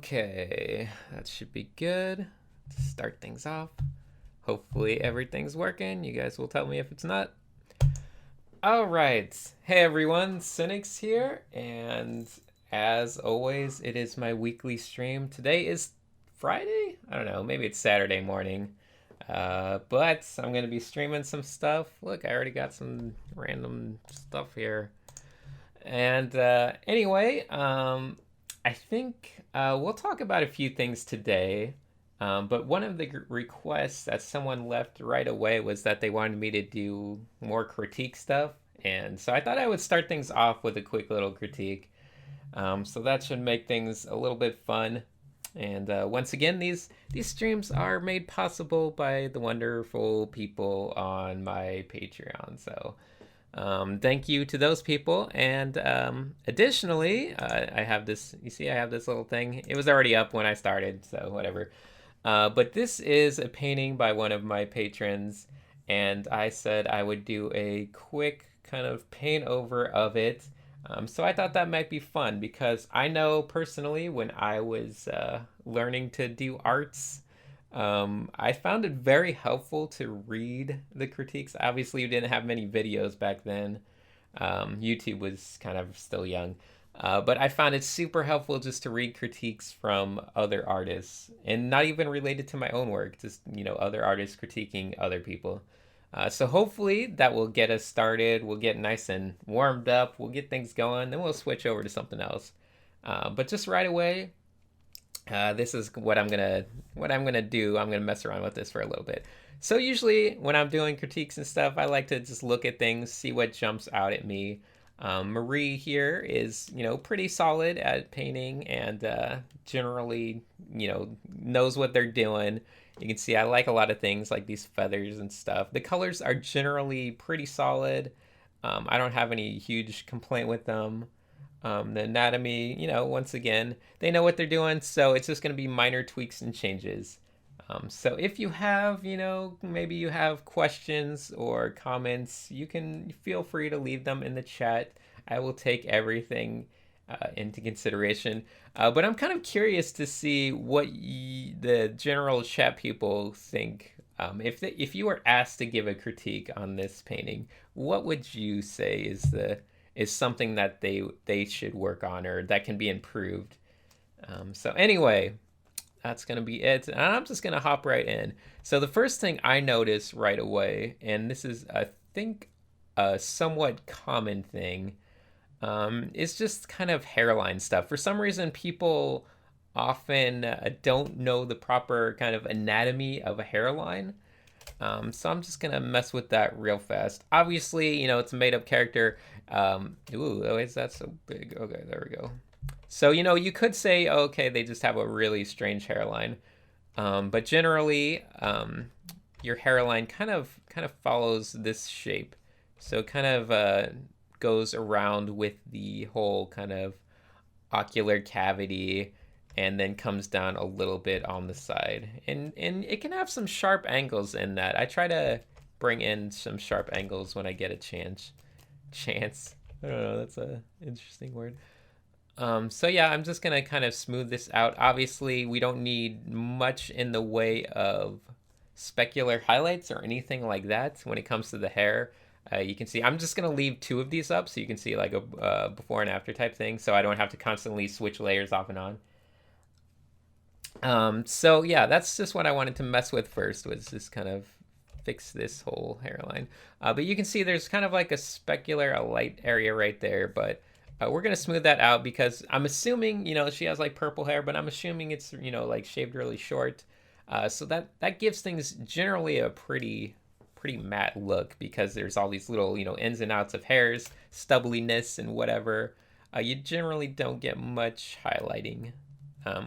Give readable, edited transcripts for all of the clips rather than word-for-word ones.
Okay, that should be good to start things off. Hopefully everything's working. You guys will tell me if it's not. All right. Hey everyone, Cynics here, and as always, it is my weekly stream. Today is Friday? I don't know, maybe it's Saturday morning. But I'm going to be streaming some stuff. Look, I already got some random stuff here. And anyway, I think we'll talk about a few things today. But one of the requests that someone left right away was that they wanted me to do more critique stuff. And so I thought I would start things off with a quick little critique. So that should make things a little bit fun. And once again, these streams are made possible by the wonderful people on my Patreon. So thank you to those people. And additionally, I have this, you see, I have this little thing. It was already up when I started, so whatever. But this is a painting by one of my patrons, and I said I would do a quick kind of paint over of it. So I thought that might be fun because I know personally when I was learning to do arts, I found it very helpful to read the critiques. Obviously, you didn't have many videos back then. YouTube was kind of still young. But I found it super helpful just to read critiques from other artists and not even related to my own work, just, other artists critiquing other people. So hopefully that will get us started. We'll get nice and warmed up. We'll get things going. Then we'll switch over to something else. But just right away, this is what I'm gonna do. I'm gonna mess around with this for a little bit. So usually when I'm doing critiques and stuff, I like to just look at things, see what jumps out at me. Marie here is, pretty solid at painting and generally, knows what they're doing. You can see I like a lot of things like these feathers and stuff. The colors are generally pretty solid. I don't have any huge complaint with them. The anatomy, once again, they know what they're doing, so it's just going to be minor tweaks and changes. So if you have, maybe you have questions or comments, you can feel free to leave them in the chat. I will take everything into consideration. But I'm kind of curious to see what the general chat people think. If you were asked to give a critique on this painting, what would you say is something that they should work on or that can be improved? So anyway, that's going to be it. And I'm just going to hop right in. So the first thing I noticed right away, and this is, I think, a somewhat common thing, is just kind of hairline stuff. For some reason, people often don't know the proper kind of anatomy of a hairline. So I'm just going to mess with that real fast. Obviously, it's a made-up character. Ooh, is that so big? Okay, there we go. So, you could say, okay, they just have a really strange hairline. But generally, your hairline kind of follows this shape. So it kind of goes around with the whole kind of ocular cavity and then comes down a little bit on the side. And it can have some sharp angles in that. I try to bring in some sharp angles when I get a chance. I don't know, that's an interesting word. So yeah, I'm just gonna kind of smooth this out. Obviously, we don't need much in the way of specular highlights or anything like that when it comes to the hair. You can see I'm just gonna leave 2 of these up so you can see like a before and after type thing, so I don't have to constantly switch layers off and on. So yeah, that's just what I wanted to mess with first, was just kind of fix this whole hairline. But you can see there's kind of like a specular, a light area right there, but we're going to smooth that out because I'm assuming, she has like purple hair, but I'm assuming it's, like shaved really short. So that gives things generally a pretty matte look because there's all these little, ins and outs of hairs, stubbliness and whatever. You generally don't get much highlighting.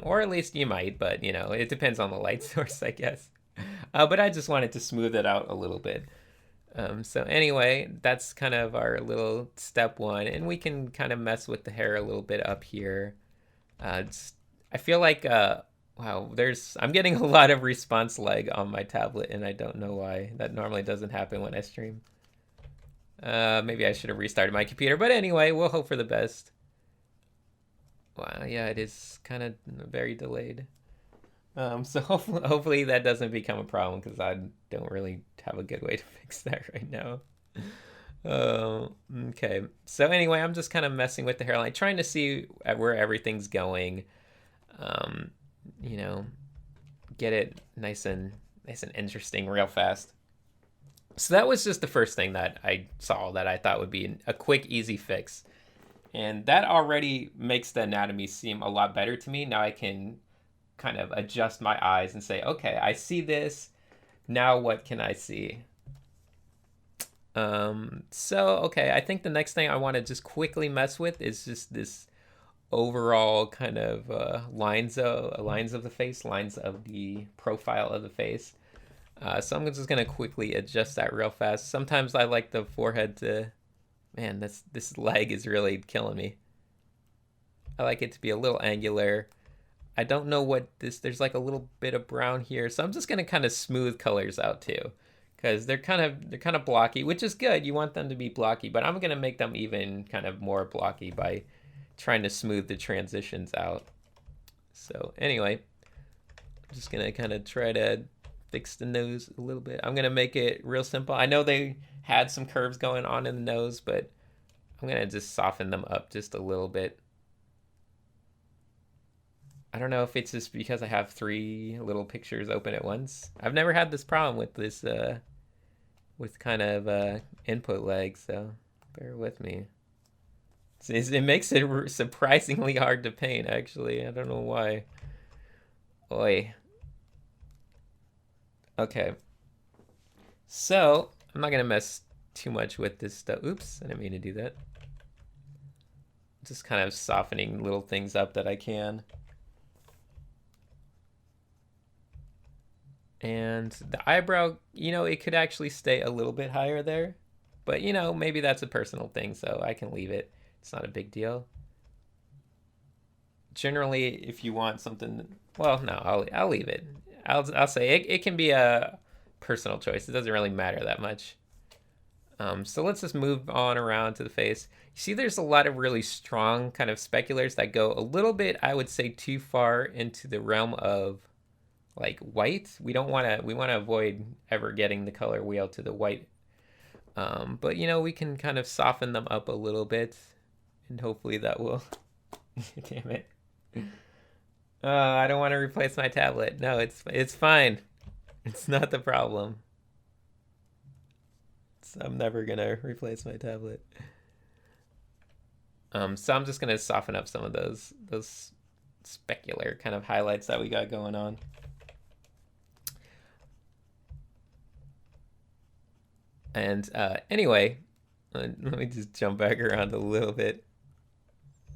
Or at least you might, but, it depends on the light source, I guess. But I just wanted to smooth it out a little bit. So anyway, that's kind of our little step 1, and we can kind of mess with the hair a little bit up here. I feel like, wow, I'm getting a lot of response lag on my tablet, and I don't know why. That normally doesn't happen when I stream. Maybe I should have restarted my computer, but anyway, we'll hope for the best. Wow, yeah, it is kind of very delayed. So hopefully that doesn't become a problem because I don't really have a good way to fix that right now. Okay. So anyway, I'm just kind of messing with the hairline, trying to see where everything's going. Um, you know, get it nice and interesting real fast. So that was just the first thing that I saw that I thought would be a quick, easy fix. And that already makes the anatomy seem a lot better to me. Now I can kind of adjust my eyes and say, okay, I see this. Now what can I see? So okay, I think the next thing I want to just quickly mess with is just this overall kind of lines of the face, lines of the profile of the face. So I'm just gonna quickly adjust that real fast. Sometimes I like the forehead to, man, this leg is really killing me. I like it to be a little angular. I don't know what there's like a little bit of brown here, so I'm just gonna kind of smooth colors out too, because they're kind of blocky, which is good. You want them to be blocky, but I'm gonna make them even kind of more blocky by trying to smooth the transitions out. So anyway, I'm just gonna kind of try to fix the nose a little bit. I'm gonna make it real simple. I know they had some curves going on in the nose, but I'm gonna just soften them up just a little bit. I don't know if it's just because I have 3 little pictures open at once. I've never had this problem with this with kind of input lag, so bear with me. It makes it surprisingly hard to paint, actually. I don't know why. Oi. Okay. So, I'm not going to mess too much with this stuff. Oops, I didn't mean to do that. Just kind of softening little things up that I can. And the eyebrow, it could actually stay a little bit higher there. But, maybe that's a personal thing, so I can leave it. It's not a big deal. Generally, if you want something, well, no, I'll leave it. I'll say it can be a personal choice. It doesn't really matter that much. So let's just move on around to the face. You see, there's a lot of really strong kind of speculars that go a little bit, I would say, too far into the realm of like white. We want to avoid ever getting the color wheel to the white. But we can kind of soften them up a little bit, and hopefully that will. Damn it. I don't want to replace my tablet. No, it's fine. It's not the problem. I'm never gonna replace my tablet. So I'm just gonna soften up some of those specular kind of highlights that we got going on. And anyway, let me just jump back around a little bit.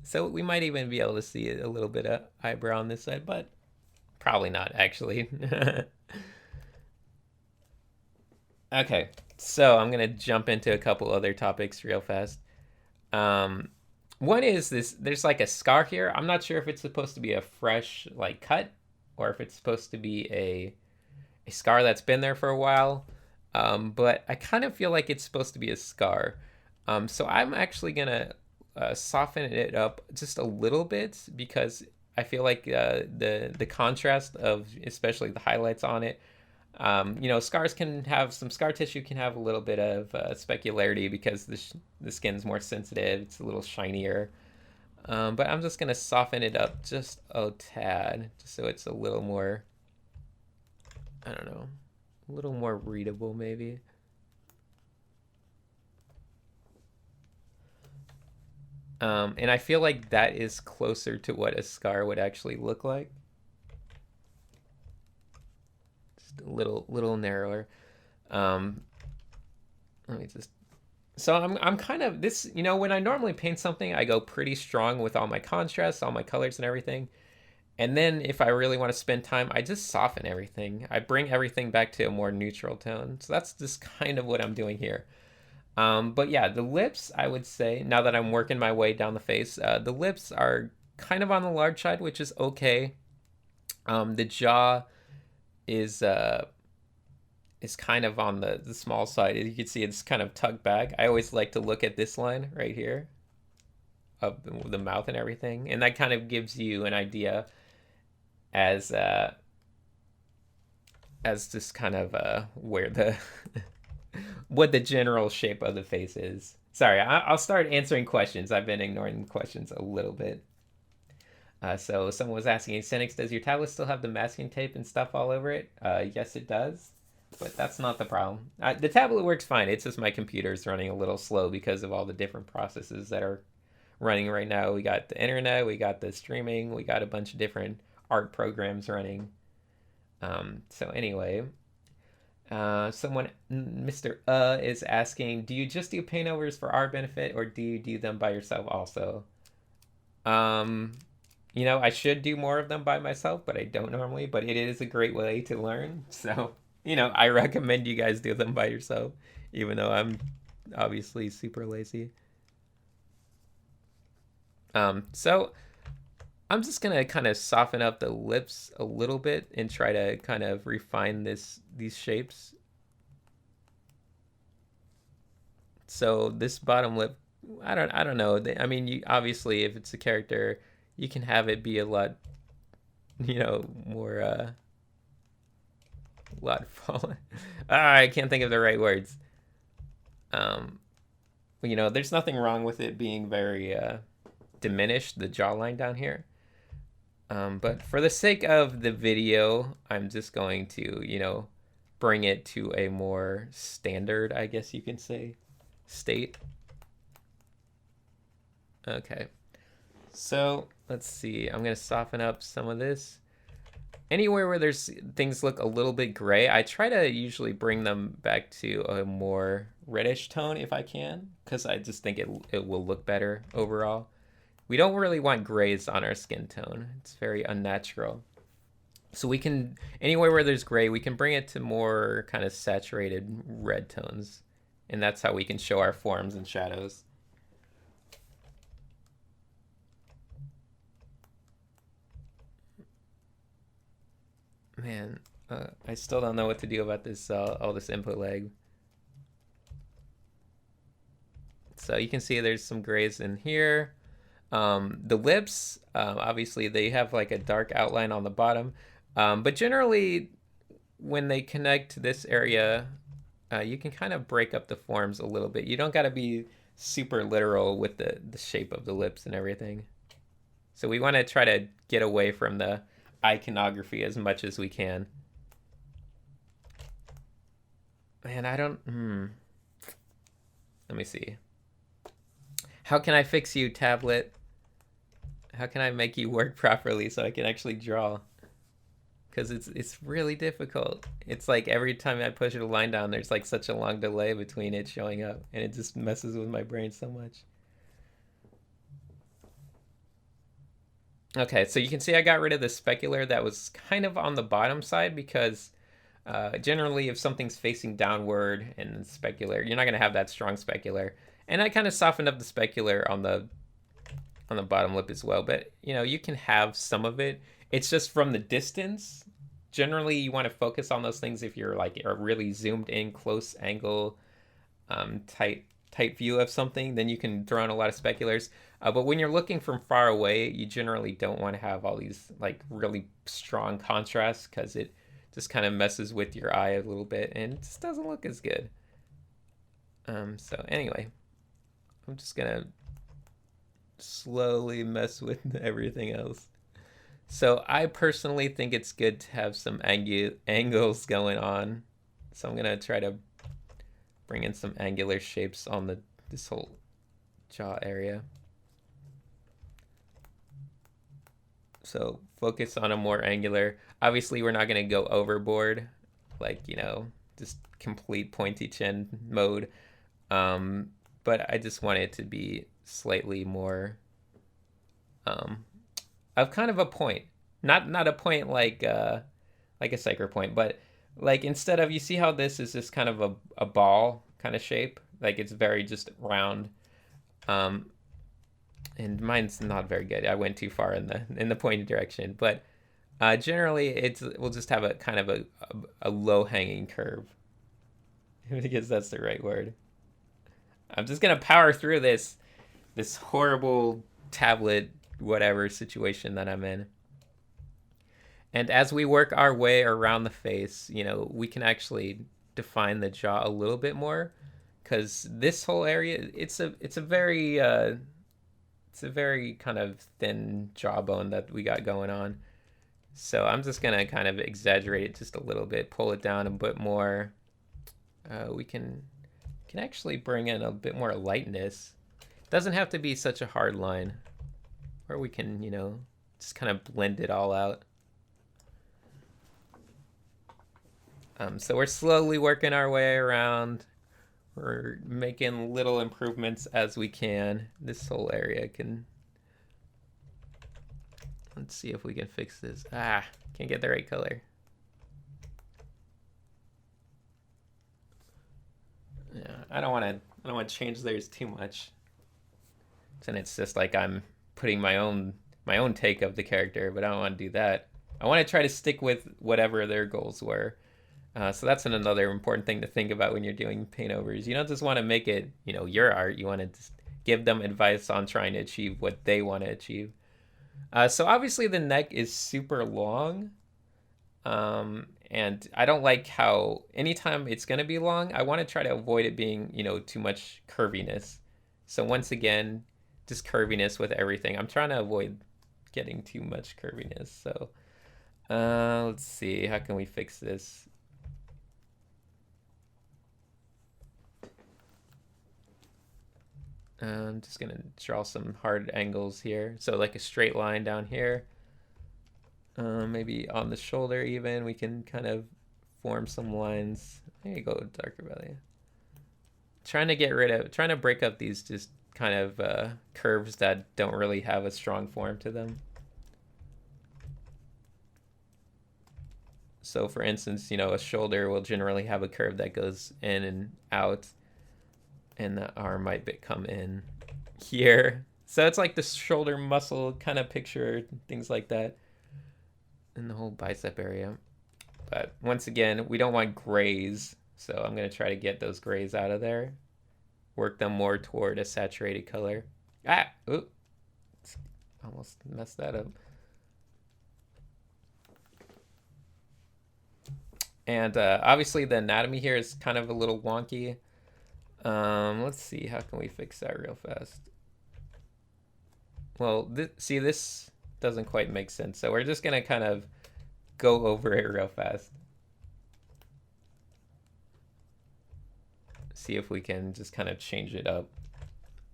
So we might even be able to see a little bit of eyebrow on this side, but probably not, actually. Okay, so I'm going to jump into a couple other topics real fast. One is this, there's like a scar here. I'm not sure if it's supposed to be a fresh like cut or if it's supposed to be a scar that's been there for a while. But I kind of feel like it's supposed to be a scar. So I'm actually going to soften it up just a little bit because I feel like the contrast of especially the highlights on it, scars can have some scar tissue can have a little bit of specularity because the skin's more sensitive. It's a little shinier. But I'm just going to soften it up just a tad just so it's a little more, I don't know, a little more readable maybe. And I feel like that is closer to what a scar would actually look like. Just a little narrower. Let me just. So I'm kind of this. When I normally paint something, I go pretty strong with all my contrasts, all my colors, and everything. And then if I really want to spend time, I just soften everything. I bring everything back to a more neutral tone. So that's just kind of what I'm doing here. But yeah, the lips, I would say, now that I'm working my way down the face, the lips are kind of on the large side, which is okay. The jaw is kind of on the small side. You can see it's kind of tucked back. I always like to look at this line right here. of the mouth and everything, and that kind of gives you an idea as just kind of where the what the general shape of the face is. Sorry, I'll start answering questions. I've been ignoring questions a little bit. So someone was asking, Cynics, does your tablet still have the masking tape and stuff all over it? Yes, it does, but that's not the problem. The tablet works fine. It's just my computer's running a little slow because of all the different processes that are running right now. We got the internet, we got the streaming, we got a bunch of different art programs running. So anyway, someone, Mr. Is asking, do you just do paint overs for our benefit, or do you do them by yourself also? You know, I should do more of them by myself, but I don't normally, but it is a great way to learn. So, you know, I recommend you guys do them by yourself, even though I'm obviously super lazy. So I'm just gonna kind of soften up the lips a little bit and try to kind of refine these shapes. So this bottom lip, I don't know. I mean, you obviously, if it's a character, you can have it be a lot, you know, more a lot fallen. I can't think of the right words. You know, there's nothing wrong with it being very diminished, the jawline down here. But for the sake of the video, I'm just going to, you know, bring it to a more standard, I guess you can say, state. Okay. So let's see. I'm going to soften up some of this. Anywhere where there's things look a little bit gray, I try to usually bring them back to a more reddish tone if I can, because I just think it will look better overall. We don't really want grays on our skin tone. It's very unnatural. So we can, anywhere where there's gray, we can bring it to more kind of saturated red tones. And that's how we can show our forms and shadows. Man, I still don't know what to do about this, all this input lag. So you can see there's some grays in here. The lips, obviously they have like a dark outline on the bottom. But generally, when they connect to this area, you can kind of break up the forms a little bit. You don't got to be super literal with the shape of the lips and everything. So we want to try to get away from the iconography as much as we can. Man, I don't... Let me see. How can I fix you, tablet? How can I make you work properly so I can actually draw? Because it's really difficult. It's like every time I push a line down, there's like such a long delay between it showing up, and it just messes with my brain so much. Okay, so you can see I got rid of the specular that was kind of on the bottom side, because generally if something's facing downward and specular, you're not going to have that strong specular. And I kind of softened up the specular on the bottom lip as well, but you know, you can have some of it. It's just from the distance. Generally, you want to focus on those things if you're like a really zoomed in, close angle, tight view of something, then you can throw in a lot of speculars. But when you're looking from far away, you generally don't want to have all these like really strong contrasts, because it just kind of messes with your eye a little bit and it just doesn't look as good. So anyway, I'm just gonna slowly mess with everything else. So I personally think it's good to have some angles going on. So I'm gonna try to bring in some angular shapes on this whole jaw area. So focus on a more angular. Obviously, we're not going to go overboard, like, you know, just complete pointy chin mode. But I just want it to be slightly more of kind of a point. Not a point like a sacred point, but like instead of, you see how this is just kind of a ball kind of shape, like it's very just round. And mine's not very good. I went too far in the pointy direction, but generally we'll just have a kind of a low hanging curve, because that's the right word. I'm just gonna power through this horrible tablet whatever situation that I'm in. And as we work our way around the face, we can actually define the jaw a little bit more, because this whole area, it's a very kind of thin jawbone that we got going on. So I'm just gonna kind of exaggerate it just a little bit, pull it down a bit more. We can actually bring in a bit more lightness. It doesn't have to be such a hard line, or we can, just kind of blend it all out. So we're slowly working our way around. We're making little improvements as we can. This whole area can... Let's see if we can fix this. Can't get the right color. Yeah, I don't want to change theirs too much. And it's just like I'm putting my own take of the character, but I don't want to do that. I want to try to stick with whatever their goals were. So that's another important thing to think about when you're doing paint overs. You don't just want to make it, your art. You want to just give them advice on trying to achieve what they want to achieve. So obviously the neck is super long. And I don't like how anytime it's going to be long, I want to try to avoid it being, too much curviness. So once again, just curviness with everything. I'm trying to avoid getting too much curviness. So let's see, how can we fix this? I'm just going to draw some hard angles here. So like a straight line down here. Maybe on the shoulder even, we can kind of form some lines. There you go, darker belly. Trying to break up these just kind of curves that don't really have a strong form to them. So for instance, a shoulder will generally have a curve that goes in and out, and the arm might come in here. So it's like the shoulder muscle kind of picture, things like that, in the whole bicep area. But once again, we don't want grays, so I'm going to try to get those grays out of there. Work them more toward a saturated color. Oops. Almost messed that up. And obviously the anatomy here is kind of a little wonky. Let's see, how can we fix that real fast? Well, see, this doesn't quite make sense, so we're just going to kind of go over it real fast. See if we can just kind of change it up.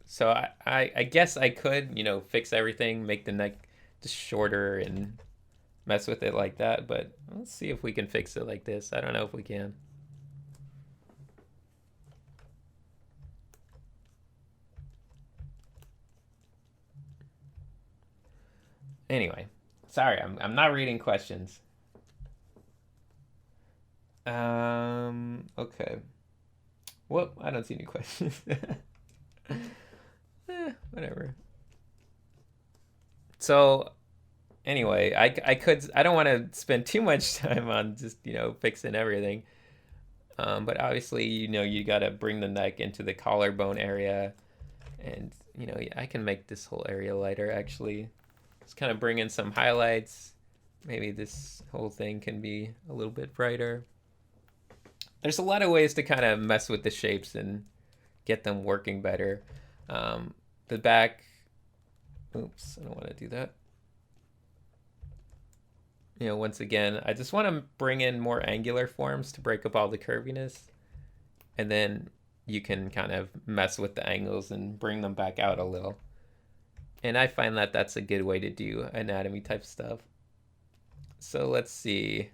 So I guess I could, fix everything, make the neck just shorter and mess with it like that, but let's see if we can fix it like this. I don't know if we can. Anyway, sorry, I'm not reading questions. Okay. Well, I don't see any questions. Whatever. So anyway, I don't want to spend too much time on just, fixing everything. But obviously, you got to bring the neck into the collarbone area, and, I can make this whole area lighter actually. Just kind of bring in some highlights. Maybe this whole thing can be a little bit brighter. There's a lot of ways to kind of mess with the shapes and get them working better. The back, oops, I don't want to do that. Once again, I just want to bring in more angular forms to break up all the curviness. And then you can kind of mess with the angles and bring them back out a little. And I find that that's a good way to do anatomy type stuff. So let's see.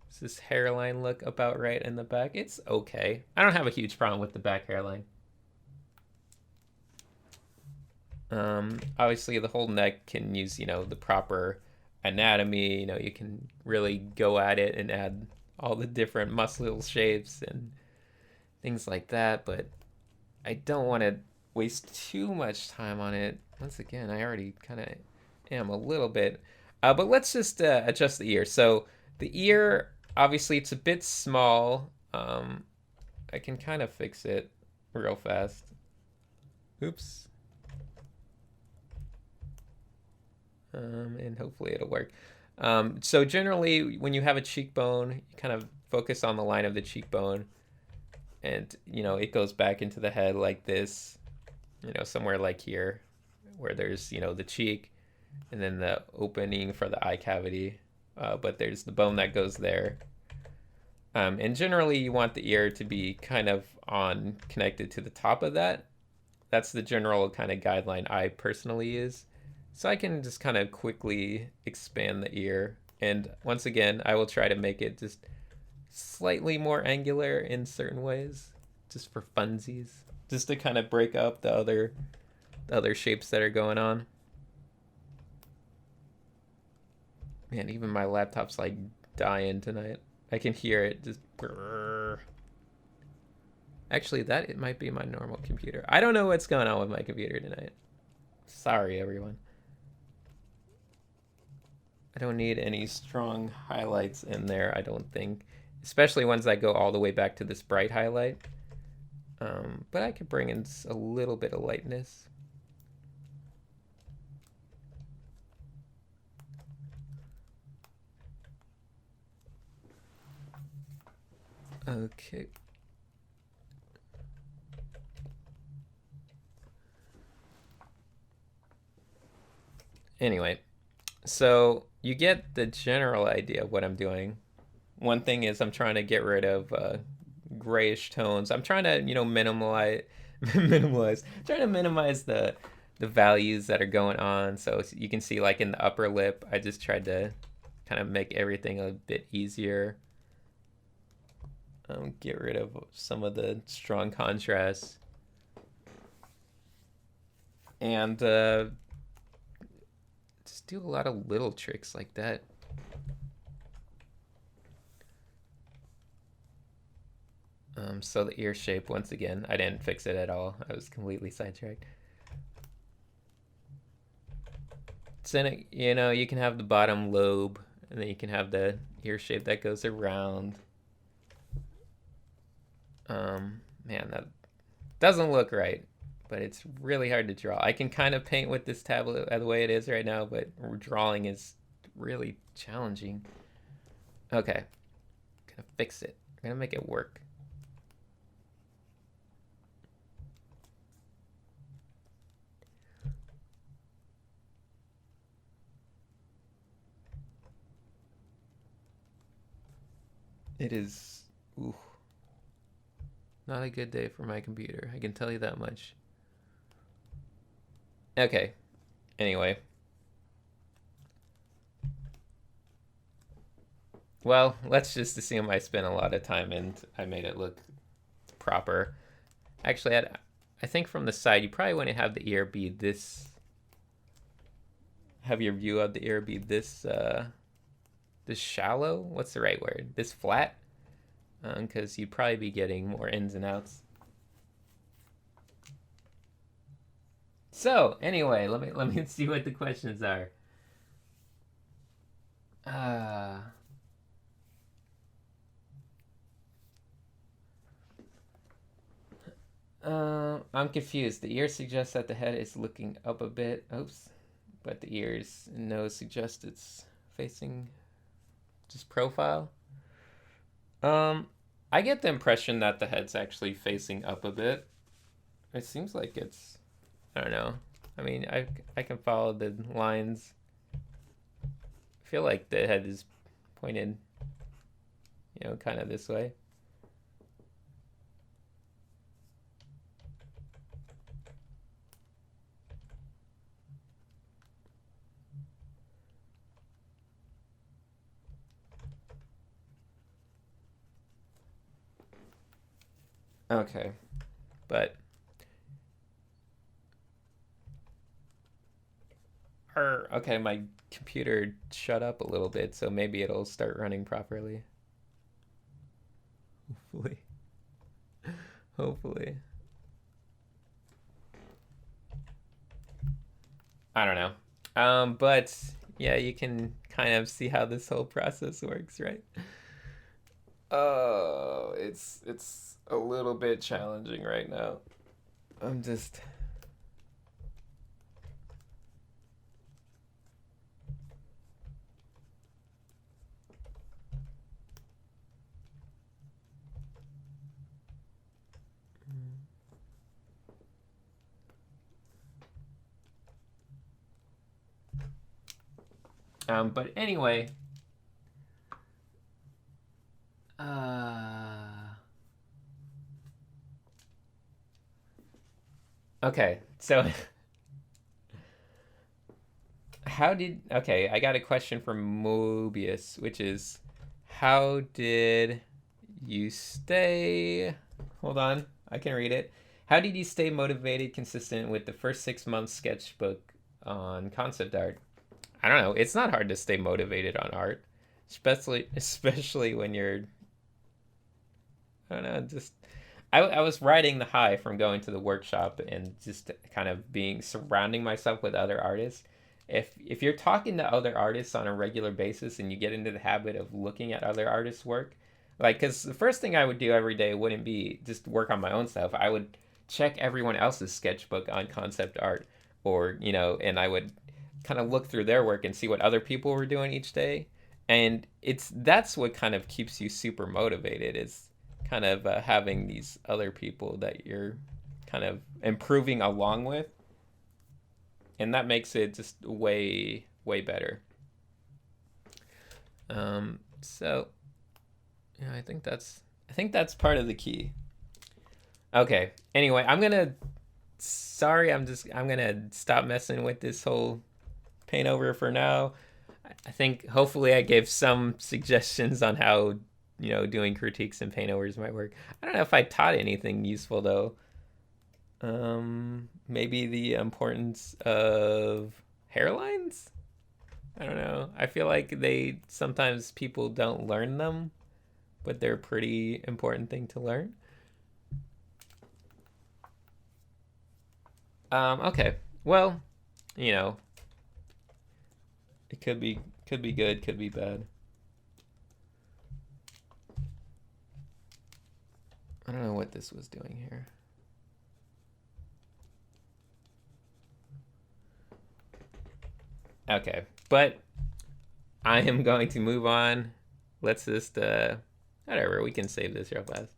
Does this hairline look about right in the back? It's okay. I don't have a huge problem with the back hairline. Obviously the whole neck can use, the proper anatomy. You can really go at it and add all the different muscle shapes and things like that, but I don't want to waste too much time on it. Once again, I already kind of am a little bit, but let's just adjust the ear. So the ear, obviously it's a bit small. I can kind of fix it real fast. Oops. and hopefully it'll work. So generally, when you have a cheekbone, you kind of focus on the line of the cheekbone, and it goes back into the head like this, somewhere like here, where there's the cheek, and then the opening for the eye cavity. But there's the bone that goes there. And generally, you want the ear to be kind of connected to the top of that. That's the general kind of guideline I personally use. So I can just kind of quickly expand the ear. And once again, I will try to make it just slightly more angular in certain ways, just for funsies, just to kind of break up the other shapes that are going on. Man, even my laptop's like dying tonight. I can hear it just brrr. Actually, it might be my normal computer. I don't know what's going on with my computer tonight. Sorry, everyone. I don't need any strong highlights in there, I don't think. Especially ones that go all the way back to this bright highlight. But I could bring in a little bit of lightness. Okay. Anyway, so you get the general idea of what I'm doing. One thing is I'm trying to get rid of grayish tones. I'm trying to, minimize, trying to minimize the values that are going on. So you can see, like in the upper lip, I just tried to kind of make everything a bit easier. Get rid of some of the strong contrast. And just do a lot of little tricks like that. So the ear shape, once again, I didn't fix it at all. I was completely sidetracked. So, you can have the bottom lobe, and then you can have the ear shape that goes around. Man, that doesn't look right, but it's really hard to draw. I can kind of paint with this tablet the way it is right now, but drawing is really challenging. Okay, gonna fix it. I'm gonna make it work. It is not a good day for my computer. I can tell you that much. Okay. Anyway. Well, let's just assume I spent a lot of time and I made it look proper. Actually, I think from the side, you probably want to have the ear be this. Have your view of the ear be this shallow. What's the right word? This flat, because you'd probably be getting more ins and outs. So anyway, let me see what the questions are. I'm confused. The ear suggests that the head is looking up a bit. Oops. But the ears and nose suggest it's facing just profile. I get the impression that the head's actually facing up a bit. It seems like it's, I don't know. I mean, I can follow the lines. I feel like the head is pointed, kind of this way. Okay, but okay, my computer shut up a little bit, so maybe it'll start running properly. Hopefully. Hopefully. I don't know. But yeah, you can kind of see how this whole process works, right? Oh, it's a little bit challenging right now. I'm just But anyway, uh, okay, so I got a question from Mobius, which is, how did you stay, hold on, I can read it. How did you stay motivated, consistent with the first 6 months sketchbook on concept art? I don't know. It's not hard to stay motivated on art, especially when you're, I don't know, just I was riding the high from going to the workshop and just kind of being surrounding myself with other artists. If you're talking to other artists on a regular basis and you get into the habit of looking at other artists' work, like, because the first thing I would do every day wouldn't be just work on my own stuff. I would check everyone else's sketchbook on concept art, or and I would kind of look through their work and see what other people were doing each day. And that's what kind of keeps you super motivated, is kind of having these other people that you're kind of improving along with, and that makes it just way better. So yeah, I think that's part of the key. Okay, anyway, I'm gonna stop messing with this whole paint over for now. I think hopefully I gave some suggestions on how doing critiques and paint overs might work. I don't know if I taught anything useful though. Maybe the importance of hairlines. I don't know. I feel like sometimes people don't learn them, but they're a pretty important thing to learn. Okay. Well, it could be good, could be bad. I don't know what this was doing here. Okay, but I am going to move on. Let's just whatever, we can save this real fast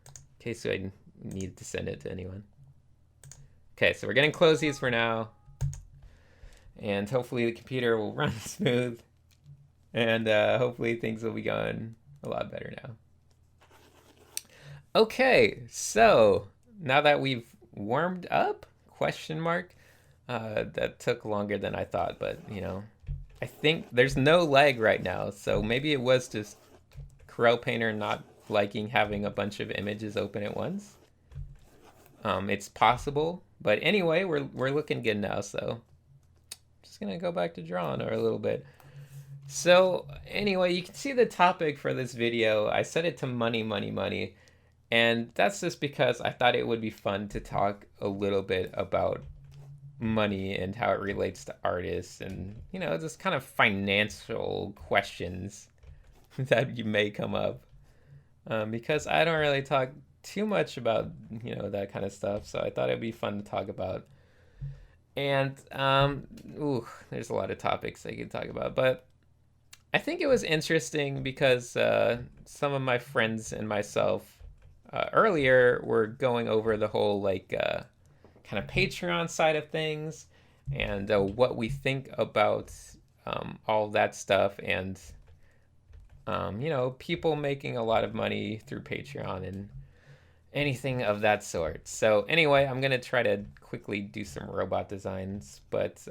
in case I need to send it to anyone. Okay, so we're getting closies for now, and hopefully the computer will run smooth, and hopefully things will be going a lot better now. Okay, so now that we've warmed up, question mark, that took longer than I thought, but I think there's no lag right now, so maybe it was just Corel Painter not liking having a bunch of images open at once. It's possible, but anyway, we're looking good now, so just gonna go back to drawing a little bit. So anyway, you can see the topic for this video. I set it to money, money, money, and that's just because I thought it would be fun to talk a little bit about money and how it relates to artists, and just kind of financial questions that you may come up, because I don't really talk too much about that kind of stuff, so I thought it'd be fun to talk about. And there's a lot of topics I could talk about, but I think it was interesting because some of my friends and myself earlier were going over the whole kind of Patreon side of things, and what we think about all that stuff, and people making a lot of money through Patreon and anything of that sort. So anyway, I'm gonna try to quickly do some robot designs, but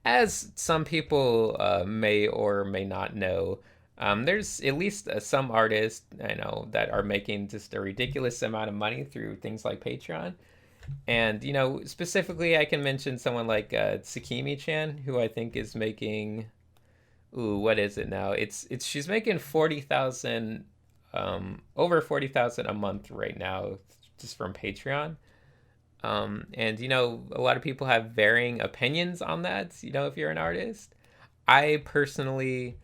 as some people may or may not know, there's at least some artists I know that are making just a ridiculous amount of money through things like Patreon. And specifically I can mention someone like Sakimi-chan, who I think is making, what is it now? She's making 40,000, over 40,000 a month right now, just from Patreon. And a lot of people have varying opinions on that. If you're an artist, I personally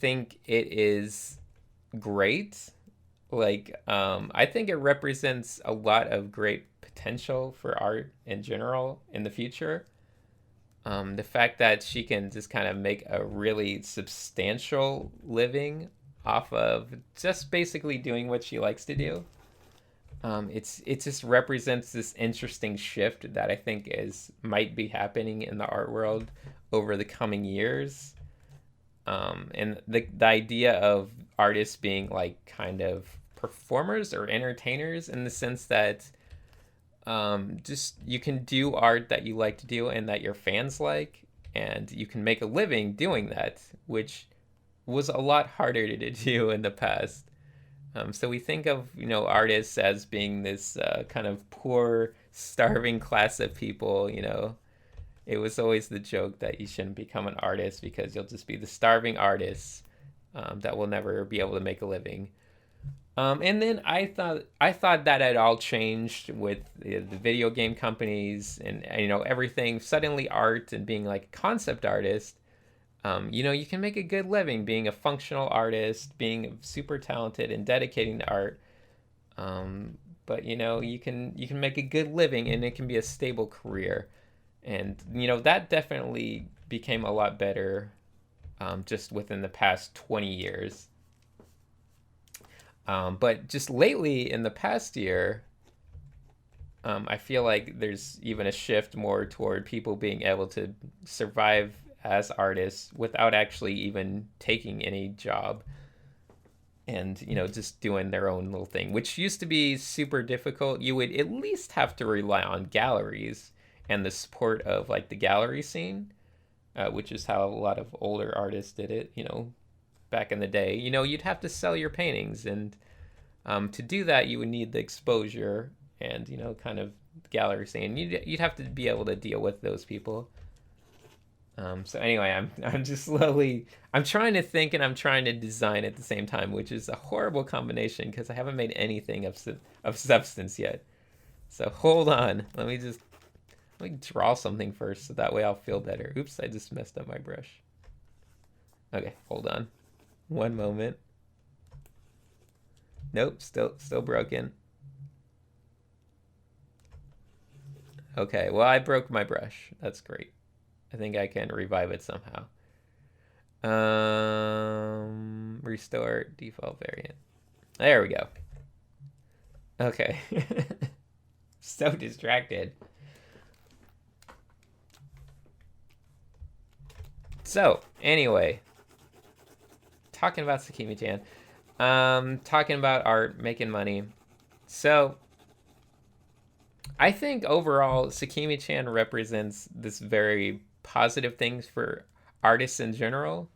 think it is great. I think it represents a lot of great potential for art in general in the future. The fact that she can just kind of make a really substantial living off of just basically doing what she likes to do. It just represents this interesting shift that I think is might be happening in the art world over the coming years. And the idea of artists being like kind of performers or entertainers in the sense that just you can do art that you like to do and that your fans like, and you can make a living doing that, which was a lot harder to do in the past. So we think of artists as being this kind of poor, starving class of people. It was always the joke that you shouldn't become an artist because you'll just be the starving artist that will never be able to make a living. And then I thought that had all changed with the video game companies and everything. Suddenly, art and being like a concept artist, you can make a good living being a functional artist, being super talented and dedicating to art. But you can make a good living and it can be a stable career, and that definitely became a lot better just within the past 20 years. But just lately, in the past year, I feel like there's even a shift more toward people being able to survive as artists without actually even taking any job, and just doing their own little thing, which used to be super difficult. You would at least have to rely on galleries and the support of like the gallery scene, which is how a lot of older artists did it. Back in the day, you'd have to sell your paintings, and to do that, you would need the exposure and kind of gallery scene. You'd have to be able to deal with those people. So anyway, I'm just slowly I'm trying to think and I'm trying to design at the same time, which is a horrible combination because I haven't made anything of substance yet. So hold on, let me draw something first, so that way I'll feel better. Oops, I just messed up my brush. Okay, hold on. One moment. Nope, still broken. Okay, well, I broke my brush. That's great. I think I can revive it somehow. Restore default variant. There we go. Okay. So distracted. So, anyway, talking about Sakimi-chan, talking about art, making money. So, I think overall, Sakimi-chan represents this very positive things for artists in general,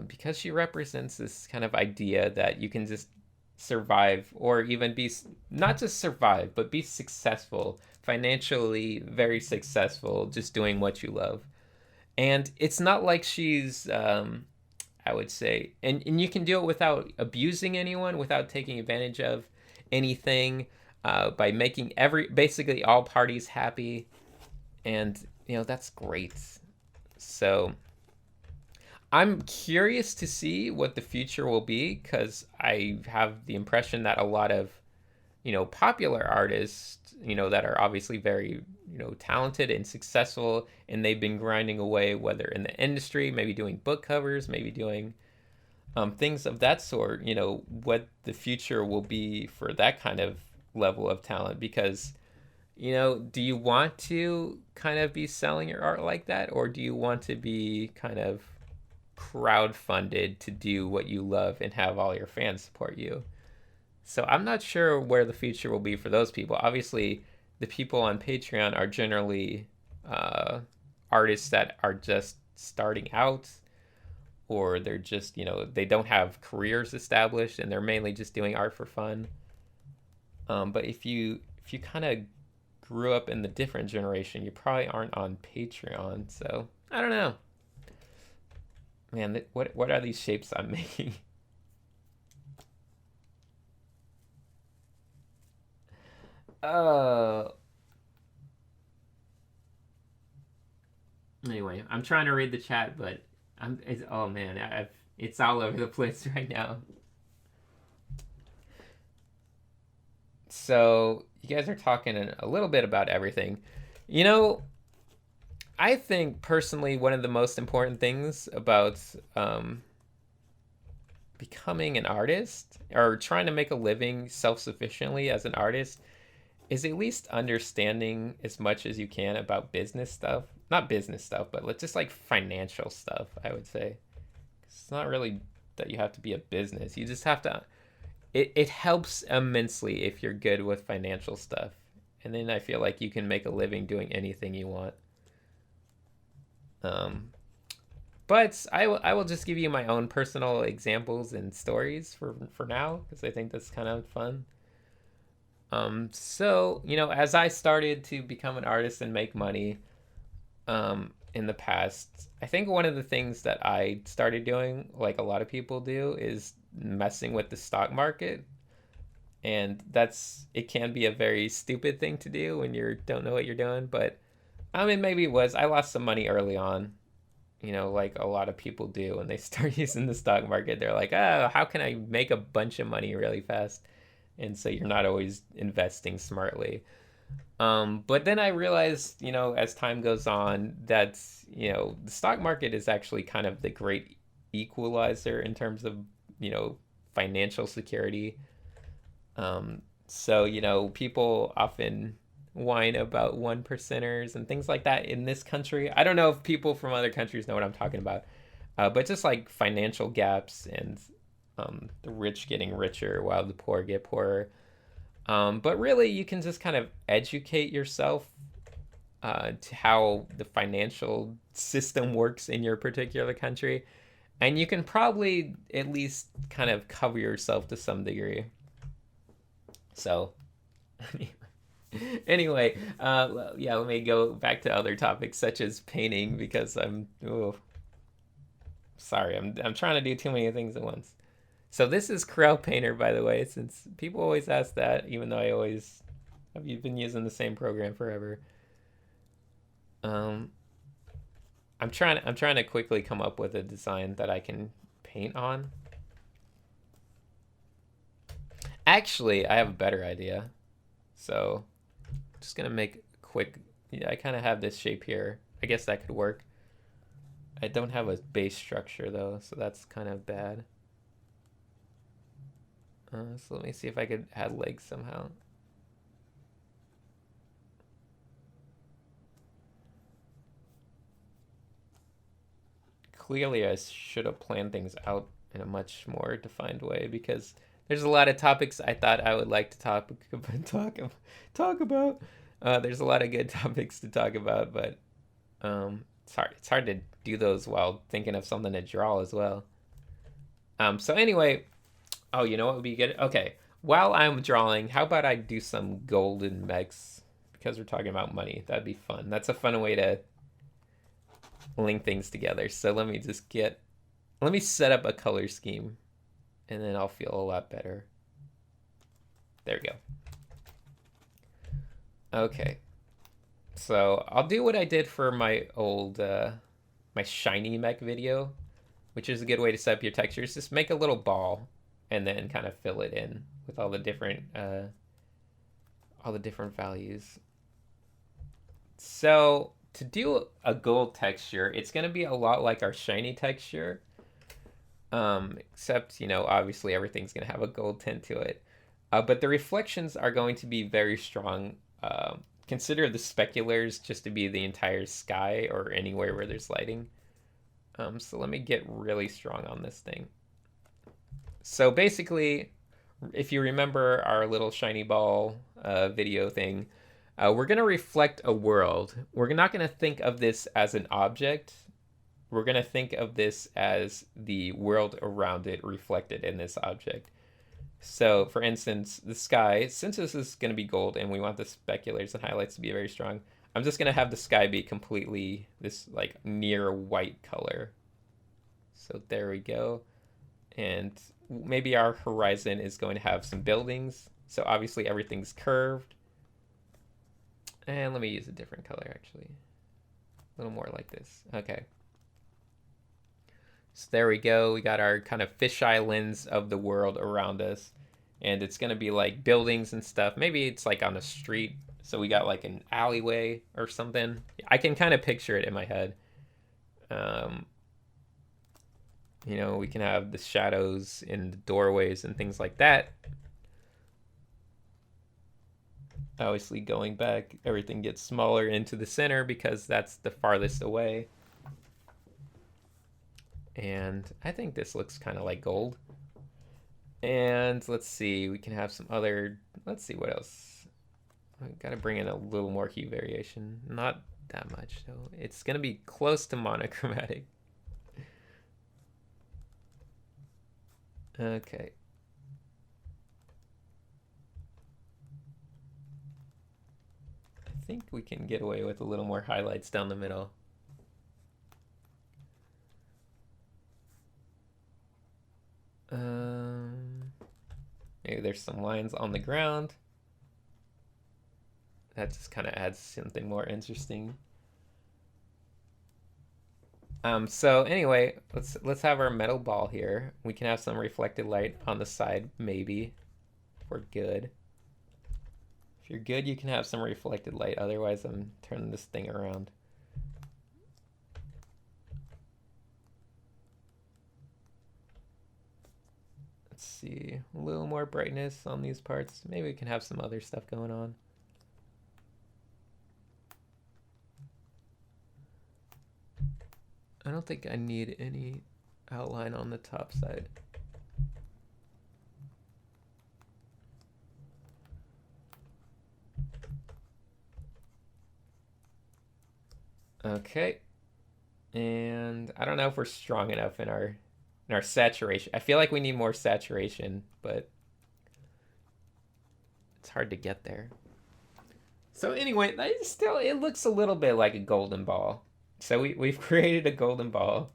because she represents this kind of idea that you can just survive, or even be not just survive, but be successful, financially very successful, just doing what you love. And it's not like she's I would say, and you can do it without abusing anyone, without taking advantage of anything, by making basically all parties happy, and that's great. So I'm curious to see what the future will be, because I have the impression that a lot of popular artists, that are obviously very talented and successful, and they've been grinding away, whether in the industry, maybe doing book covers, maybe doing things of that sort. What the future will be for that kind of level of talent, because do you want to kind of be selling your art like that, or do you want to be kind of crowdfunded to do what you love and have all your fans support you? So I'm not sure where the future will be for those people. Obviously, the people on Patreon are generally artists that are just starting out, or they're just they don't have careers established and they're mainly just doing art for fun. But if you kind of grew up in the different generation, you probably aren't on Patreon. So I don't know, man. What are these shapes I'm making? Uh. Anyway, I'm trying to read the chat, but oh man, it's all over the place right now. So you guys are talking a little bit about everything. I think personally one of the most important things about becoming an artist or trying to make a living self-sufficiently as an artist is at least understanding as much as you can about business stuff. Not business stuff, but just like financial stuff, I would say. It's not really that you have to be a business. You just have to. It helps immensely if you're good with financial stuff. And then I feel like you can make a living doing anything you want. But I will just give you my own personal examples and stories for now, because I think that's kind of fun. So, as I started to become an artist and make money in the past, I think one of the things that I started doing, like a lot of people do, is messing with the stock market. And it can be a very stupid thing to do when you don't know what you're doing. But, I mean, maybe it was. I lost some money early on, like a lot of people do when they start using the stock market. They're like, oh, how can I make a bunch of money really fast? And so you're not always investing smartly. But then I realized, as time goes on, that, the stock market is actually kind of the great equalizer in terms of, financial security. So, people often whine about 1%ers and things like that in this country. I don't know if people from other countries know what I'm talking about, but just like financial gaps and the rich getting richer while the poor get poorer. But really, you can just kind of educate yourself to how the financial system works in your particular country. And you can probably at least kind of cover yourself to some degree. So, anyway, yeah, let me go back to other topics such as painting, because I'm trying to do too many things at once. So this is Corel Painter, by the way, since people always ask that, even though I've been using the same program forever. I'm trying to quickly come up with a design that I can paint on. Actually, I have a better idea. So I'm just gonna make a quick. Yeah, I kind of have this shape here. I guess that could work. I don't have a base structure though, so that's kind of bad. So let me see if I could add legs somehow. Clearly, I should have planned things out in a much more defined way, because there's a lot of topics I thought I would like to talk about. There's a lot of good topics to talk about, but it's hard to do those while thinking of something to draw as well. So anyway. Oh, you know what would be good? Okay, while I'm drawing, how about I do some golden mechs? Because we're talking about money. That'd be fun. That's a fun way to link things together. So let me set up a color scheme, and then I'll feel a lot better. There we go. Okay. So I'll do what I did for my old, my shiny mech video, which is a good way to set up your textures. Just make a little ball, and then kind of fill it in with all the different values. So to do a gold texture, it's going to be a lot like our shiny texture, except, obviously everything's going to have a gold tint to it. But the reflections are going to be very strong. Consider the speculars just to be the entire sky or anywhere where there's lighting. So let me get really strong on this thing. So basically, if you remember our little shiny ball video thing, we're going to reflect a world. We're not going to think of this as an object. We're going to think of this as the world around it reflected in this object. So, for instance, the sky, since this is going to be gold and we want the speculars and highlights to be very strong, I'm just going to have the sky be completely this like near white color. So there we go. And maybe our horizon is going to have some buildings. So obviously everything's curved. And let me use a different color, actually. A little more like this. Okay. So there we go. We got our kind of fisheye lens of the world around us. And it's going to be like buildings and stuff. Maybe it's like on a street. So we got like an alleyway or something. I can kind of picture it in my head. You know, we can have the shadows in the doorways and things like that. Obviously, going back, everything gets smaller into the center because that's the farthest away. And I think this looks kind of like gold. And let's see, we can have some other, let's see what else. I gotta bring in a little more hue variation. Not that much though. It's gonna be close to monochromatic. Okay. I think we can get away with a little more highlights down the middle. Maybe there's some lines on the ground. That just kind of adds something more interesting. So anyway, let's have our metal ball here. We can have some reflected light on the side, maybe, if we're good. If you're good, you can have some reflected light. Otherwise, I'm turning this thing around. Let's see, a little more brightness on these parts. Maybe we can have some other stuff going on. I don't think I need any outline on the top side. Okay. And I don't know if we're strong enough in our saturation. I feel like we need more saturation, but it's hard to get there. So anyway, it looks a little bit like a golden ball. So we've created a golden ball.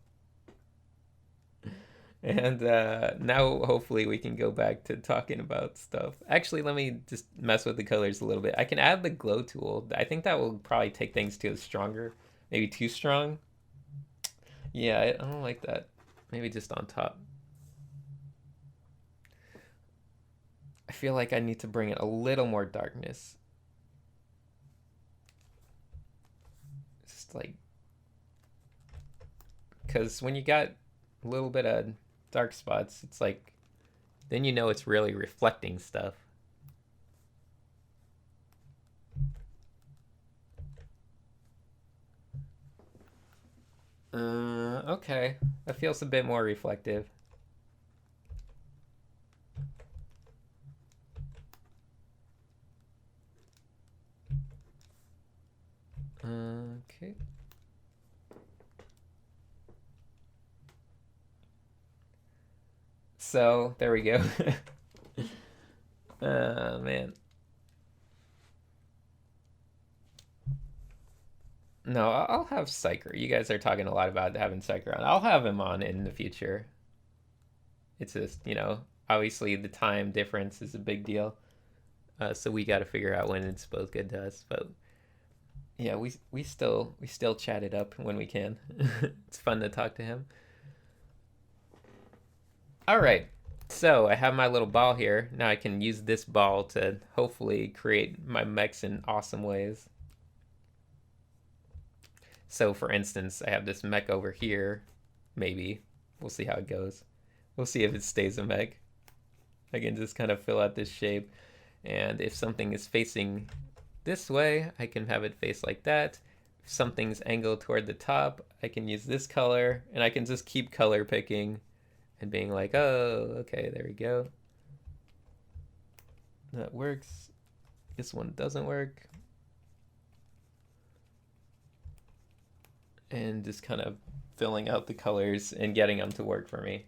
And now hopefully we can go back to talking about stuff. Actually, let me just mess with the colors a little bit. I can add the glow tool. I think that will probably take things to a stronger, maybe too strong. Yeah, I don't like that. Maybe just on top. I feel like I need to bring in a little more darkness. Just like, because when you got a little bit of dark spots, it's like, then you know it's really reflecting stuff. Okay. That feels a bit more reflective. Okay. So, there we go. Man. No, I'll have Psyker. You guys are talking a lot about having Psyker on. I'll have him on in the future. It's just, you know, obviously the time difference is a big deal. So we got to figure out when it's both good to us. But yeah, we still chat it up when we can. It's fun to talk to him. All right. So I have my little ball here. Now I can use this ball to hopefully create my mechs in awesome ways. So for instance, I have this mech over here. Maybe. We'll see how it goes. We'll see if it stays a mech. I can just kind of fill out this shape. And if something is facing this way, I can have it face like that. If something's angled toward the top, I can use this color. And I can just keep color picking and being like, oh, okay, there we go. That works. This one doesn't work. And just kind of filling out the colors and getting them to work for me.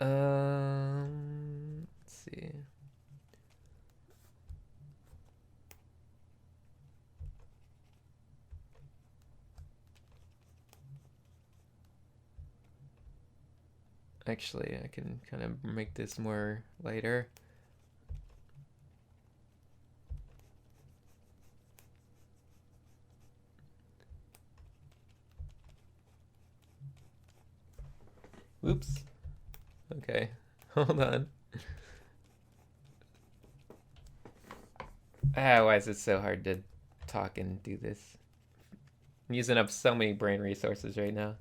Let's see. Actually, I can kind of make this more lighter. Oops. Okay, hold on. Why is it so hard to talk and do this. I'm using up so many brain resources right now.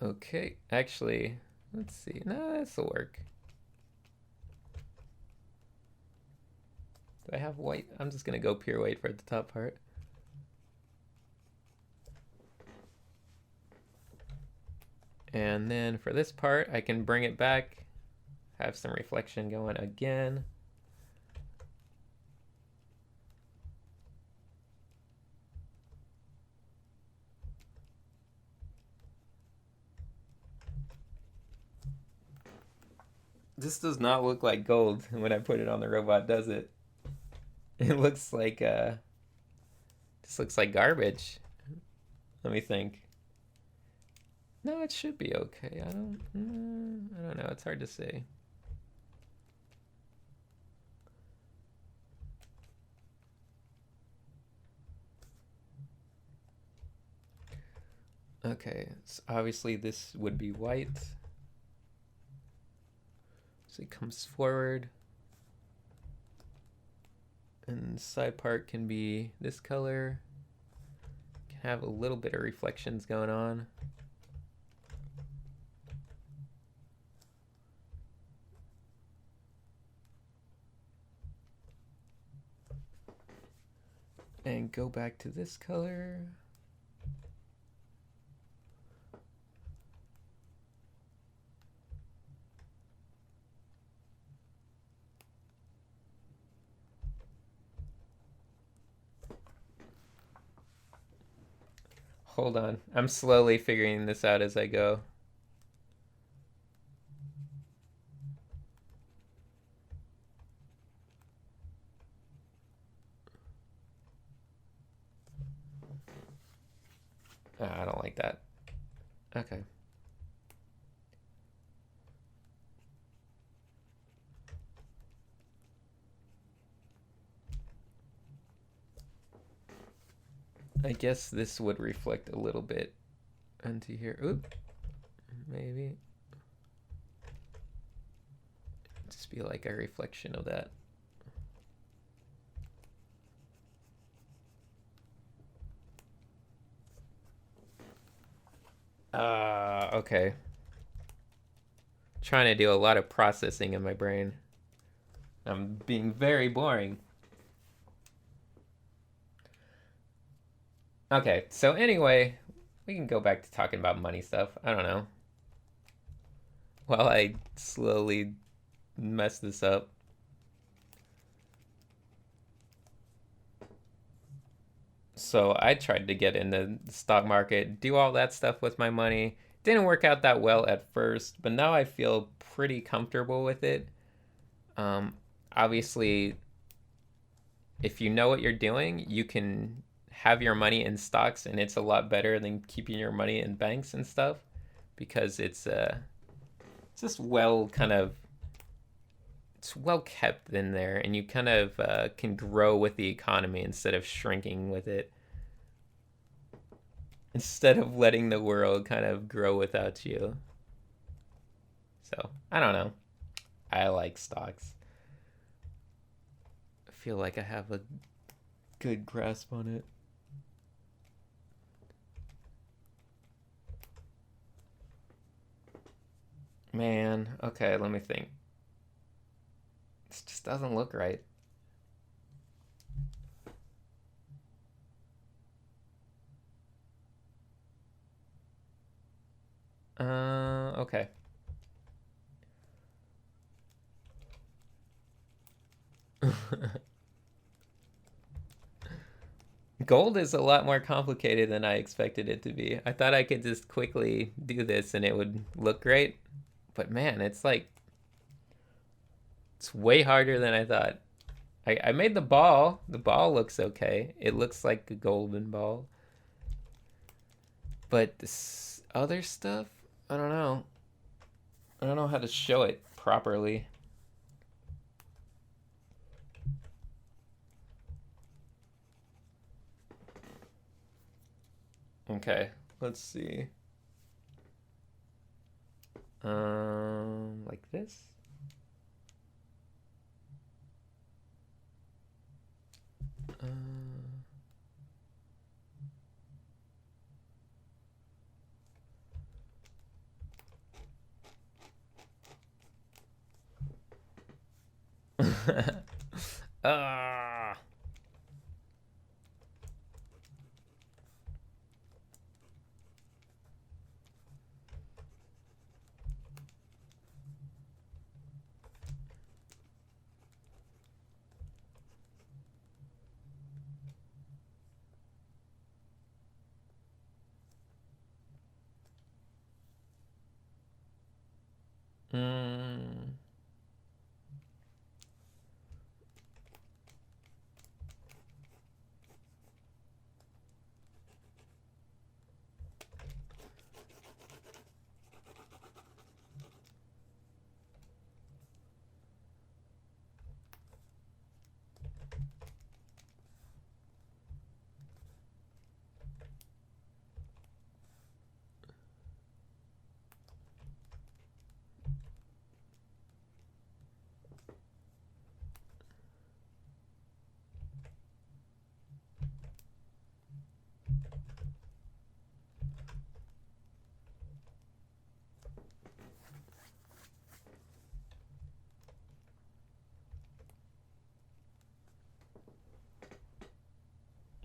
Okay, actually, let's see. No, this will work. Do I have white? I'm just gonna go pure white for the top part. And then for this part, I can bring it back, have some reflection going again. This does not look like gold when I put it on the robot, does it? It looks like this looks like garbage. Let me think. No, it should be okay. I don't know. It's hard to say. Okay, so obviously this would be white. So it comes forward. And the side part can be this color. Can have a little bit of reflections going on. And go back to this color. Hold on. I'm slowly figuring this out as I go. I don't like that. Okay. I guess this would reflect a little bit onto here. Oop. Maybe. Just be like a reflection of that. Okay. Trying to do a lot of processing in my brain. I'm being very boring. Okay, so anyway, we can go back to talking about money stuff. I don't know. While I slowly mess this up. So I tried to get in the stock market, do all that stuff with my money. Didn't work out that well at first, but now I feel pretty comfortable with it. Obviously, if you know what you're doing, you can have your money in stocks, and it's a lot better than keeping your money in banks and stuff, because it's just it's well kept in there, and you kind of can grow with the economy instead of shrinking with it. Instead of letting the world kind of grow without you. So, I don't know. I like stocks. I feel like I have a good grasp on it. Man, okay, let me think. This just doesn't look right. Okay. Gold is a lot more complicated than I expected it to be. I thought I could just quickly do this and it would look great. But man, it's way harder than I thought. I made the ball. The ball looks okay. It looks like a golden ball. But this other stuff, I don't know. I don't know how to show it properly. Okay, let's see. Like this. Ah. Mm.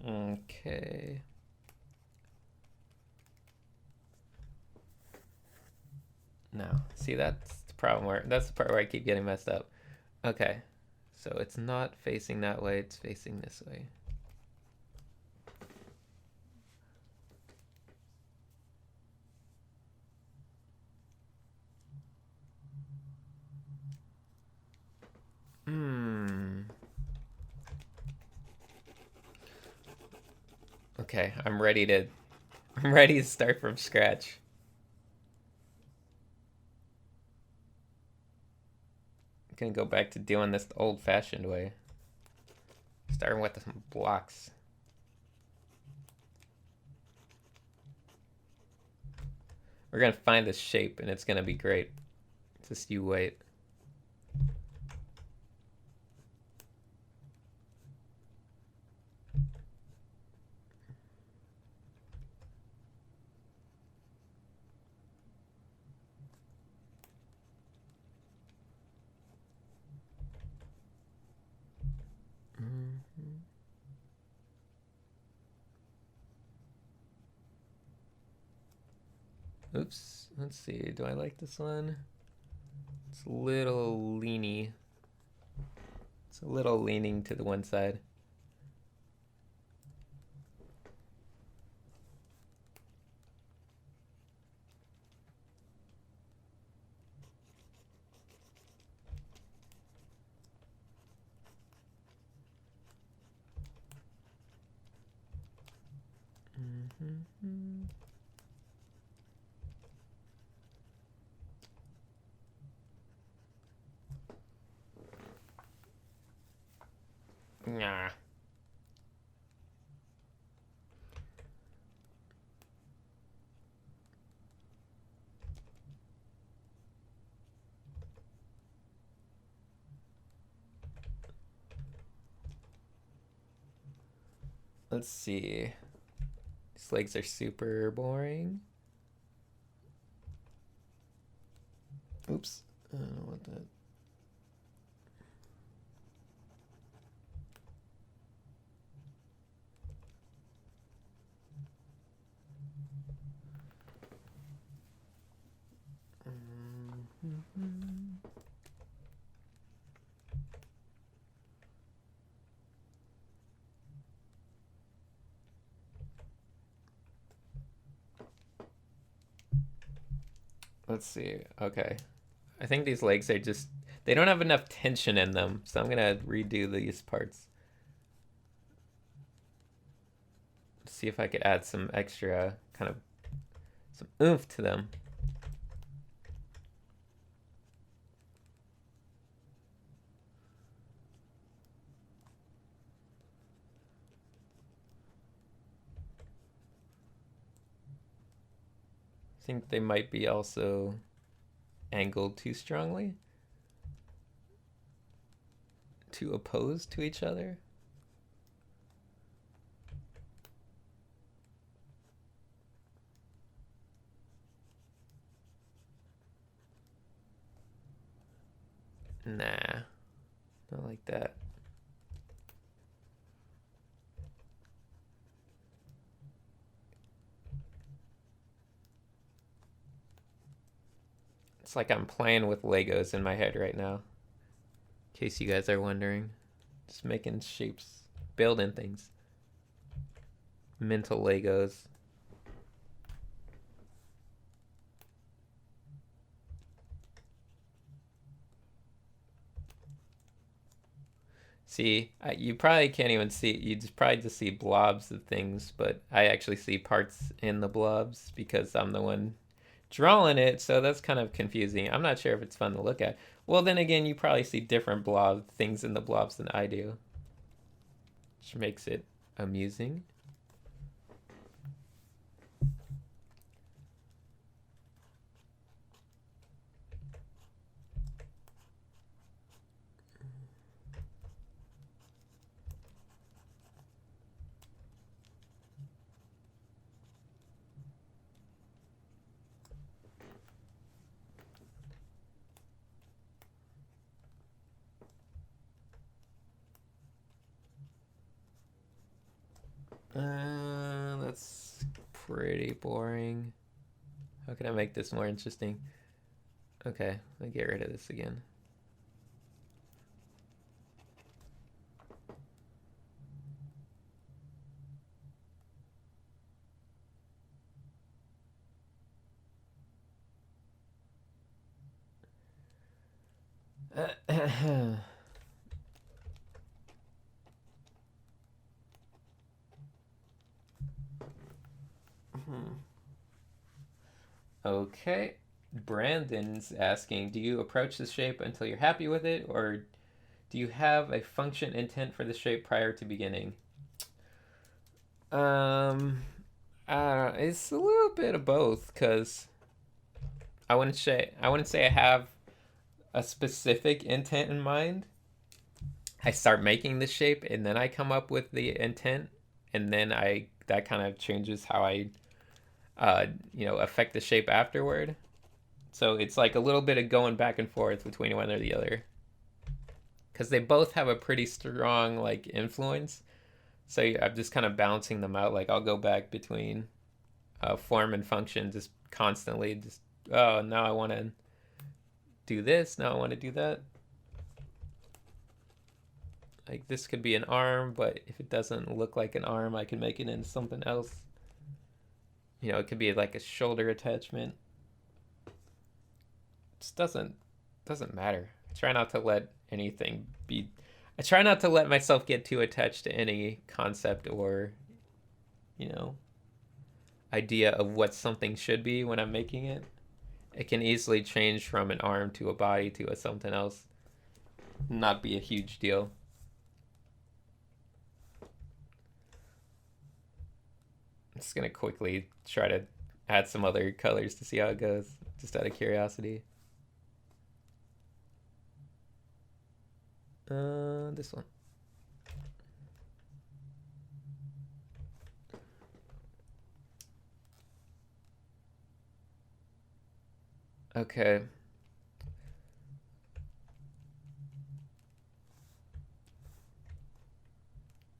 Okay. No, see, that's the problem where that's the part where I keep getting messed up. Okay, so it's not facing that way, it's facing this way. Okay, I'm ready to start from scratch. I'm gonna go back to doing this the old-fashioned way. Starting with some blocks. We're gonna find this shape and it's gonna be great. Just you wait. Oops, let's see, do I like this one? It's a little leany. It's a little leaning to the one side. Nah. Let's see. These legs are super boring. Oops. I don't want that. Let's see. Okay. I think these legs are just, they don't have enough tension in them, so I'm gonna redo these parts. See if I could add some extra kind of some oomph to them. think they might be also angled too strongly, too opposed to each other. Nah, not like that. It's like I'm playing with Legos in my head right now. In case you guys are wondering. Just making shapes, building things. Mental Legos. See, you probably can't even see, you just probably just see blobs of things, but I actually see parts in the blobs because I'm the one drawing it, so that's kind of confusing. I'm not sure if it's fun to look at. Well, then again, you probably see different blob things in the blobs than I do, which makes it amusing. That's pretty boring. How can I make this more interesting? Okay, let me get rid of this again. Okay. Brandon's asking, do you approach the shape until you're happy with it, or do you have a function intent for the shape prior to beginning? Um, it's a little bit of both, because I wouldn't say I have a specific intent in mind. I start making the shape, and then I come up with the intent, and then that kind of changes how I affect the shape afterward. So it's like a little bit of going back and forth between one or the other, because they both have a pretty strong like influence. So I'm just kind of balancing them out. Like I'll go back between form and function just constantly. Just now I want to do this. Now I want to do that. Like this could be an arm, but if it doesn't look like an arm, I can make it into something else. It could be like a shoulder attachment. It just doesn't matter. I try not to let anything be. I try not to let myself get too attached to any concept or, idea of what something should be when I'm making it. It can easily change from an arm to a body to a something else. Not be a huge deal. I'm just gonna quickly try to add some other colors to see how it goes, just out of curiosity. This one. Okay.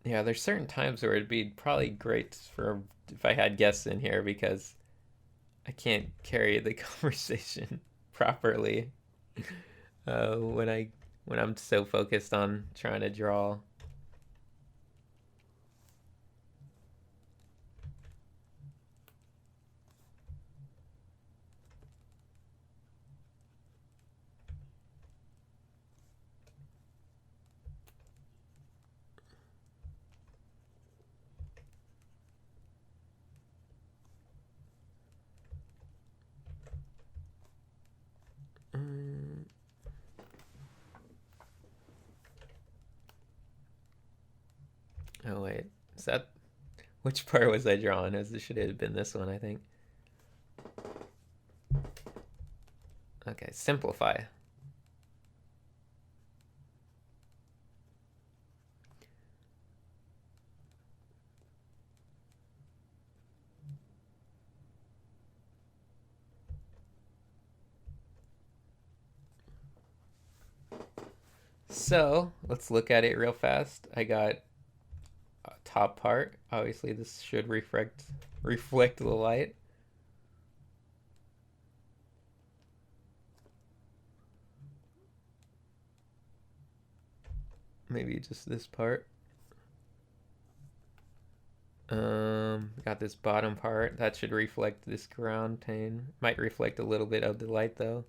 Yeah, there's certain times where it'd be probably great for if I had guests in here because I can't carry the conversation properly when I'm so focused on trying to draw. Oh wait, is that which part was I drawing? It should have been this one, I think. Okay, simplify. So let's look at it real fast. I got a top part. Obviously, this should reflect the light. Maybe just this part. Got this bottom part that should reflect this ground pane. Might reflect a little bit of the light though.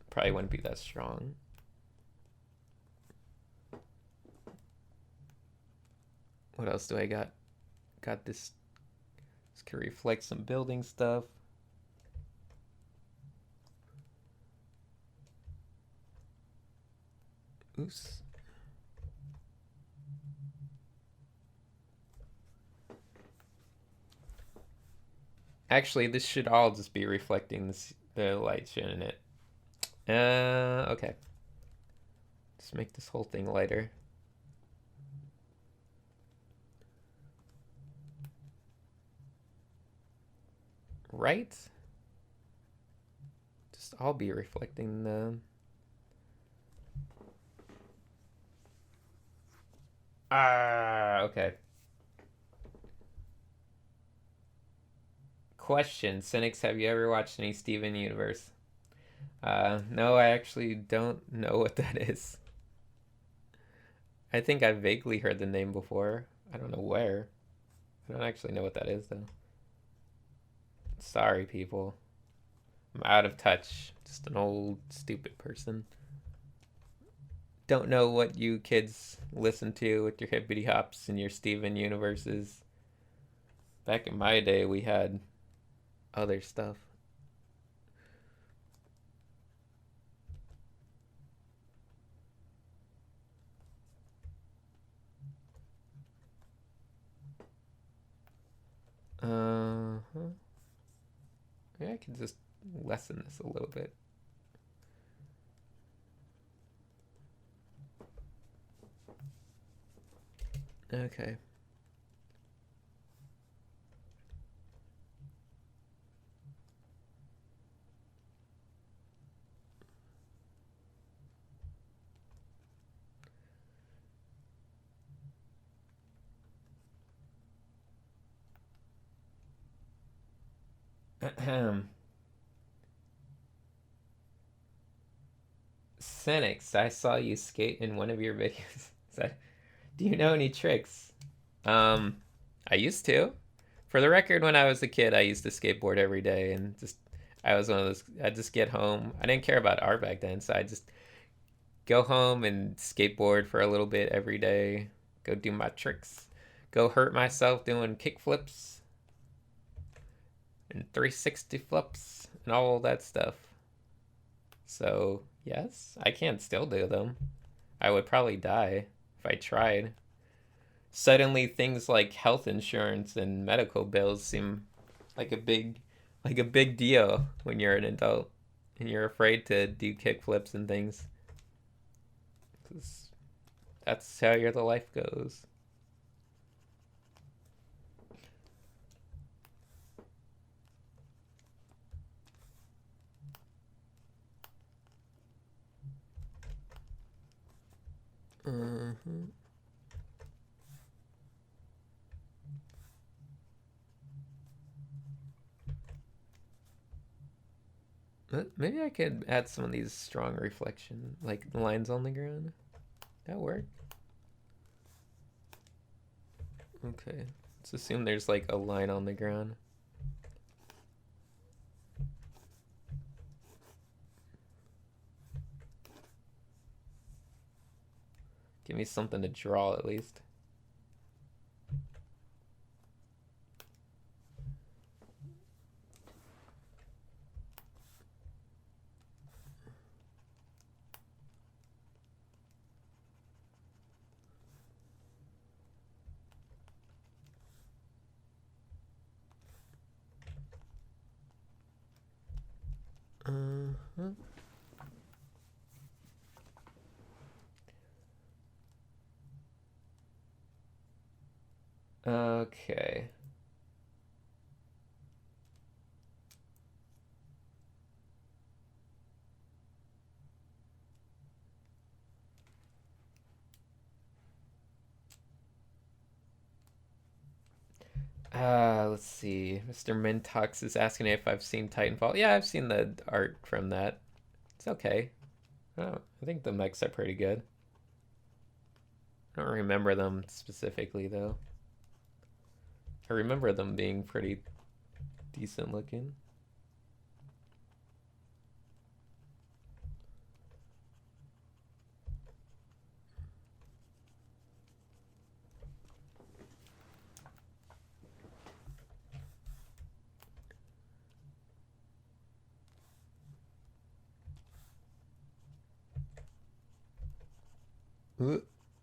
Probably wouldn't be that strong. What else do I got? Got this. This can reflect some building stuff. Oops. Actually, this should all just be reflecting the light, shouldn't it? Okay. Just make this whole thing lighter. Right? Just all be reflecting the... Okay. Question, Cynics, have you ever watched any Steven Universe? No, I actually don't know what that is. I think I vaguely heard the name before. I don't know where. I don't actually know what that is, though. Sorry, people. I'm out of touch. Just an old, stupid person. Don't know what you kids listen to with your hippity hops and your Steven Universes. Back in my day, we had other stuff. Uh-huh. Maybe I can just lessen this a little bit. Okay. Cynics, I saw you skate in one of your videos. Do you know any tricks? Um, I used to. For the record, when I was a kid, I used to skateboard every day, and just I was one of those. I'd just get home. I didn't care about art back then, so I just go home and skateboard for a little bit every day. Go do my tricks. Go hurt myself doing kick flips and 360 flips and all that stuff. So yes, I can still do them. I would probably die if I tried. Suddenly things like health insurance and medical bills seem like a big deal when you're an adult and you're afraid to do kickflips and things, because that's how the life goes. Mm-hmm. Maybe I could add some of these strong reflection, like lines on the ground. That work? Okay. Let's assume there's like a line on the ground. Give me something to draw at least. Uh-huh. Okay. Let's see. Mr. Mintox is asking if I've seen Titanfall. Yeah, I've seen the art from that. It's okay. Oh, I think the mechs are pretty good. I don't remember them specifically, though. I remember them being pretty decent looking.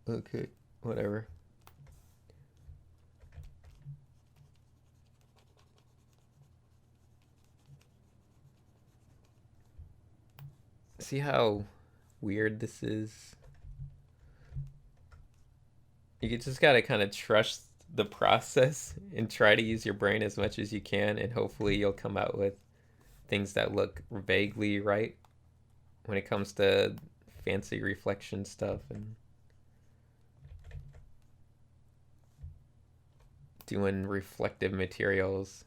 Okay, whatever. See how weird this is? You just gotta kind of trust the process and try to use your brain as much as you can, and hopefully you'll come out with things that look vaguely right when it comes to fancy reflection stuff and doing reflective materials.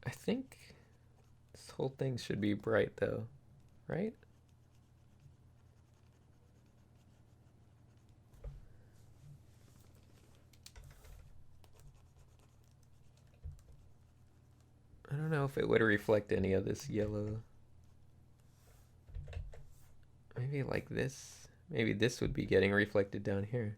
I think this whole thing should be bright though, right? I don't know if it would reflect any of this yellow. Maybe like this. Maybe this would be getting reflected down here.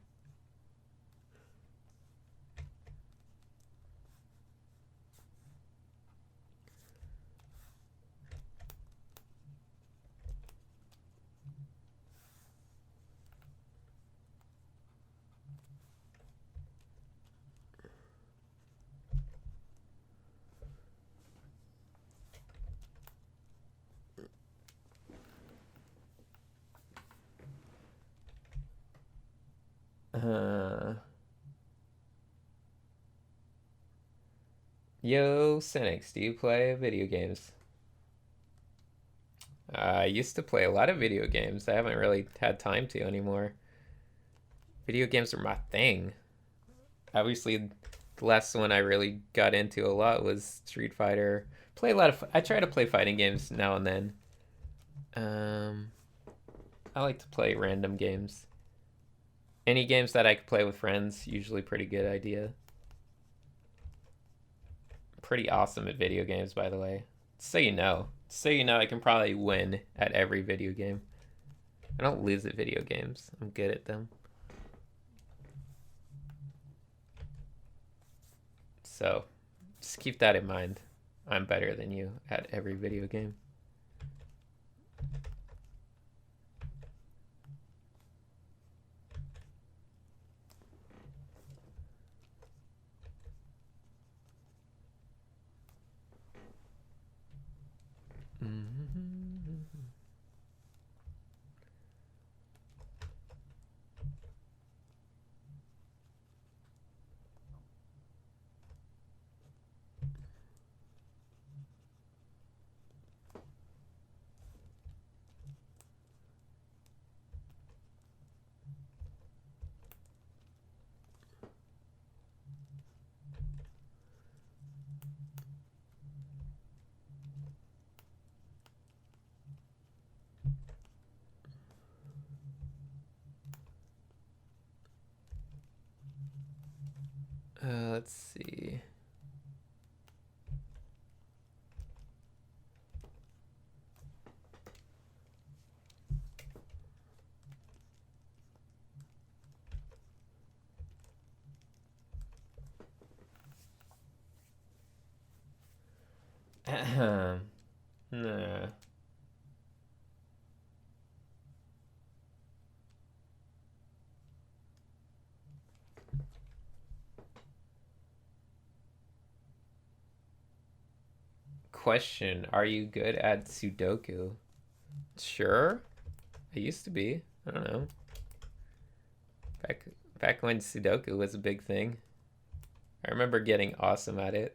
Yo, Cynics, do you play video games? I used to play a lot of video games. I haven't really had time to anymore. Video games are my thing. Obviously, the last one I really got into a lot was Street Fighter. Play a lot of. I try to play fighting games now and then. Um, I like to play random games. Any games that I could play with friends, usually pretty good idea. Pretty awesome at video games, by the way. So you know. So you know I can probably win at every video game. I don't lose at video games. I'm good at them. So just keep that in mind. I'm better than you at every video game. Let's see. Nah. question. Are you good at Sudoku? Sure. I used to be. I don't know. Back when Sudoku was a big thing. I remember getting awesome at it.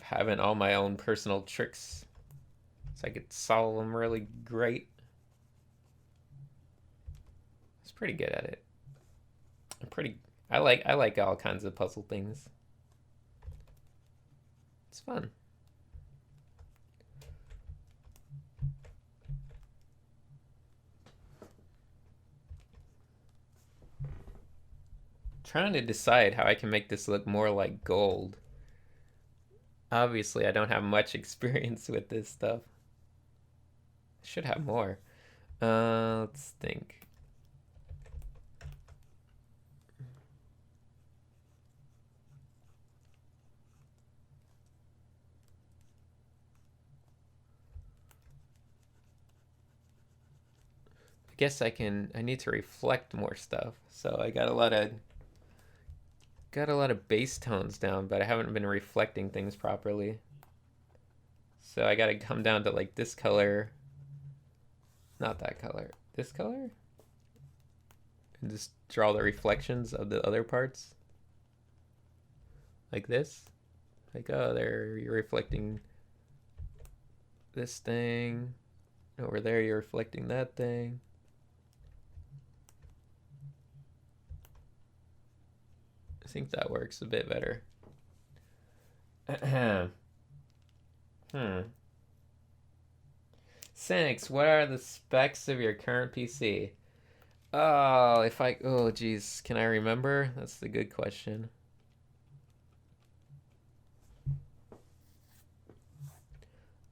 Having all my own personal tricks so I could solve them really great. I was pretty good at it. I like all kinds of puzzle things. It's fun. Trying to decide how I can make this look more like gold. Obviously, I don't have much experience with this stuff. I should have more. Let's think. I guess I need to reflect more stuff. So I got a lot of base tones down, but I haven't been reflecting things properly. So I gotta come down to like this color, not that color, this color, and just draw the reflections of the other parts. Like this. Like, oh, there, you're reflecting this thing. Over there, you're reflecting that thing. I think that works a bit better. Cynics, what are the specs of your current PC? Oh, geez, can I remember? That's the good question.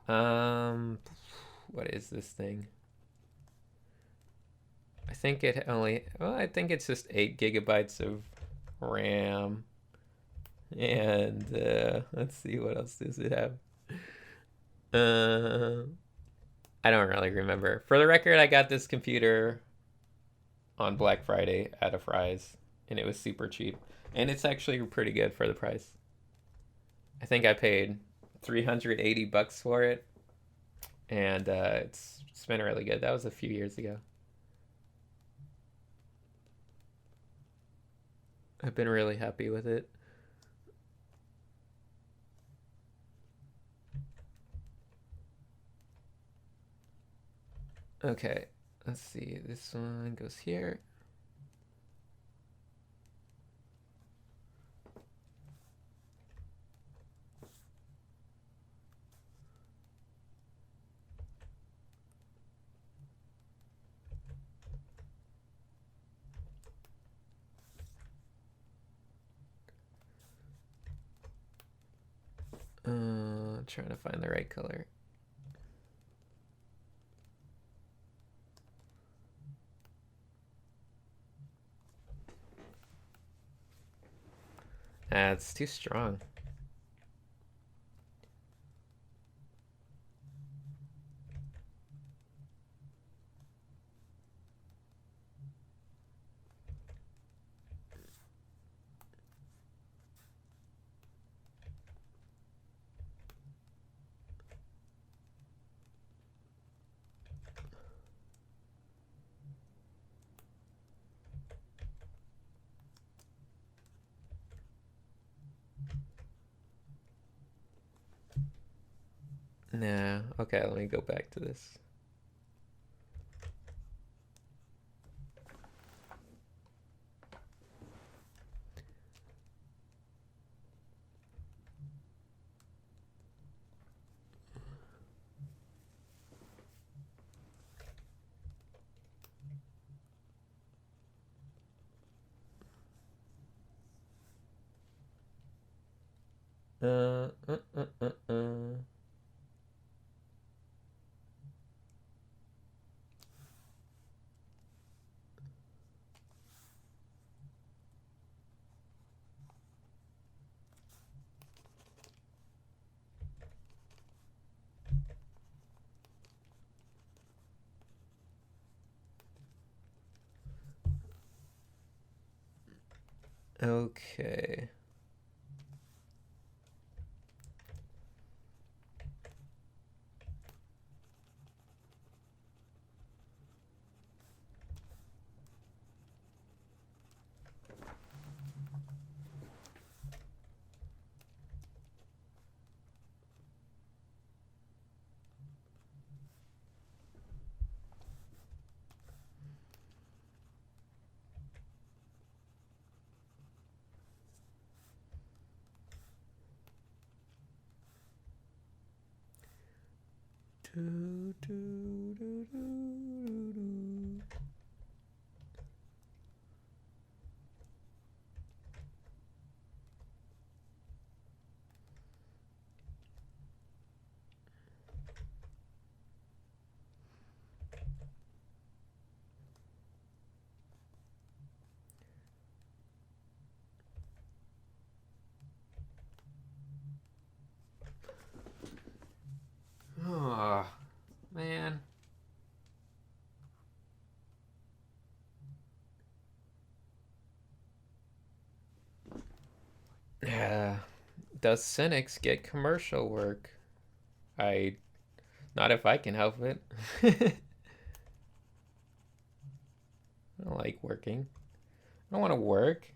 What is this thing? I think I think it's just 8 gigabytes of RAM. And let's see, what else does it have? I don't really remember. For the record, I got this computer on Black Friday at a Fry's, and it was super cheap. And it's actually pretty good for the price. I think I paid $380 for it, and it's been really good. That was a few years ago. I've been really happy with it. Okay, let's see. This one goes here. Trying to find the right color. It's too strong. Nah, okay, let me go back to this. uh, uh, uh, uh, uh. Okay. Do, do, do, do, do. Oh, man. Yeah. Does Cynics get commercial work? I. Not if I can help it. I don't like working. I don't want to work.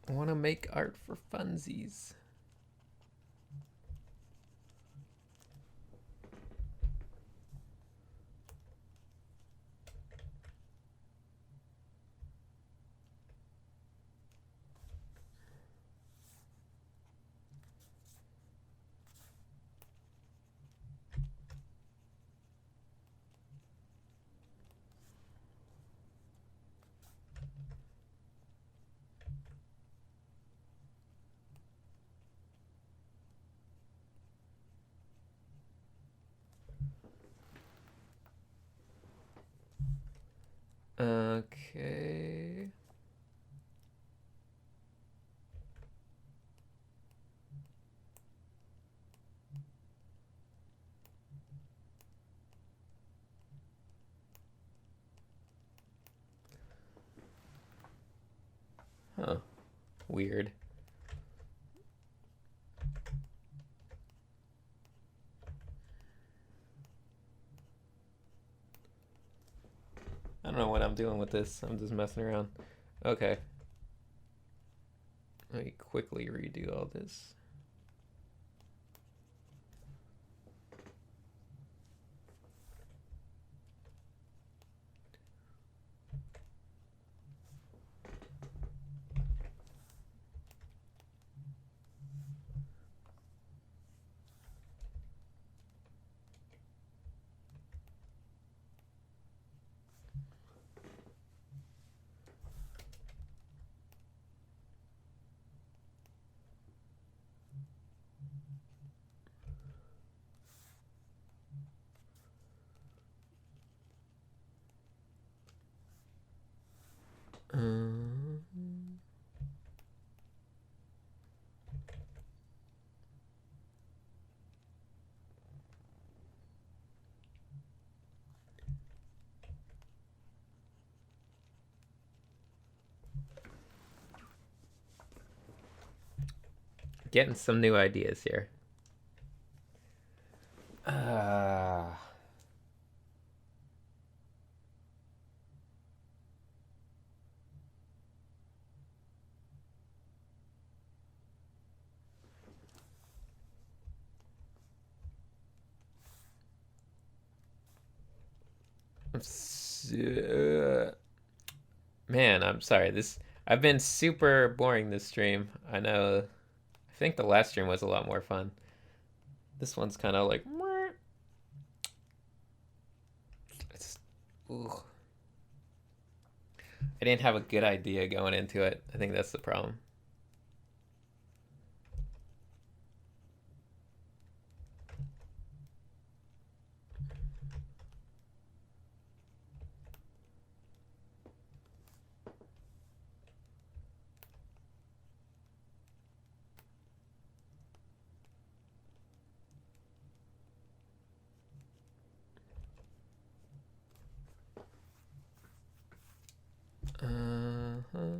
I want to make art for funsies. Okay. Huh. Weird. I don't know what I'm doing with this. I'm just messing around. Okay. Let me quickly redo all this. Um, Getting some new ideas here. Uh, Man, I'm sorry. I've been super boring this stream. I know. I think the last stream was a lot more fun. This one's kind of like. It's, ugh. I didn't have a good idea going into it. I think that's the problem. Uh-huh.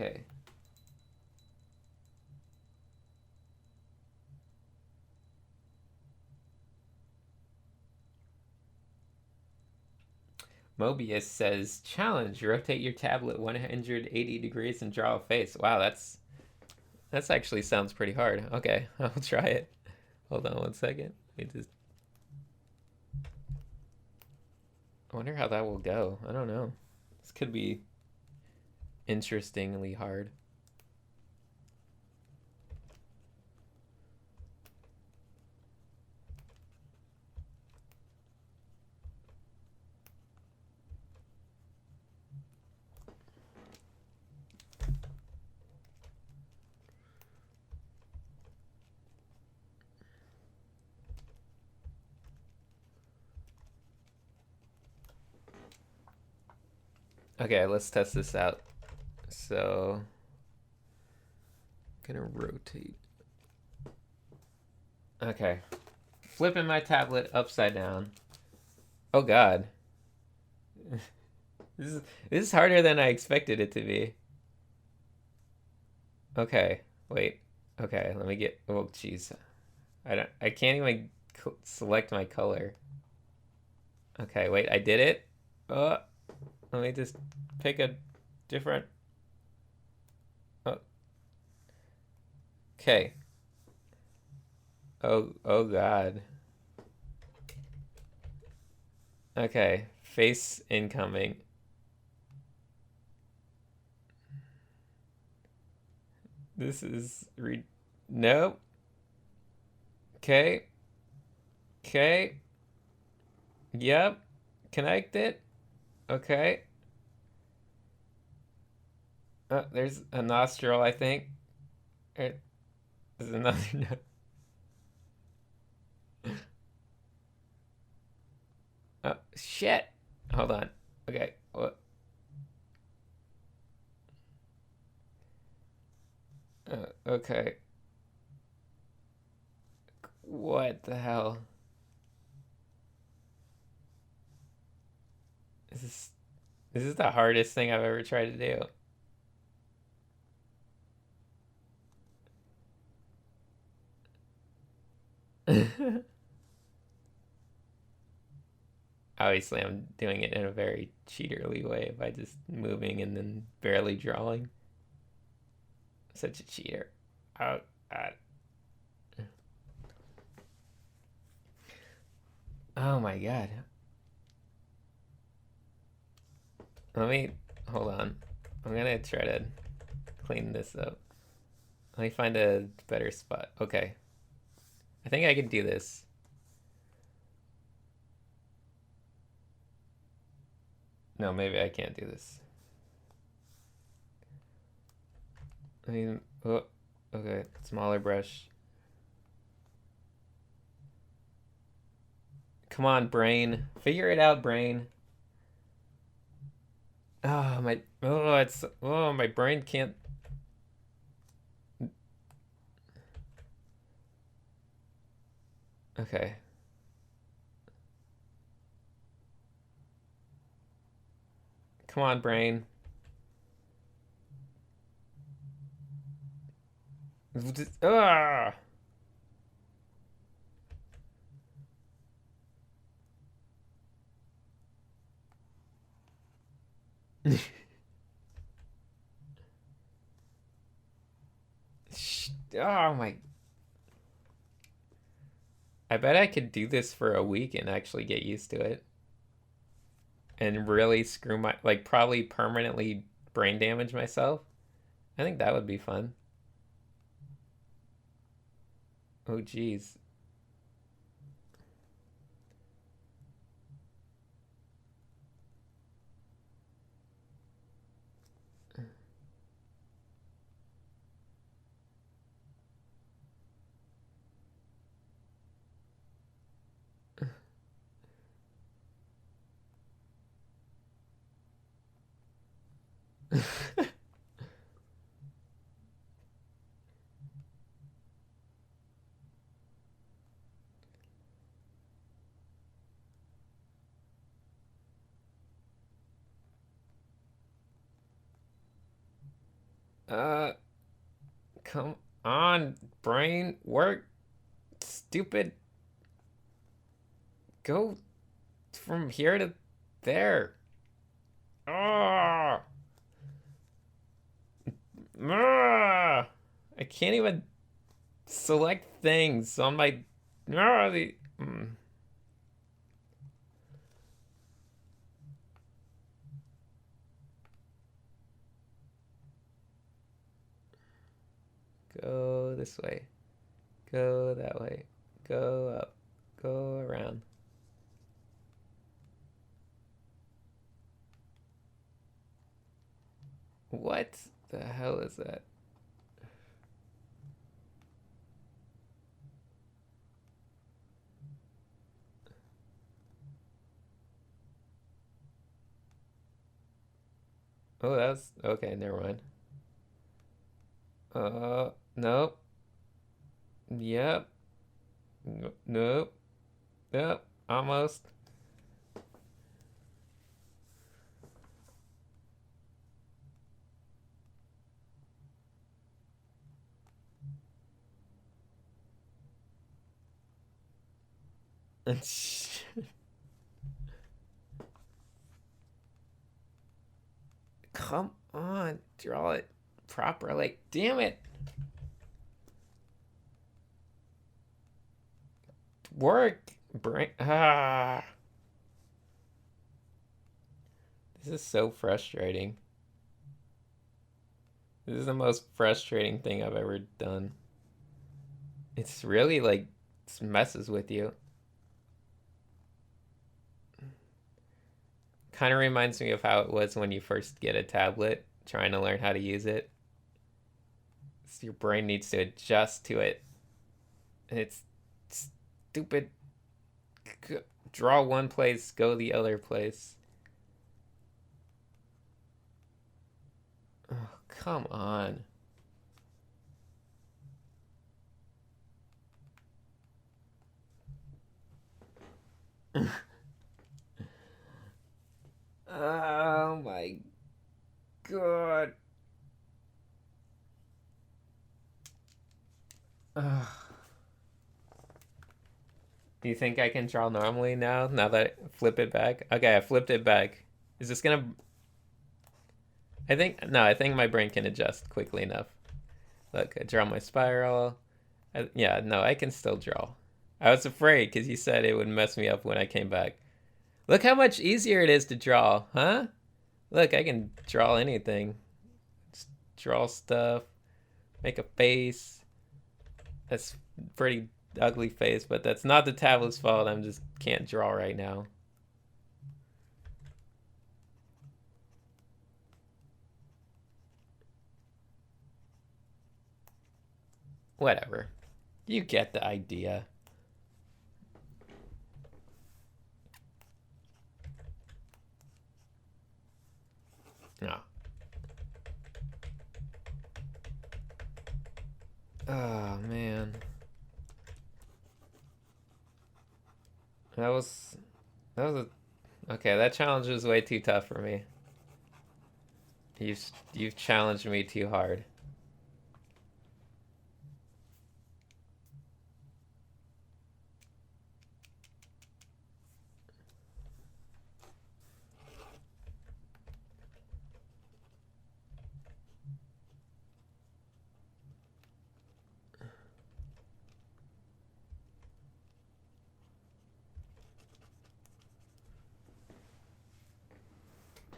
Okay. Mobius says, challenge, rotate your tablet 180 degrees and draw a face. Wow, that's actually sounds pretty hard. Okay, I'll try it. Hold on one second. I wonder how that will go. I don't know. This could be interestingly hard. Okay, let's test this out. So, I'm gonna rotate. Okay, flipping my tablet upside down. Oh God, this is harder than I expected it to be. Okay, wait. Okay, let me get. Oh, jeez, I can't even select my color. Okay, wait, I did it. Let me just pick a different. Oh. Okay. Oh God. Okay, face incoming. This is nope. Okay. Okay. Yep. Connect it. Okay. There's a nostril, I think. There's another Oh, shit. Hold on. Okay. What? Okay. What the hell? This is this is the hardest thing I've ever tried to do. Obviously, I'm doing it in a very cheaterly way by just moving and then barely drawing. Such a cheater. Oh, God. Oh my God. Let me hold on. I'm gonna try to clean this up. Let me find a better spot. Okay. I think I can do this. No, maybe I can't do this. I mean, oh, okay. Smaller brush. Come on, brain. Figure it out, brain. My brain can't. Okay. Come on, brain. Ah! Oh my. I bet I could do this for a week and actually get used to it. And really screw like, probably permanently brain damage myself. I think that would be fun. Oh, geez. Uh, come on, brain, work, stupid. Go from here to there. Ah, I can't even select things on my. The, Go this way. Go that way. Go up. Go around. What the hell is that? Oh, that's okay. Never mind. Nope. Yep. Nope. Yep. Almost. Come on, draw it properly. Damn it. Work. Brain. Ah. This is so frustrating. This is the most frustrating thing I've ever done. It's really like, it messes with you. Kind of reminds me of how it was when you first get a tablet, trying to learn how to use it. So your brain needs to adjust to it. And it's stupid. Draw one place, go the other place. Oh, come on. Oh my god. Ugh. Do you think I can draw normally now? Now that I flip it back? Okay, I flipped it back. Is this gonna... I think my brain can adjust quickly enough. Look, I draw my spiral. Yeah, no, I can still draw. I was afraid because you said it would mess me up when I came back. Look how much easier it is to draw, huh? Look, I can draw anything. Just draw stuff, make a face. That's pretty ugly face, but that's not the tablet's fault. I'm just can't draw right now. Whatever. You get the idea. No. Oh, man. That was a okay, that challenge was way too tough for me. You've challenged me too hard.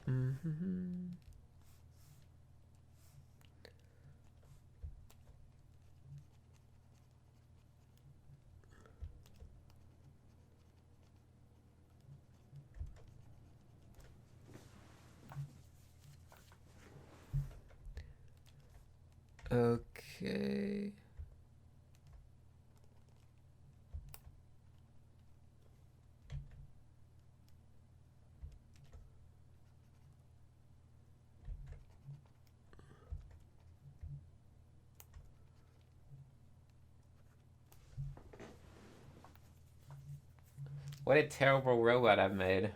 Mm-hmm. Okay. What a terrible robot I've made.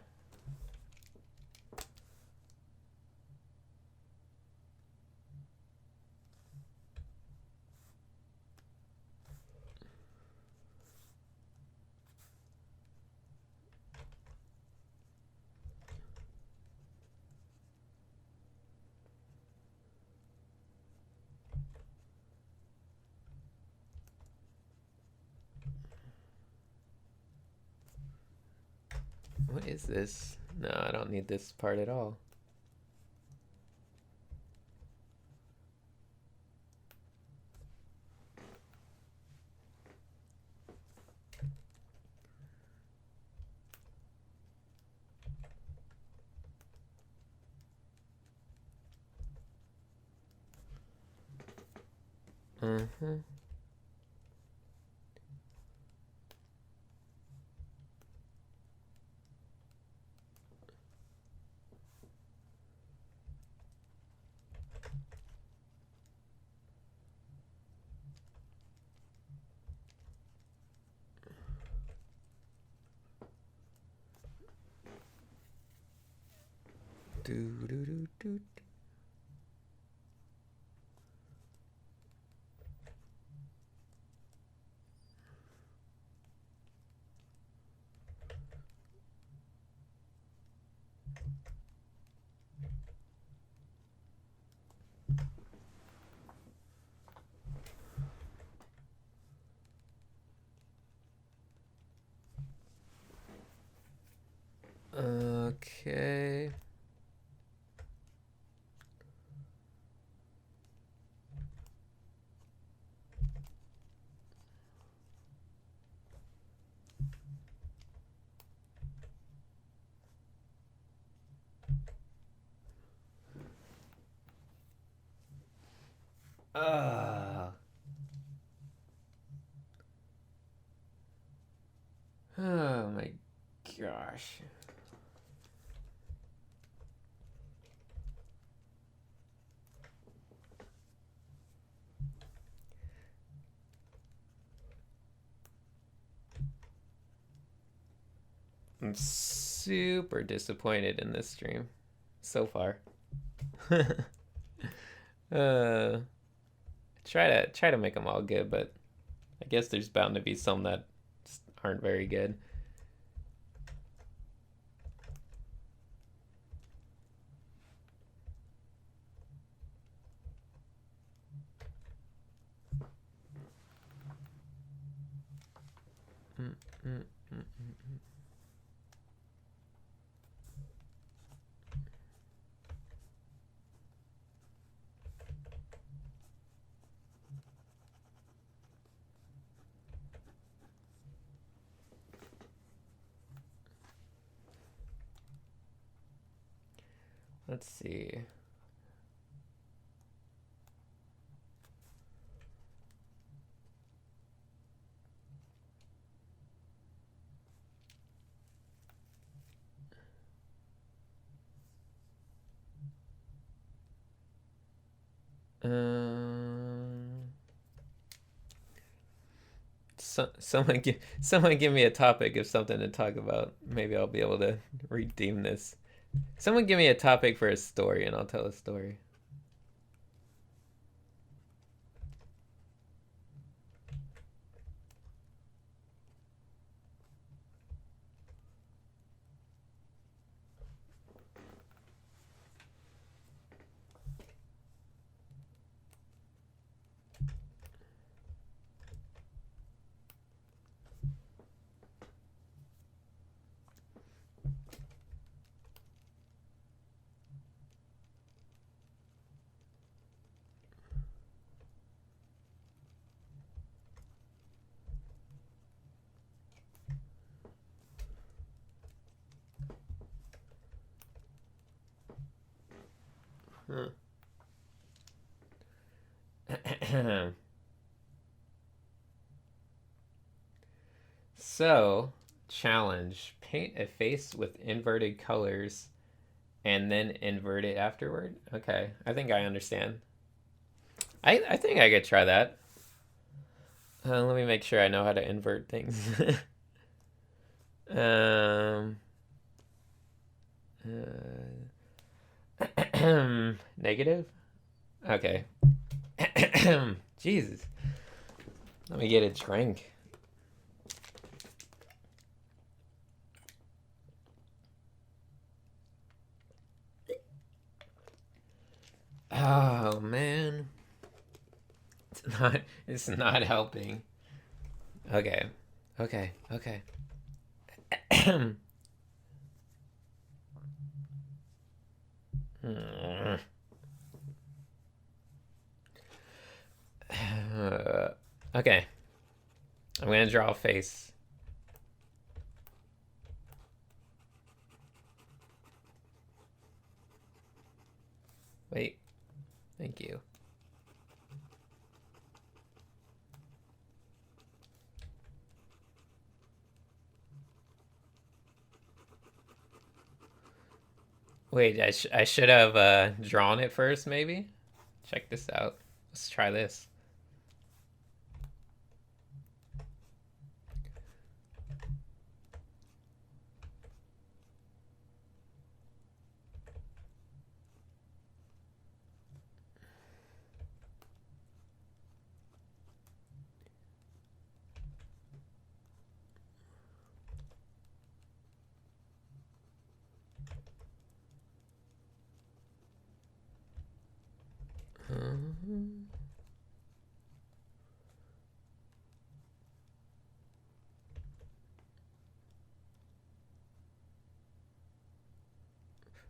What is this? No, I don't need this part at all. Mm-hmm. Do do do do. Okay. Ah. Oh my gosh. I'm super disappointed in this stream so far. uh, try to make them all good, but I guess there's bound to be some that aren't very good. Mm, mm, mm, mm. Let's see. Someone give me a topic of something to talk about. Maybe I'll be able to redeem this. Someone give me a topic for a story, and I'll tell a story. Huh. So, challenge. Paint a face with inverted colors and then invert it afterward. Okay, I think I understand. I think I could try that. Let me make sure I know how to invert things. um, Negative? Okay. Jesus. Let me get a drink. Oh man. It's not helping. Okay. Okay. Okay. Okay. I'm gonna draw a face. Wait. Thank you. Wait, I should have drawn it first, maybe? Check this out. Let's try this.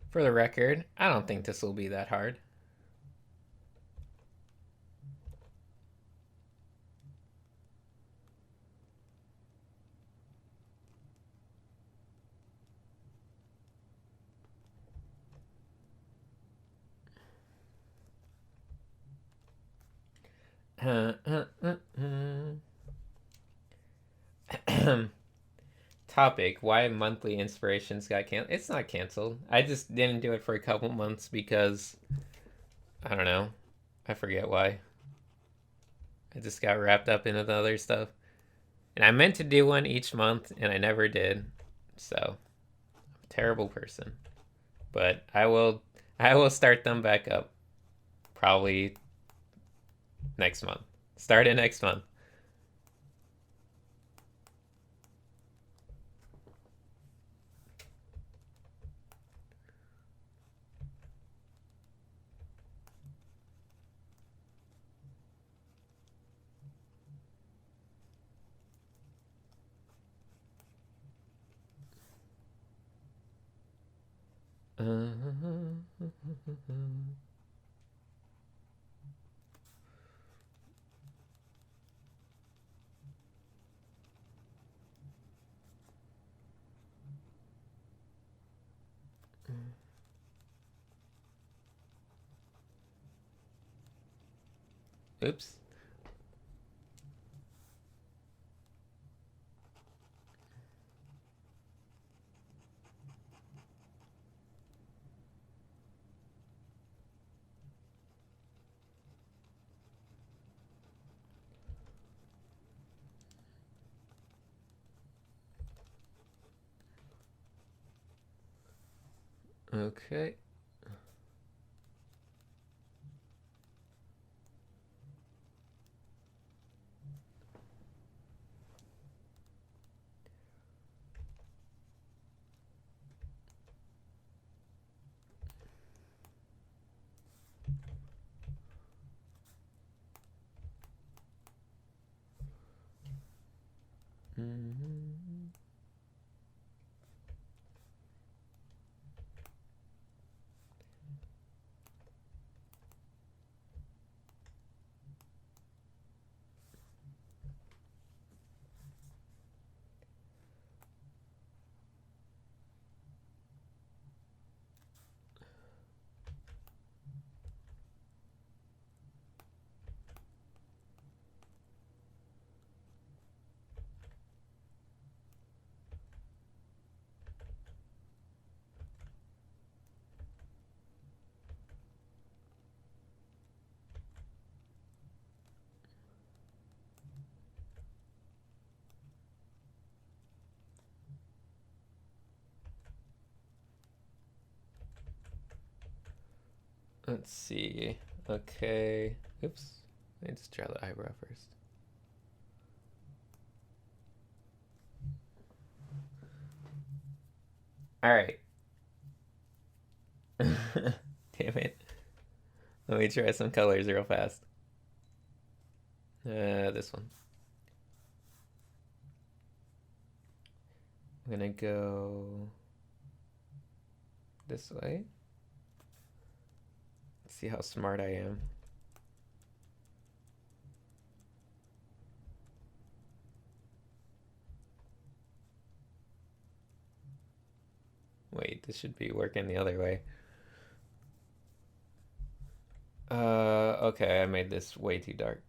For the record, I don't think this will be that hard. Topic: Why monthly inspirations got canceled? It's not canceled. I just didn't do it for a couple months because I don't know. I forget why. I just got wrapped up into the other stuff. And I meant to do one each month and I never did. So, I'm a terrible person. But I will start them back up probably next month. Start it next month. Oops. Okay. Mm-hmm. Let's see. Okay. Oops. Let's draw the eyebrow first. All right. Damn it. Let me try some colors real fast. This one. I'm gonna go this way. See how smart I am. Wait, this should be working the other way. Okay, I made this way too dark.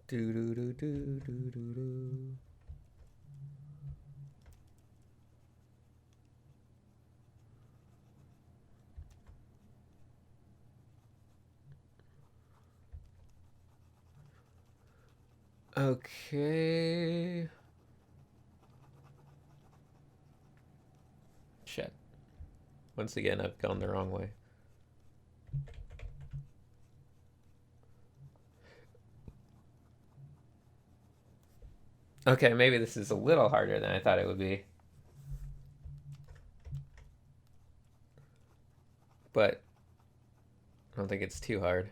Do do do do do do do. Okay. Shit. Once again, I've gone the wrong way. Okay, maybe this is a little harder than I thought it would be. But I don't think it's too hard.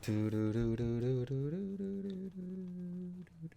Do do do do do do do do do.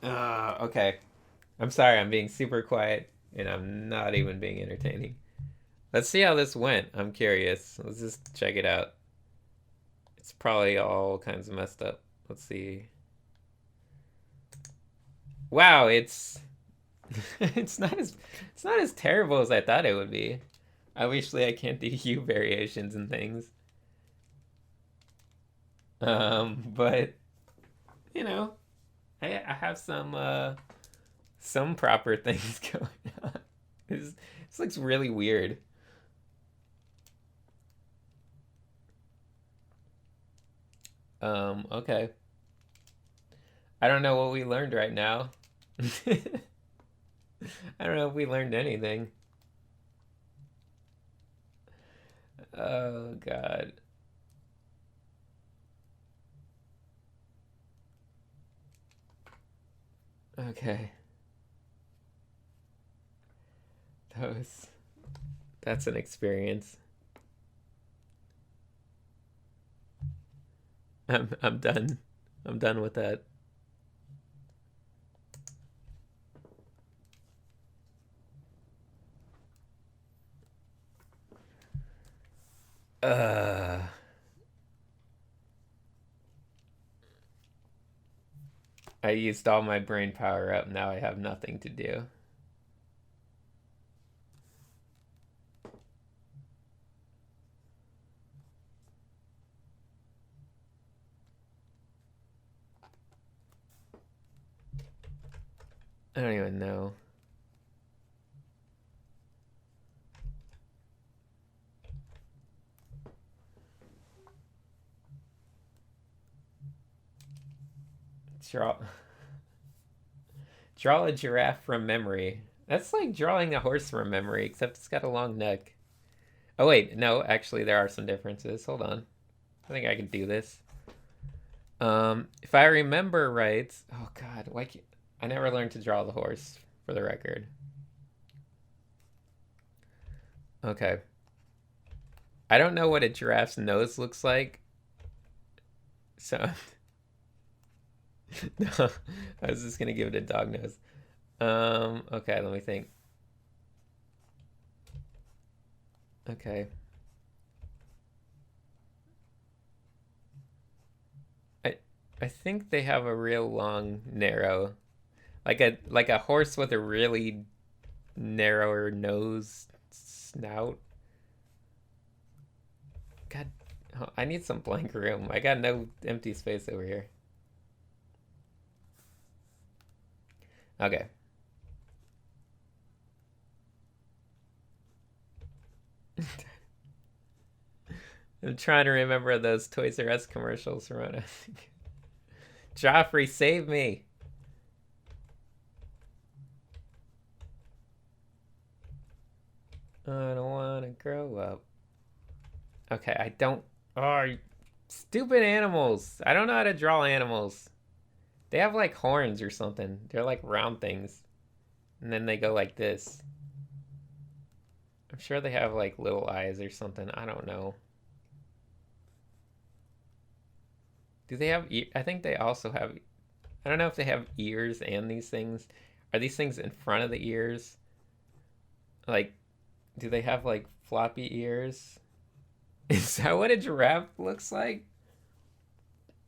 Okay. I'm sorry, I'm being super quiet and I'm not even being entertaining. Let's see how this went. I'm curious. Let's just check it out. It's probably all kinds of messed up. Let's see. Wow, it's it's not as terrible as I thought it would be. Obviously, I can't do hue variations and things. But you know, I have some proper things going on. This looks really weird. Okay. I don't know what we learned right now. I don't know if we learned anything. Oh God. Okay. That was that's an experience. I'm done. I'm done with that. Uh I used all my brain power up. Now I have nothing to do. I don't even know. Draw draw a giraffe from memory. That's like drawing a horse from memory, except it's got a long neck. Oh wait, no, actually there are some differences. Hold on. I think I can do this. If I remember right, oh God, why can't I never learned to draw the horse for the record. Okay. I don't know what a giraffe's nose looks like. So no, I was just gonna give it a dog nose. Okay, let me think. Okay. I I think they have a real long, narrow like a horse with a really narrower nose snout. God, oh, I need some blank room. I got no empty space over here. Okay. I'm trying to remember those Toys R Us commercials from when I was Joffrey, save me! I don't want to grow up. Okay, I don't. Oh, stupid animals! I don't know how to draw animals. They have like horns or something. They're like round things. And then they go like this. I'm sure they have like little eyes or something. I don't know. Do they have? I think they also have. I don't know if they have ears and these things. Are these things in front of the ears? Like, do they have like floppy ears? Is that what a giraffe looks like?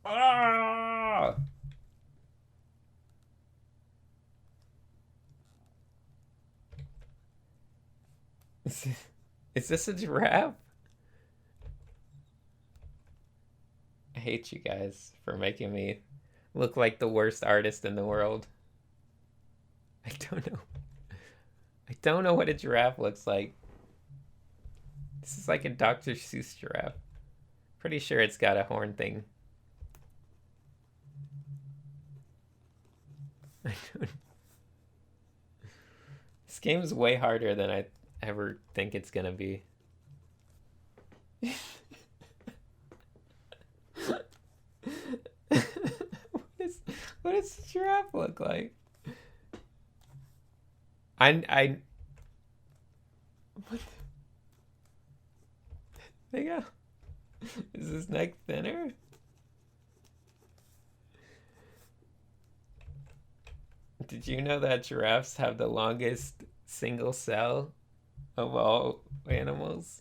Ah! Is this a giraffe? I hate you guys for making me look like the worst artist in the world. I don't know. I don't know what a giraffe looks like. This is like a Dr. Seuss giraffe. Pretty sure it's got a horn thing. I don't... This game's way harder than I ever think it's gonna be. What does the giraffe look like? I what the go? Is his neck thinner? Did you know that giraffes have the longest single cell of all animals?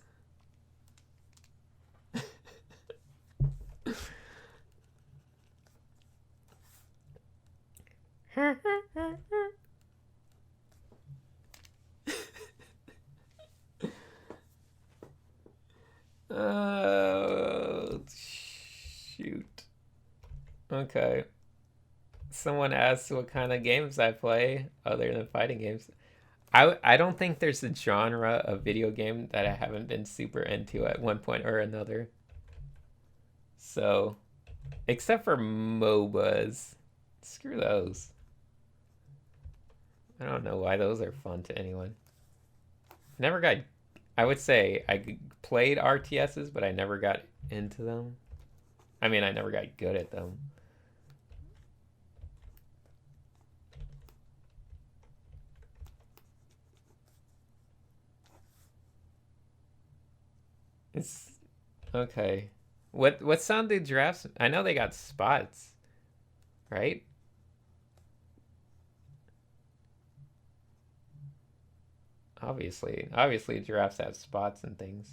Oh, shoot. Okay. Someone asked what kind of games I play other than fighting games. I don't think there's a genre of video game that I haven't been super into at one point or another. So, except for MOBAs. Screw those. I don't know why those are fun to anyone. Never got. I would say I played RTSs, but I never got into them. I mean, I never got good at them. It's okay. What sound do giraffes? I know they got spots, right? Obviously, giraffes have spots and things.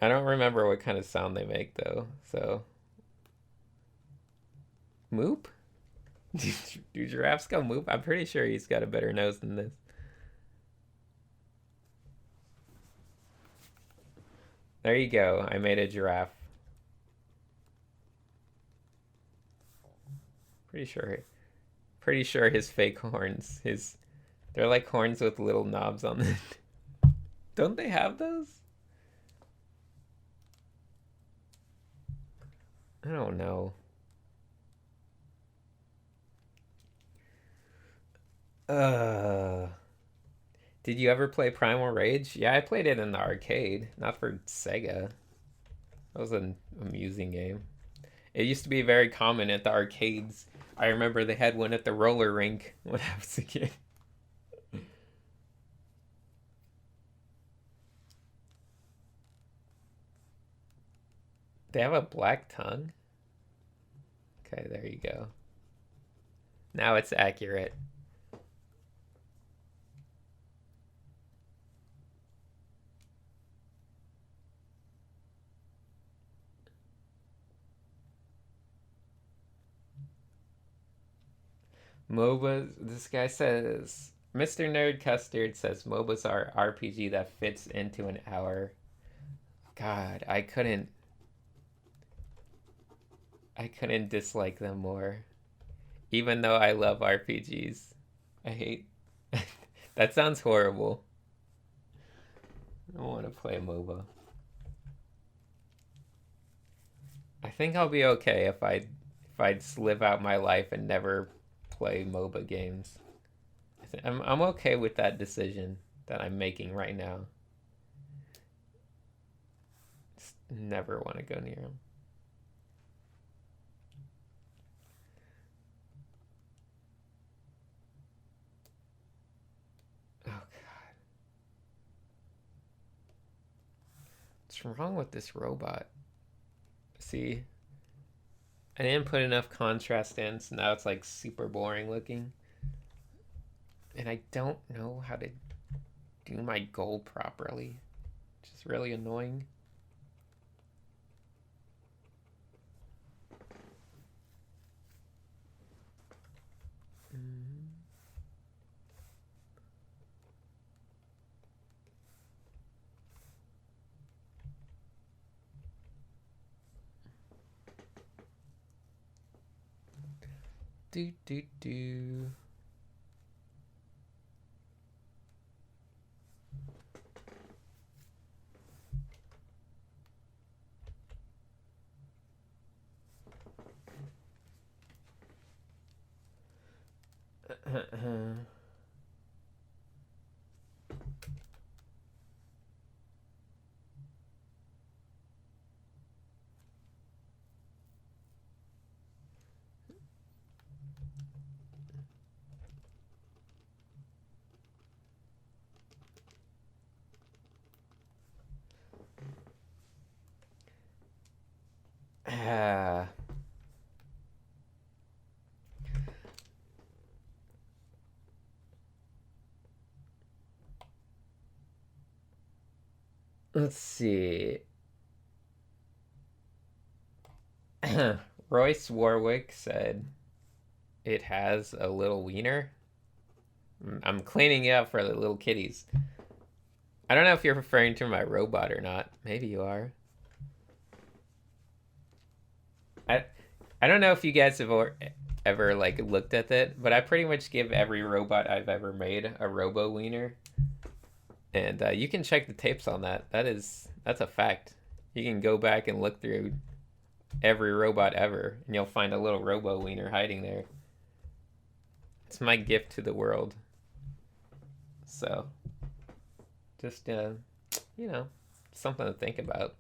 I don't remember what kind of sound they make though. So, moop? Do giraffes go moop? I'm pretty sure he's got a better nose than this. There you go. I made a giraffe. Pretty sure. Pretty sure his fake horns. They're like horns with little knobs on them. Don't they have those? I don't know. Uh, did you ever play Primal Rage? Yeah, I played it in the arcade, not for Sega. That was an amusing game. It used to be very common at the arcades. I remember they had one at the roller rink when I was a kid. They have a black tongue? Okay, there you go. Now it's accurate. MOBAs, this guy says, Mr. Nerd Custard says MOBAs are RPG that fits into an hour. God, I couldn't dislike them more. Even though I love RPGs. I hate that sounds horrible. I don't want to play MOBA. I think I'll be okay if I just live out my life and never play MOBA games. I'm okay with that decision that I'm making right now. Just never want to go near them. Oh God, what's wrong with this robot? See, I didn't put enough contrast in, so now it's like super boring looking. And I don't know how to do my gold properly, which is really annoying. Do do do. Let's see. Royce Warwick said it has a little wiener. I'm cleaning it up for the little kitties. I don't know if you're referring to my robot or not. Maybe you are. I I don't know if you guys have ever like looked at it, but I pretty much give every robot I've ever made a robo wiener, and you can check the tapes on that. That's a fact. You can go back and look through every robot ever, and you'll find a little robo wiener hiding there. It's my gift to the world. So, just you know, something to think about.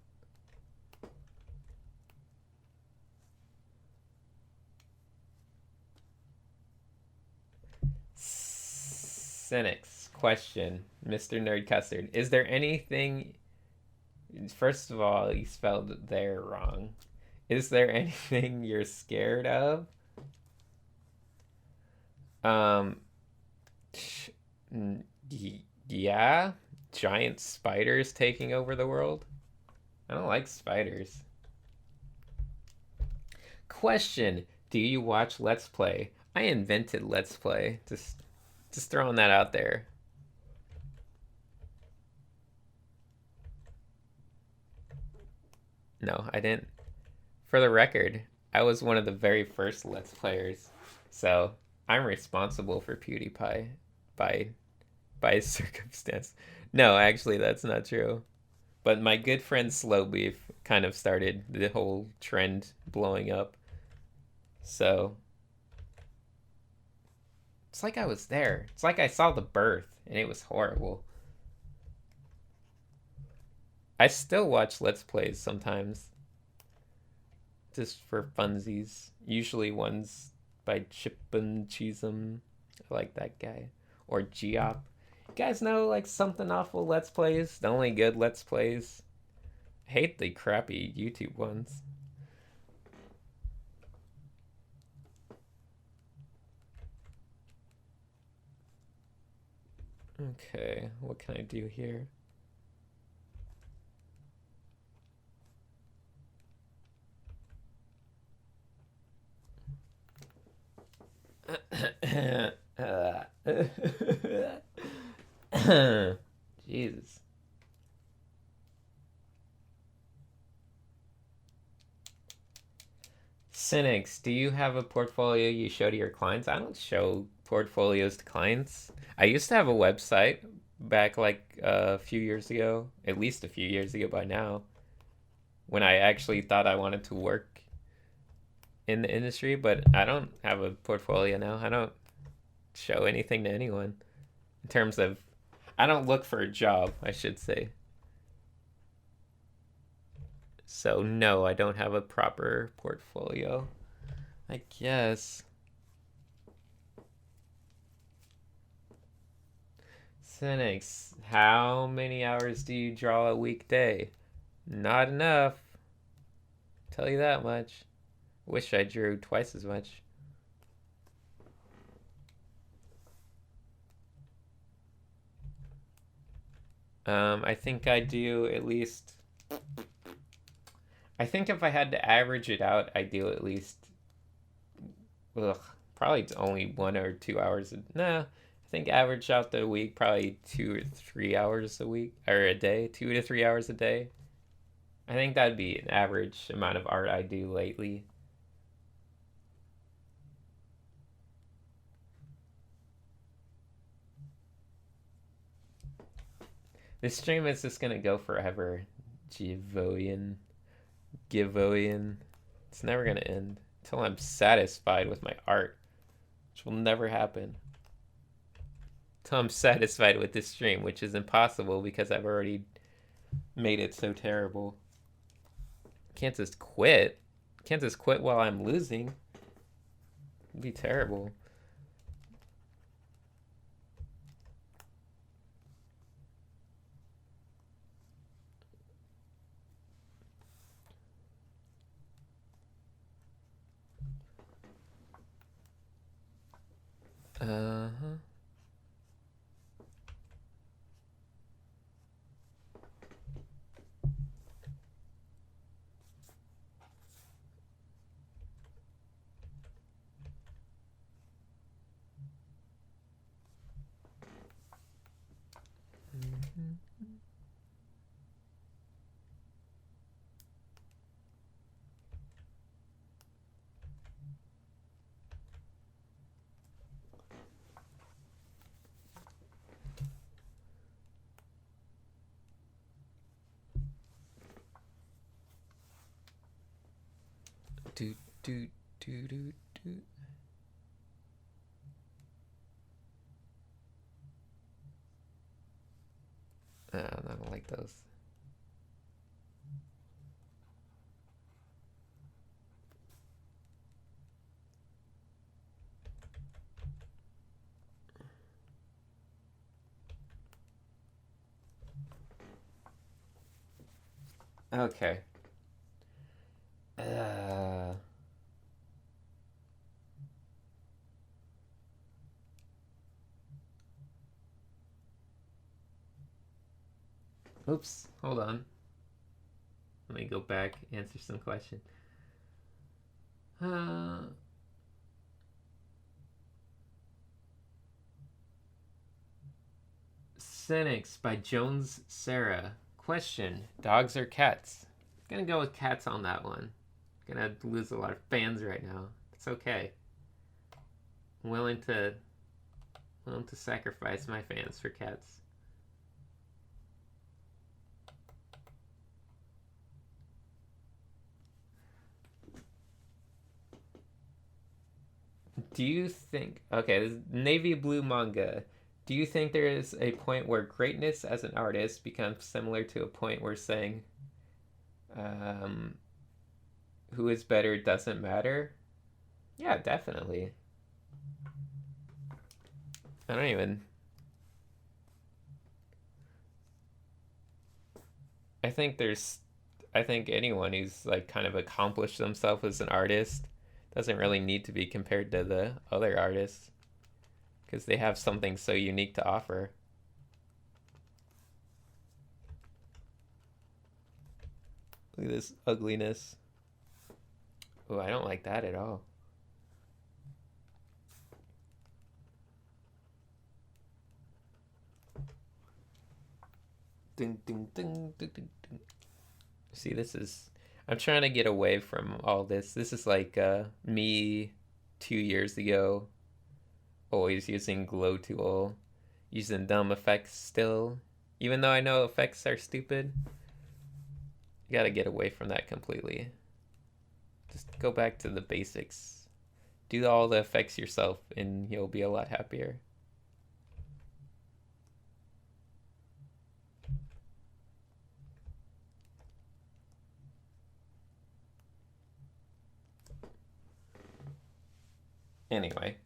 Cynics question, Mr. Nerd Custard. Is there anything? First of all, you spelled there wrong. Is there anything you're scared of? Um, yeah, giant spiders taking over the world. I don't like spiders. Question: do you watch Let's Play? I invented Let's Play. Just throwing that out there. No, I didn't. For the record, I was one of the very first Let's Players, so I'm responsible for PewDiePie by circumstance. No, actually, that's not true. But my good friend Slowbeef kind of started the whole trend blowing up. So it's like I was there. It's like I saw the birth, and it was horrible. I still watch Let's Plays sometimes, just for funsies. Usually ones by Chip and Cheesem. I like that guy. Or Geop. You guys know like something awful Let's Plays? The only good Let's Plays? I hate the crappy YouTube ones. Okay, what can I do here? Jesus. Cynics, do you have a portfolio you show to your clients? I don't show portfolios to clients. I used to have a website back like a few years ago, at least a few years ago by now, when I actually thought I wanted to work in the industry, but I don't have a portfolio now. I don't show anything to anyone in terms of, I don't look for a job, I should say. So no, I don't have a proper portfolio, I guess. Cynics, how many hours do you draw a weekday? Not enough. Tell you that much. Wish I drew twice as much. I think I do at least. I think if I had to average it out, I do at least. Probably only 1 or 2 hours. Nah, I think average out the week, probably 2 or 3 hours a week or a day, 2 to 3 hours a day. I think that'd be an average amount of art I do lately. This stream is just gonna go forever. Givoian. Givoian. It's never gonna end until I'm satisfied with my art, which will never happen. Until I'm satisfied with this stream, which is impossible because I've already made it so terrible. Can't just quit. Can't just quit while I'm losing. It'd be terrible. Uh-huh. Do do do do do. I don't like those. Okay. Oops. Hold on. Let me go back, answer some question. Cynics by Jones Sarah. Question: dogs or cats? Gonna go with cats on that one. Gonna lose a lot of fans right now. It's okay. I'm willing to sacrifice my fans for cats. Do you think, okay, this is navy blue manga. Do you think there is a point where greatness as an artist becomes similar to a point where saying who is better doesn't matter? Yeah, definitely. I don't even. I think there's. I think anyone who's like kind of accomplished themselves as an artist doesn't really need to be compared to the other artists because they have something so unique to offer. Look at this ugliness. Oh, I don't like that at all. Ding, ding, ding, ding, ding, ding. See, this is. I'm trying to get away from all this. This is like me 2 years ago, always using glow tool, using dumb effects still. Even though I know effects are stupid, you gotta get away from that completely. Just go back to the basics. Do all the effects yourself and you'll be a lot happier. Anyway.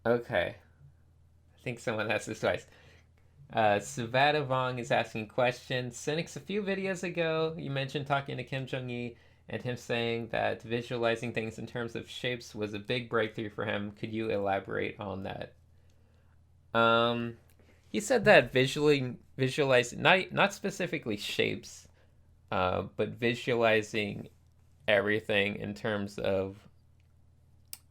Okay. I think someone asked this twice. Savada Vong is asking questions. Cynics, a few videos ago, you mentioned talking to Kim Jong-il and him saying that visualizing things in terms of shapes was a big breakthrough for him. Could you elaborate on that? He said that visualizing not specifically shapes, but visualizing everything in terms of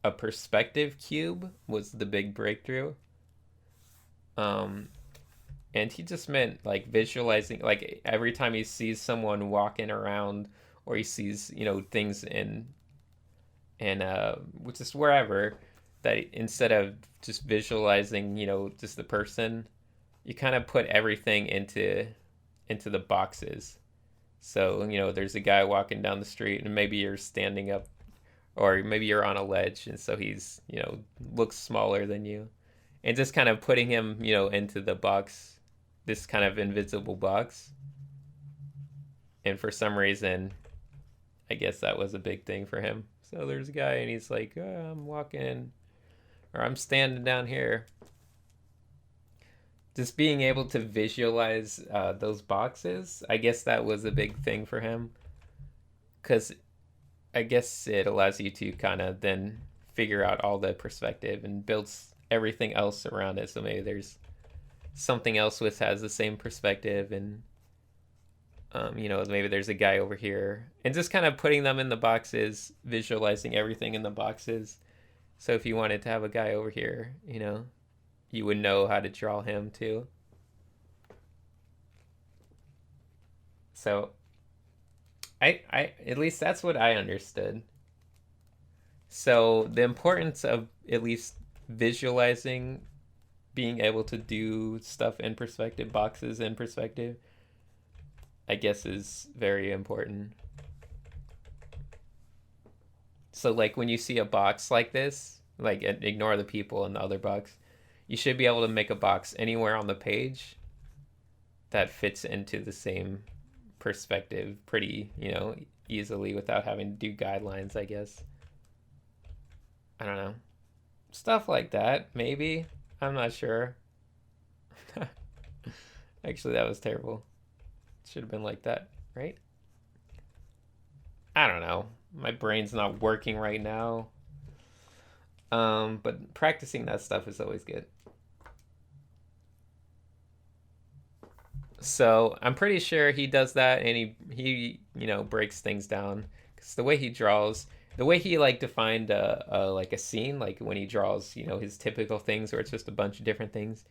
a perspective cube was the big breakthrough. And he just meant like visualizing, like every time he sees someone walking around or he sees, things in just wherever, that instead of just visualizing, just the person, you kind of put everything into the boxes. So, there's a guy walking down the street and maybe you're standing up or maybe you're on a ledge and so he's, looks smaller than you. And just kind of putting him, into the box, this kind of invisible box. And for some reason, I guess that was a big thing for him. So there's a guy and he's like, oh, I'm walking, or I'm standing down here. Just being able to visualize those boxes, I guess that was a big thing for him. Because I guess it allows you to kind of then figure out all the perspective and builds everything else around it. So maybe there's something else which has the same perspective, and maybe there's a guy over here, and just kind of putting them in the boxes, visualizing everything in the boxes. So if you wanted to have a guy over here, you would know how to draw him too. So I at least that's what I understood. So the importance of at least visualizing, being able to do stuff in perspective, boxes in perspective, I guess is very important. So like when you see a box like this, like ignore the people in the other box, you should be able to make a box anywhere on the page that fits into the same perspective pretty, easily without having to do guidelines, I guess. I don't know. Stuff like that, maybe. I'm not sure. Actually, that was terrible. Should have been like that, right? I don't know. My brain's not working right now. But practicing that stuff is always good. So I'm pretty sure he does that, and he breaks things down, because the way he draws, the way he like defined like a scene, like when he draws his typical things where it's just a bunch of different things.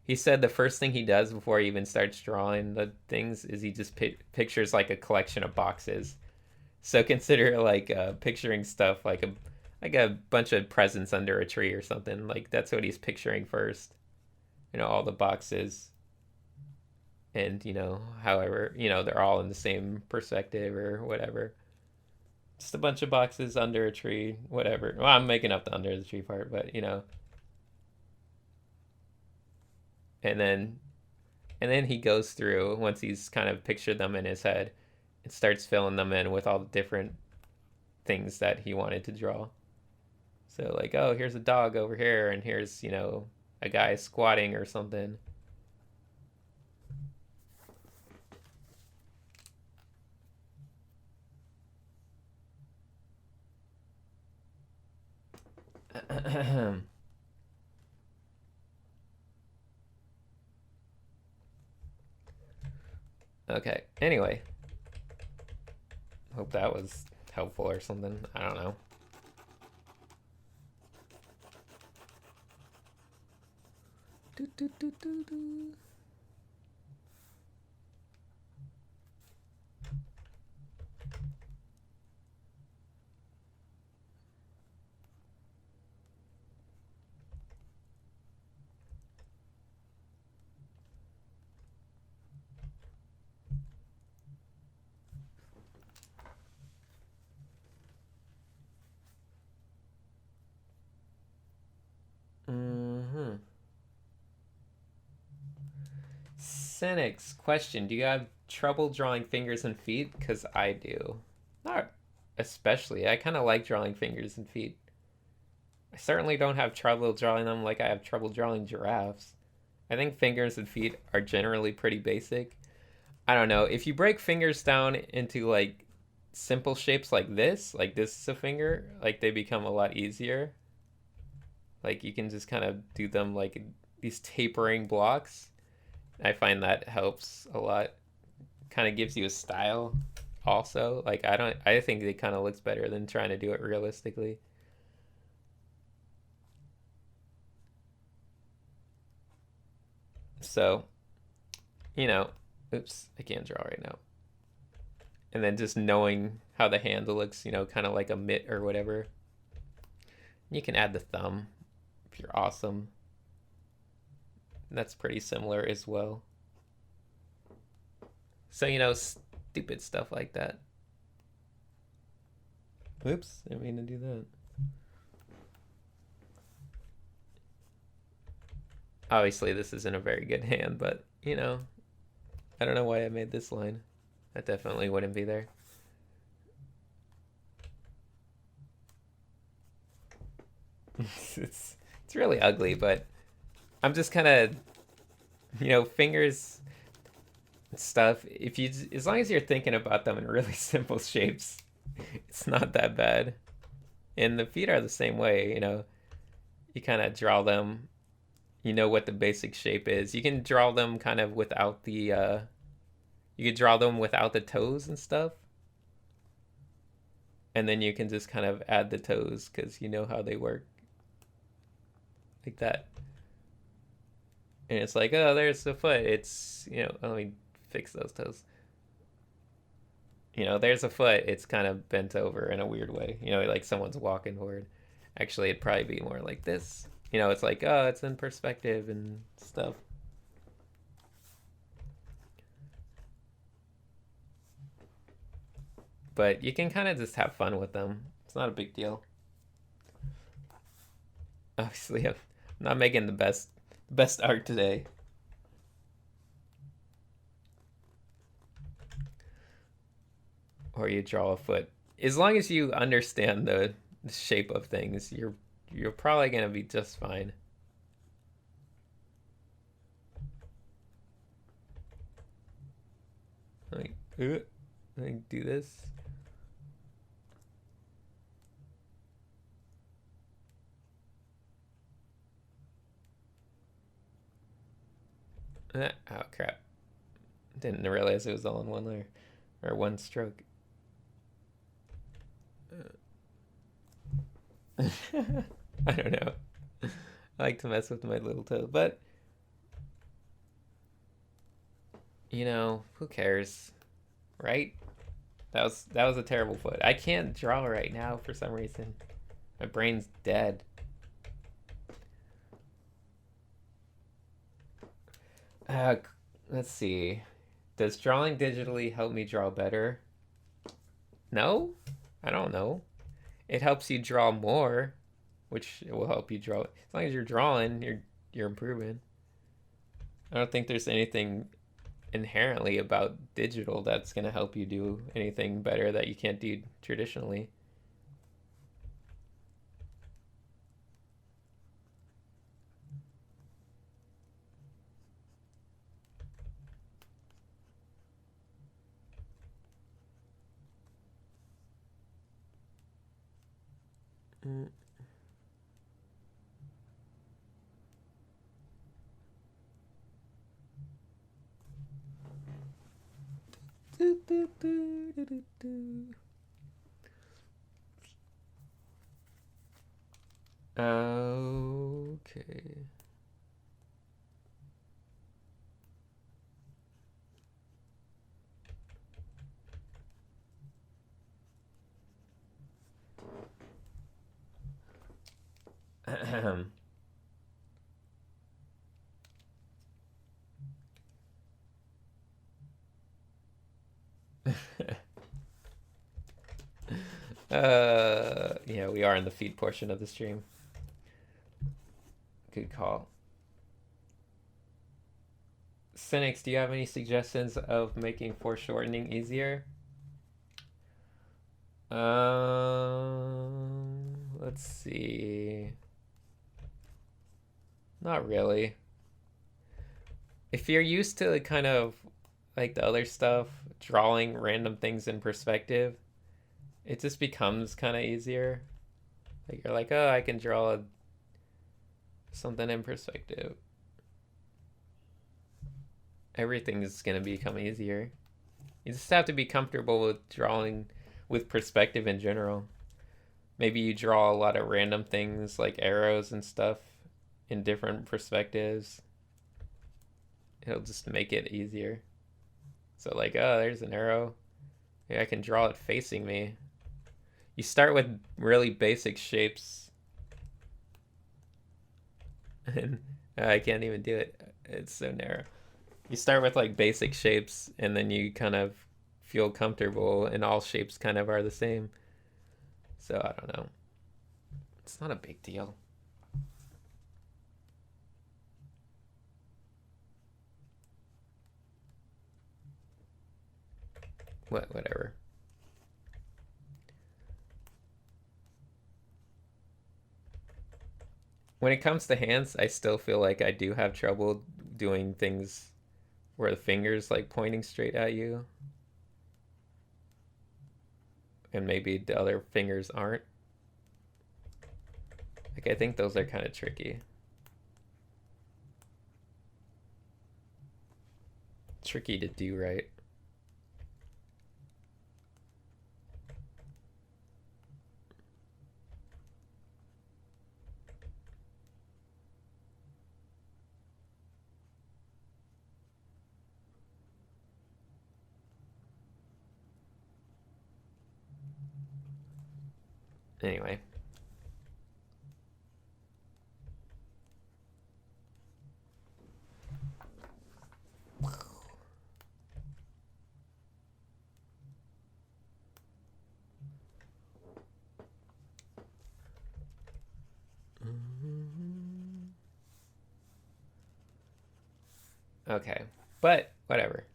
He said the first thing he does before he even starts drawing the things is he just pictures like a collection of boxes. So consider like picturing stuff like a bunch of presents under a tree or something. Like that's what he's picturing first. All the boxes. And however, they're all in the same perspective or whatever. Just a bunch of boxes under a tree, whatever. Well, I'm making up the under the tree part, but and then he goes through, once he's kind of pictured them in his head, and starts filling them in with all the different things that he wanted to draw. So like, oh, here's a dog over here, and here's a guy squatting or something. Okay, anyway. Hope that was helpful or something. I don't know. Do, do, do, do, do. Cynic's question: do you have trouble drawing fingers and feet? Because I do. Not especially. I kind of like drawing fingers and feet. I certainly don't have trouble drawing them like I have trouble drawing giraffes. I think fingers and feet are generally pretty basic. I don't know. If you break fingers down into like simple shapes like this is a finger, like they become a lot easier. Like you can just kind of do them like these tapering blocks. I find that helps a lot. Kind of gives you a style also. Like I think it kind of looks better than trying to do it realistically. So, oops, I can't draw right now. And then just knowing how the hand looks, kind of like a mitt or whatever. You can add the thumb if you're awesome. That's pretty similar as well. So, stupid stuff like that. Oops, I didn't mean to do that. Obviously, this isn't a very good hand, but, I don't know why I made this line. That definitely wouldn't be there. It's really ugly, but I'm just kind of, fingers and stuff. If you, as long as you're thinking about them in really simple shapes, it's not that bad. And the feet are the same way. You kind of draw them. You know what the basic shape is. You can draw them kind of without the. You could draw them without the toes and stuff. And then you can just kind of add the toes because you know how they work. Like that. And it's like, oh, there's the foot. It's, let me fix those toes. There's a foot. It's kind of bent over in a weird way. Like someone's walking forward. Actually, it'd probably be more like this. It's like, oh, it's in perspective and stuff. But you can kind of just have fun with them. It's not a big deal. Obviously, I'm not making the best art today. Or you draw a foot. As long as you understand the shape of things, you're probably gonna be just fine. Like, do this. Oh crap! Didn't realize it was all in one layer or one stroke. I don't know. I like to mess with my little toe, but who cares, right? That was a terrible foot. I can't draw right now for some reason. My brain's dead. Let's see. Does drawing digitally help me draw better? No? I don't know. It helps you draw more, which will help you draw. As long as you're drawing, you're improving. I don't think there's anything inherently about digital that's going to help you do anything better that you can't do traditionally. Okay. Yeah, we are in the feed portion of the stream. Good call. Cynics, do you have any suggestions of making foreshortening easier? Let's see. Not really. If you're used to kind of like the other stuff, drawing random things in perspective, it just becomes kind of easier. Like you're like, oh, I can draw something in perspective. Everything is going to become easier. You just have to be comfortable with drawing with perspective in general. Maybe you draw a lot of random things like arrows and stuff in different perspectives. It'll just make it easier. So like, oh, there's an arrow. Yeah, I can draw it facing me. You start with really basic shapes. And I can't even do it. It's so narrow. You start with like basic shapes and then you kind of feel comfortable and all shapes kind of are the same. So I don't know. It's not a big deal. Whatever. When it comes to hands, I still feel like I do have trouble doing things where the fingers like pointing straight at you and maybe the other fingers aren't. Like I think those are kind of tricky. Tricky to do right. Anyway. Okay, but whatever.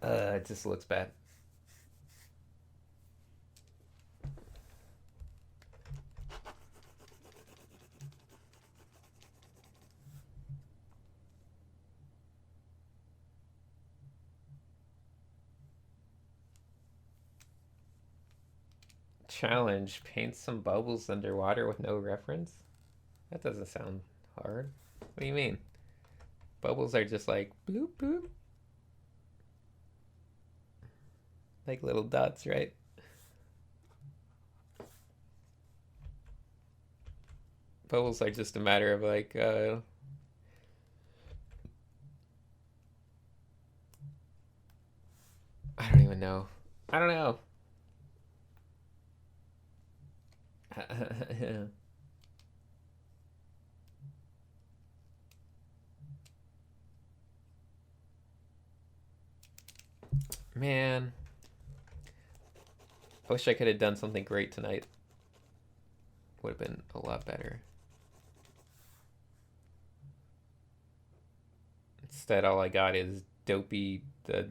It just looks bad. Challenge: paint some bubbles underwater with no reference. That doesn't sound hard. What do you mean? Bubbles are just like bloop bloop, like little dots, right? Bubbles are just a matter of like I don't even know. I don't know. Man, I wish I could have done something great tonight. Would have been a lot better. Instead, all I got is Dopey, the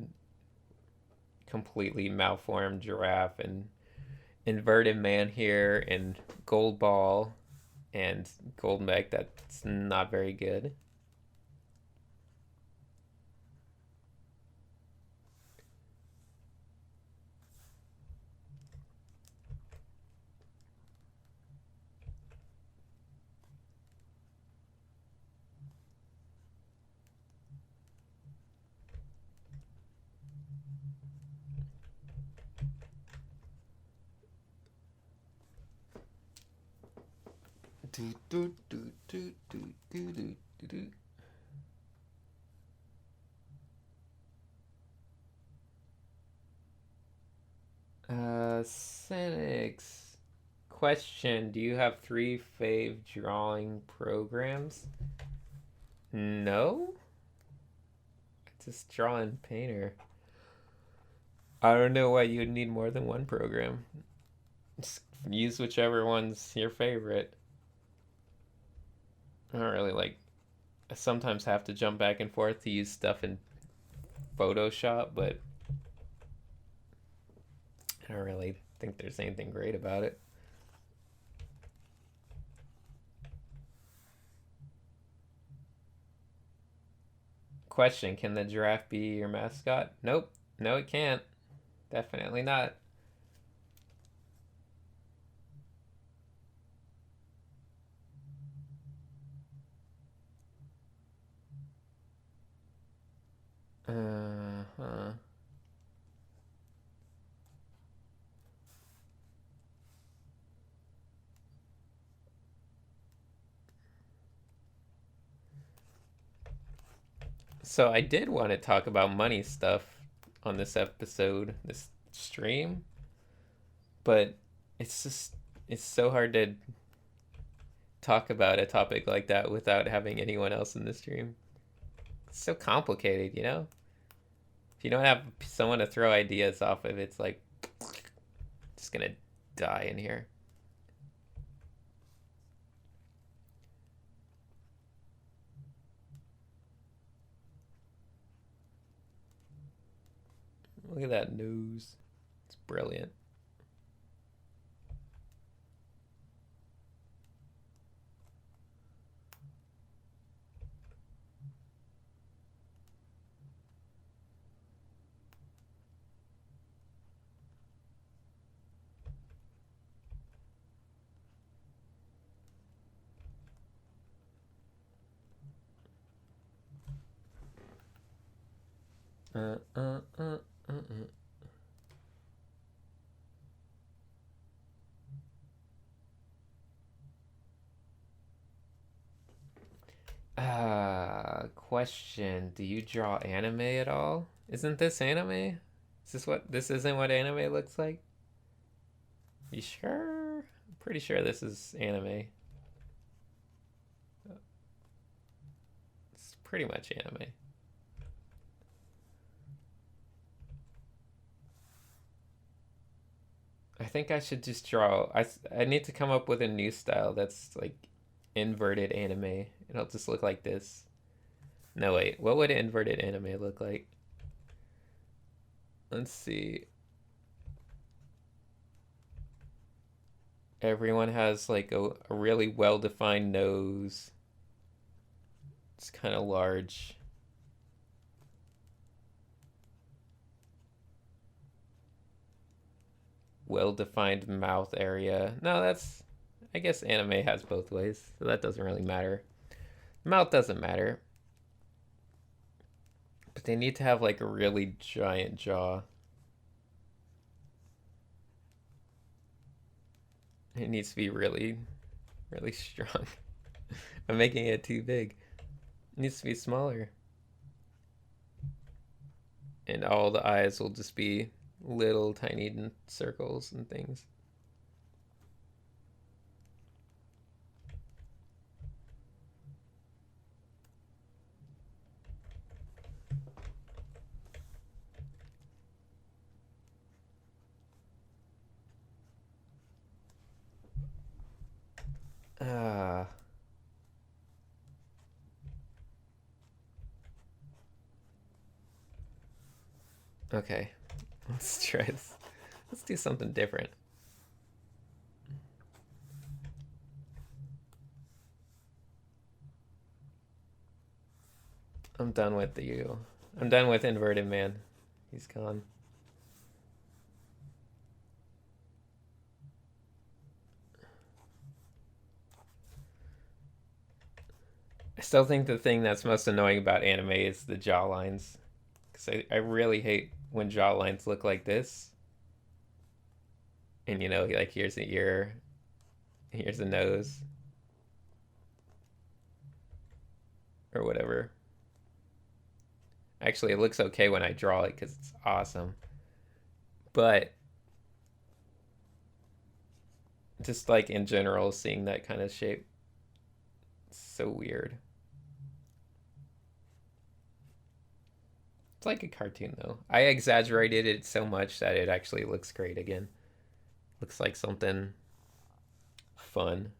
completely malformed giraffe, and inverted man here, and Gold Ball, and Gold Meg. That's not very good. Do, do, do, do, do, do, do, do. Cynics. Question: do you have 3 fave drawing programs? No? I just draw in Painter. I don't know why you'd need more than one program. Just use whichever one's your favorite. I don't really like. I sometimes have to jump back and forth to use stuff in Photoshop, but I don't really think there's anything great about it. Question: can the giraffe be your mascot? Nope. No, it can't. Definitely not. Uh-huh. So I did want to talk about money stuff on this episode, this stream, but it's so hard to talk about a topic like that without having anyone else in the stream. It's so complicated, you know? If you don't have someone to throw ideas off of, it's like just gonna die in here. Look at that nose. It's brilliant. Uh, uh, uh, uh, question. Do you draw anime at all? Isn't this anime? Is this what this isn't what anime looks like? You sure? I'm pretty sure this is anime. It's pretty much anime. I think I should just draw. I need to come up with a new style that's like inverted anime. It'll just look like this. No, wait. What would inverted anime look like? Let's see. Everyone has like a really well defined nose. It's kind of large. Well defined mouth area. No, that's. I guess anime has both ways, so that doesn't really matter. Mouth doesn't matter. But they need to have like a really giant jaw. It needs to be really, really strong. I'm making it too big. It needs to be smaller. And all the eyes will just be little tiny circles and things. Ah. Okay. Let's try this. Let's do something different. I'm done with you. I'm done with Inverted Man. He's gone. I still think the thing that's most annoying about anime is the jaw lines. Because I really hate when jaw lines look like this. And you know, like here's the ear, here's the nose, or whatever. Actually, it looks okay when I draw it because it's awesome. But just like in general, seeing that kind of shape, it's so weird. It's like a cartoon though. I exaggerated it so much that it actually looks great again. Looks like something fun.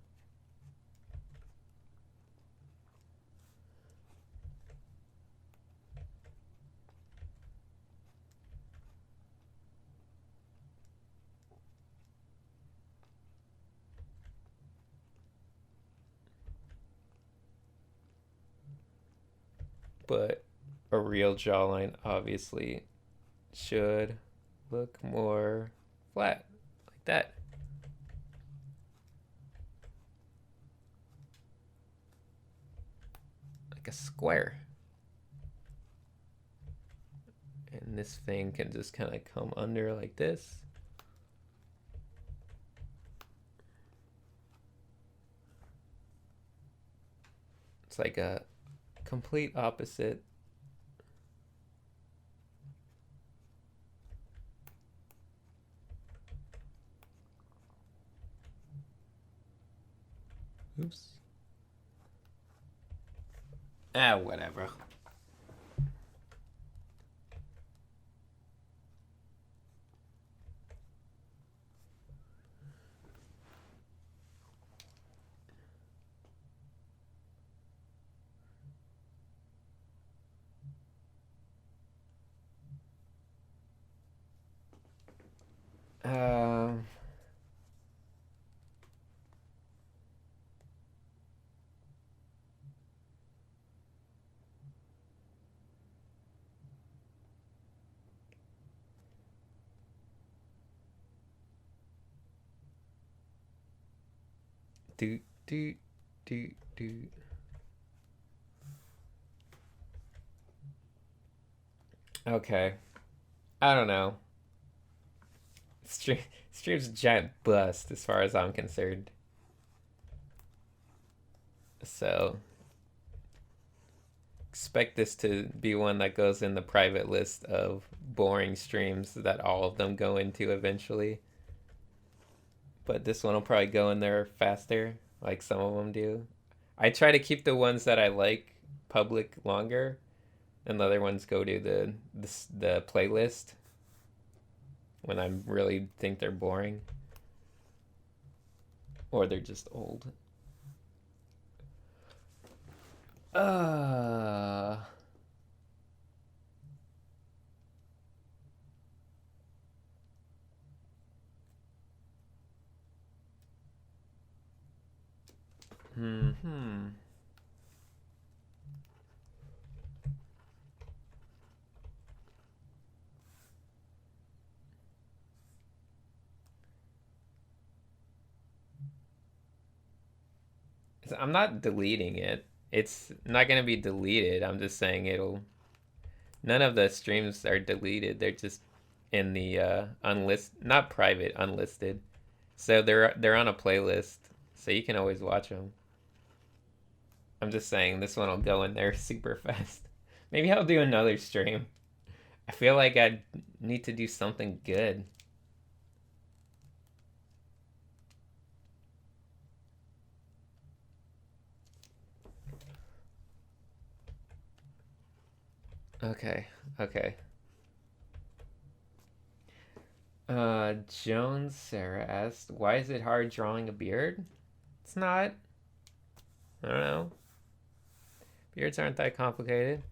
But a real jawline obviously should look more flat, like that. Like a square. And this thing can just kind of come under like this. It's like a complete opposite. Oops. Ah, whatever. Um, do do do do. Okay. I don't know. Stream, stream's a giant bust as far as I'm concerned. So expect this to be one that goes in the private list of boring streams that all of them go into eventually. But this one will probably go in there faster, like some of them do. I try to keep the ones that I like public longer, and the other ones go to the playlist when I really think they're boring or they're just old. Uh hmm. I'm not deleting it. It's not going to be deleted. I'm just saying it'll. None of the streams are deleted. They're just in the unlisted, not private, unlisted. So they're on a playlist, so you can always watch them. I'm just saying this one will go in there super fast. Maybe I'll do another stream. I feel like I need to do something good. Okay, okay. Jones Sarah asked, why is it hard drawing a beard? It's not. I don't know. Beards aren't that complicated.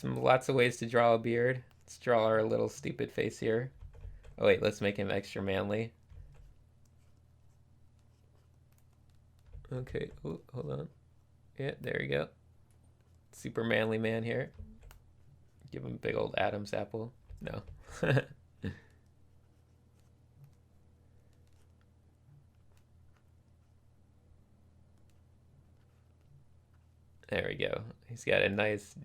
Lots of ways to draw a beard. Let's draw our little stupid face here. Oh wait, let's make him extra manly. Okay, oh, hold on. Yeah, there we go. Super manly man here. Give him a big old Adam's apple. No. There we go. He's got a nice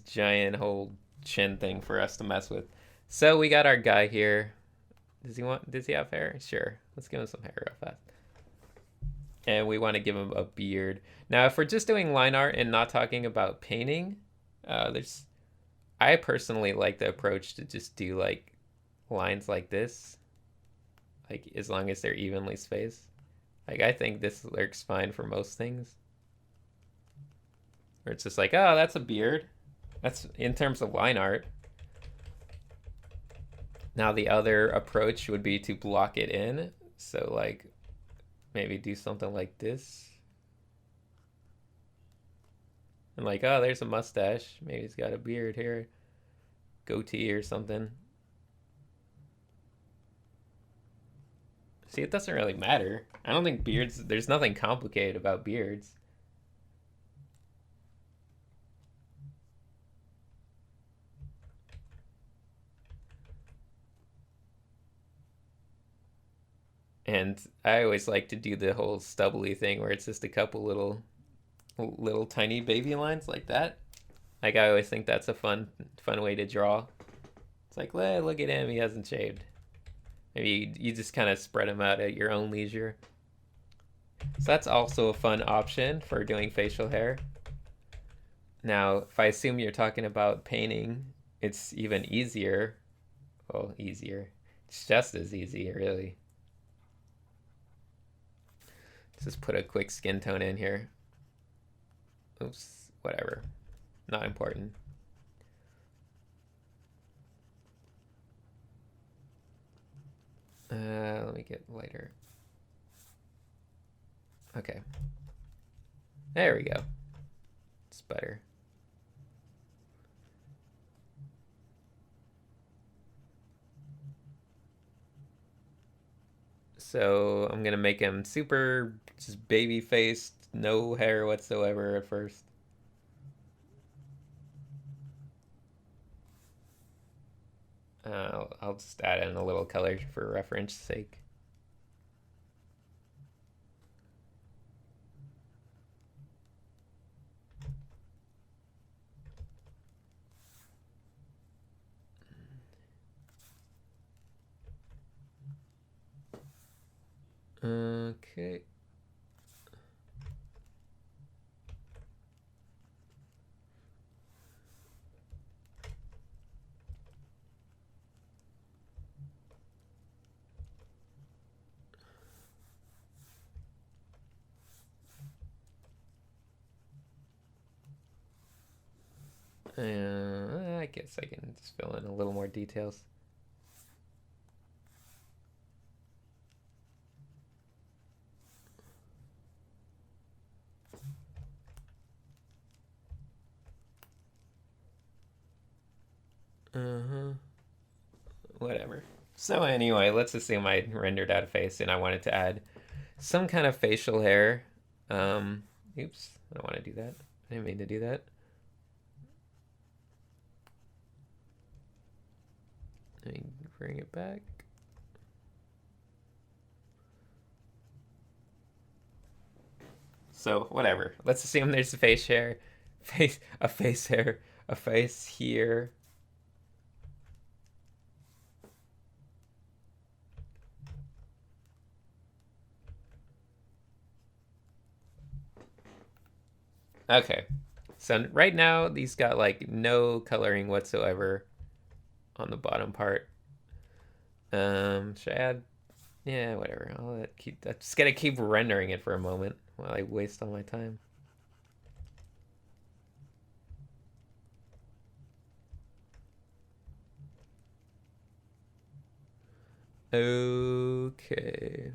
giant whole chin thing for us to mess with. So we got our guy here. Does he have hair? Sure. Let's give him some hair real fast. And we want to give him a beard. Now, if we're just doing line art and not talking about painting, I personally like the approach to just do like lines like this, like as long as they're evenly spaced. Like I think this works fine for most things. Where it's just like, oh, that's a beard. That's in terms of line art. Now the other approach would be to block it in. So like maybe do something like this. And like, oh, there's a mustache. Maybe he's got a beard here. Goatee or something. See, it doesn't really matter. I don't think beards, there's nothing complicated about beards. And I always like to do the whole stubbly thing where it's just a couple little tiny baby lines like that. Like I always think that's a fun way to draw. It's like, look at him, he hasn't shaved. Maybe you just kind of spread them out at your own leisure. So that's also a fun option for doing facial hair. Now, if I assume you're talking about painting, it's even easier. Well, easier. It's just as easy, really. Let's just put a quick skin tone in here. Oops, whatever. Not important. Let me get lighter. Okay. There we go. It's better. So I'm gonna make him super just baby faced, no hair whatsoever at first. I'll just add in a little color for reference sake. Okay. I guess I can just fill in a little more details. Whatever. So anyway, let's assume I rendered out a face and I wanted to add some kind of facial hair. Oops, I don't want to do that. I didn't mean to do that. Let me bring it back. So whatever. Let's assume there's a face hair, a face hair, a face here. Okay. So right now these got like no coloring whatsoever on the bottom part. Should I add? Yeah, whatever. I'm just gonna keep rendering it for a moment while I waste all my time. Okay.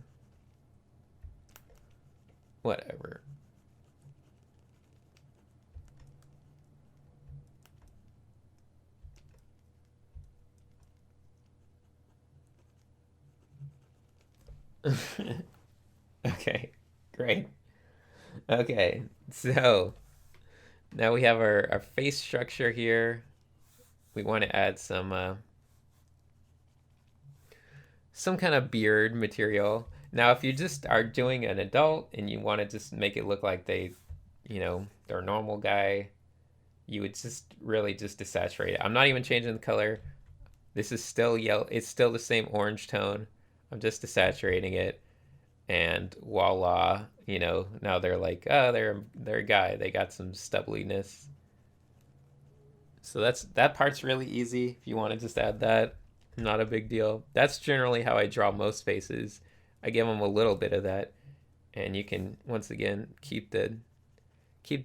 Whatever. Okay, great. Okay, so now we have our face structure here. We want to add some kind of beard material. Now, if you just are doing an adult and you want to just make it look like they're a normal guy, you would just really just desaturate it. I'm not even changing the color. This is still yellow. It's still the same orange tone. I'm just desaturating it, and voila, now they're like, oh, they're a guy. They got some stubbliness. So that part's really easy. If you want to just add that, not a big deal. That's generally how I draw most faces. I give them a little bit of that, and you can once again keep the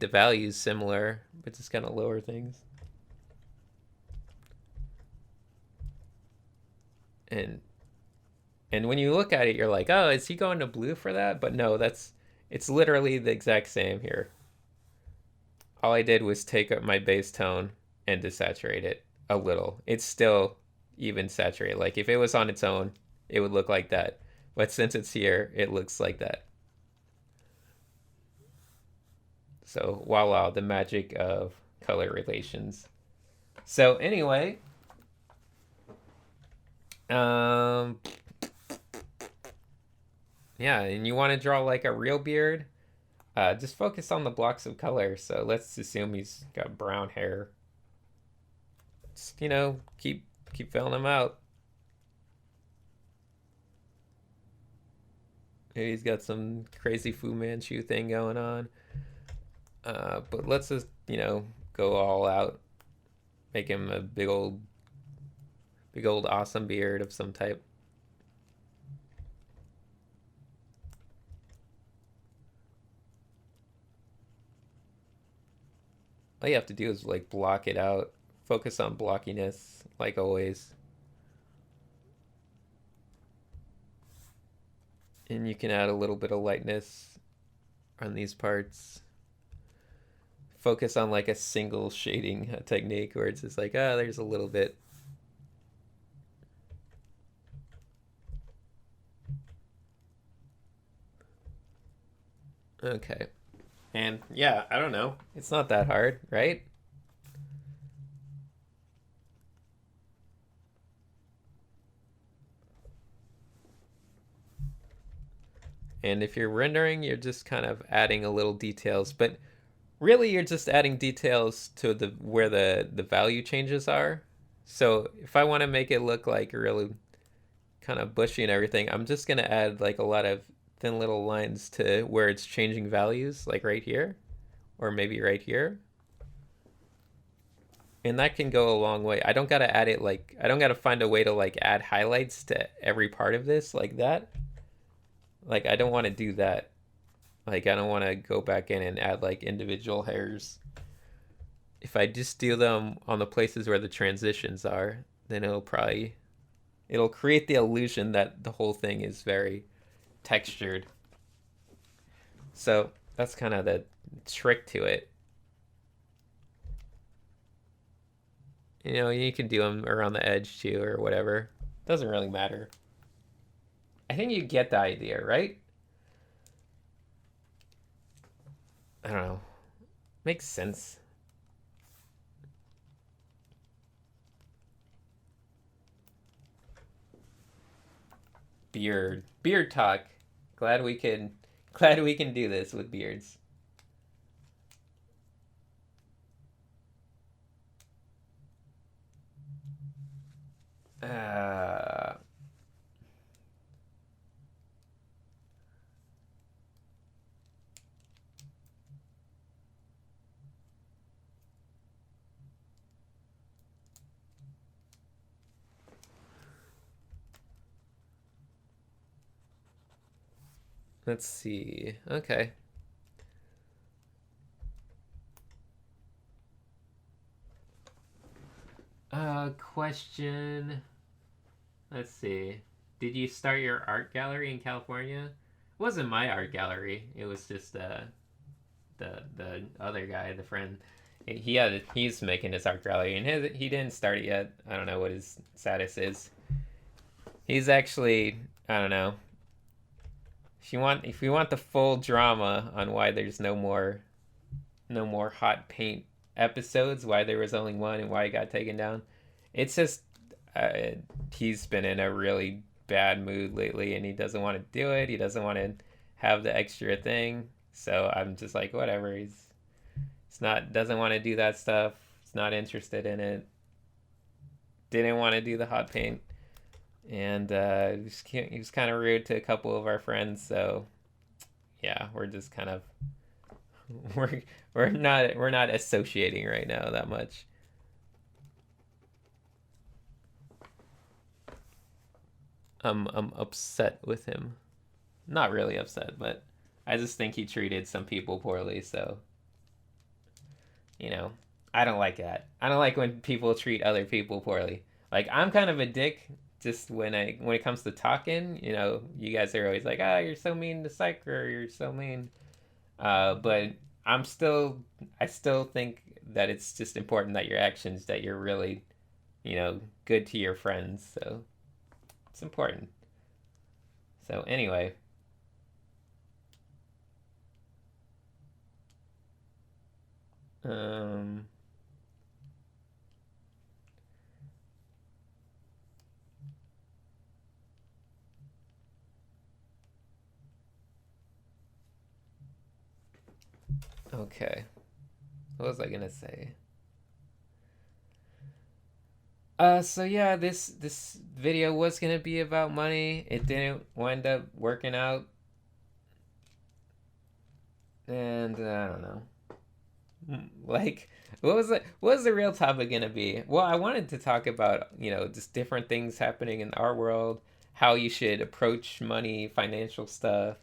values similar, but just kind of lower things. And when you look at it, you're like, oh, is he going to blue for that? But no, it's literally the exact same here. All I did was take up my base tone and desaturate it a little. It's still even saturated. Like if it was on its own, it would look like that. But since it's here, it looks like that. So voila, the magic of color relations. So anyway, yeah, and you want to draw like a real beard, just focus on the blocks of color. So let's assume he's got brown hair. Just, keep filling them out. Maybe he's got some crazy Fu Manchu thing going on. But let's just, go all out. Make him a big old awesome beard of some type. All you have to do is like block it out. Focus on blockiness, like always. And you can add a little bit of lightness on these parts. Focus on like a single shading technique where it's just like, there's a little bit. Okay. And yeah, I don't know. It's not that hard, right? And if you're rendering, you're just kind of adding a little details, but really you're just adding details to where the value changes are. So if I want to make it look like really kind of bushy and everything, I'm just going to add like a lot of thin little lines to where it's changing values, like right here, or maybe right here. And that can go a long way. I don't gotta add it like, I don't gotta find a way to like add highlights to every part of this like that. Like I don't want to do that. Like I don't want to go back in and add like individual hairs. If I just do them on the places where the transitions are, then it'll create the illusion that the whole thing is very textured. So that's kind of the trick to it. You know, you can do them around the edge too or whatever. Doesn't really matter. I think you get the idea, right? I don't know. Makes sense. Beard talk. Glad we can do this with beards. Uh, let's see. Okay. Question. Let's see. Did you start your art gallery in California? It wasn't my art gallery. It was just the other guy, the friend. He's making his art gallery and he didn't start it yet. I don't know what his status is. He's actually, I don't know. If we want the full drama on why there's no more hot paint episodes, why there was only one and why it got taken down, it's just he's been in a really bad mood lately and he doesn't want to do it. He doesn't want to have the extra thing. So I'm just like, whatever. He's doesn't want to do that stuff. He's not interested in it. Didn't want to do the hot paint. And he was kind of rude to a couple of our friends. So yeah, we're just kind of we're not associating right now that much. I'm upset with him. Not really upset, but I just think he treated some people poorly, so you know, I don't like that. I don't like when people treat other people poorly. Like I'm kind of a dick just when it comes to talking, you know, you guys are always like, "Ah, you're so mean to Psycher, you're so mean." But I still think that it's just important that your actions, that you're really, you know, good to your friends. So it's important. So anyway, um, okay. What was I gonna say? So yeah, this video was gonna be about money. It didn't wind up working out, and I don't know. Like, what was the real topic gonna be? Well, I wanted to talk about, you know, just different things happening in our world, how you should approach money, financial stuff.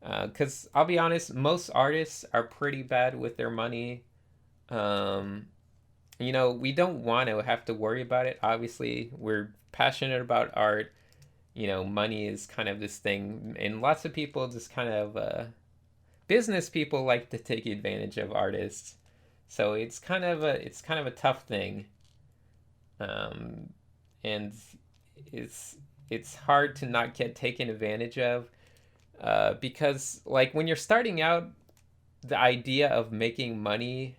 Because I'll be honest, most artists are pretty bad with their money. Um, you know, we don't want to have to worry about it. Obviously, we're passionate about art. You know, money is kind of this thing, and lots of people just kind of business people like to take advantage of artists. So it's kind of a tough thing, um, and it's hard to not get taken advantage of because like when you're starting out, the idea of making money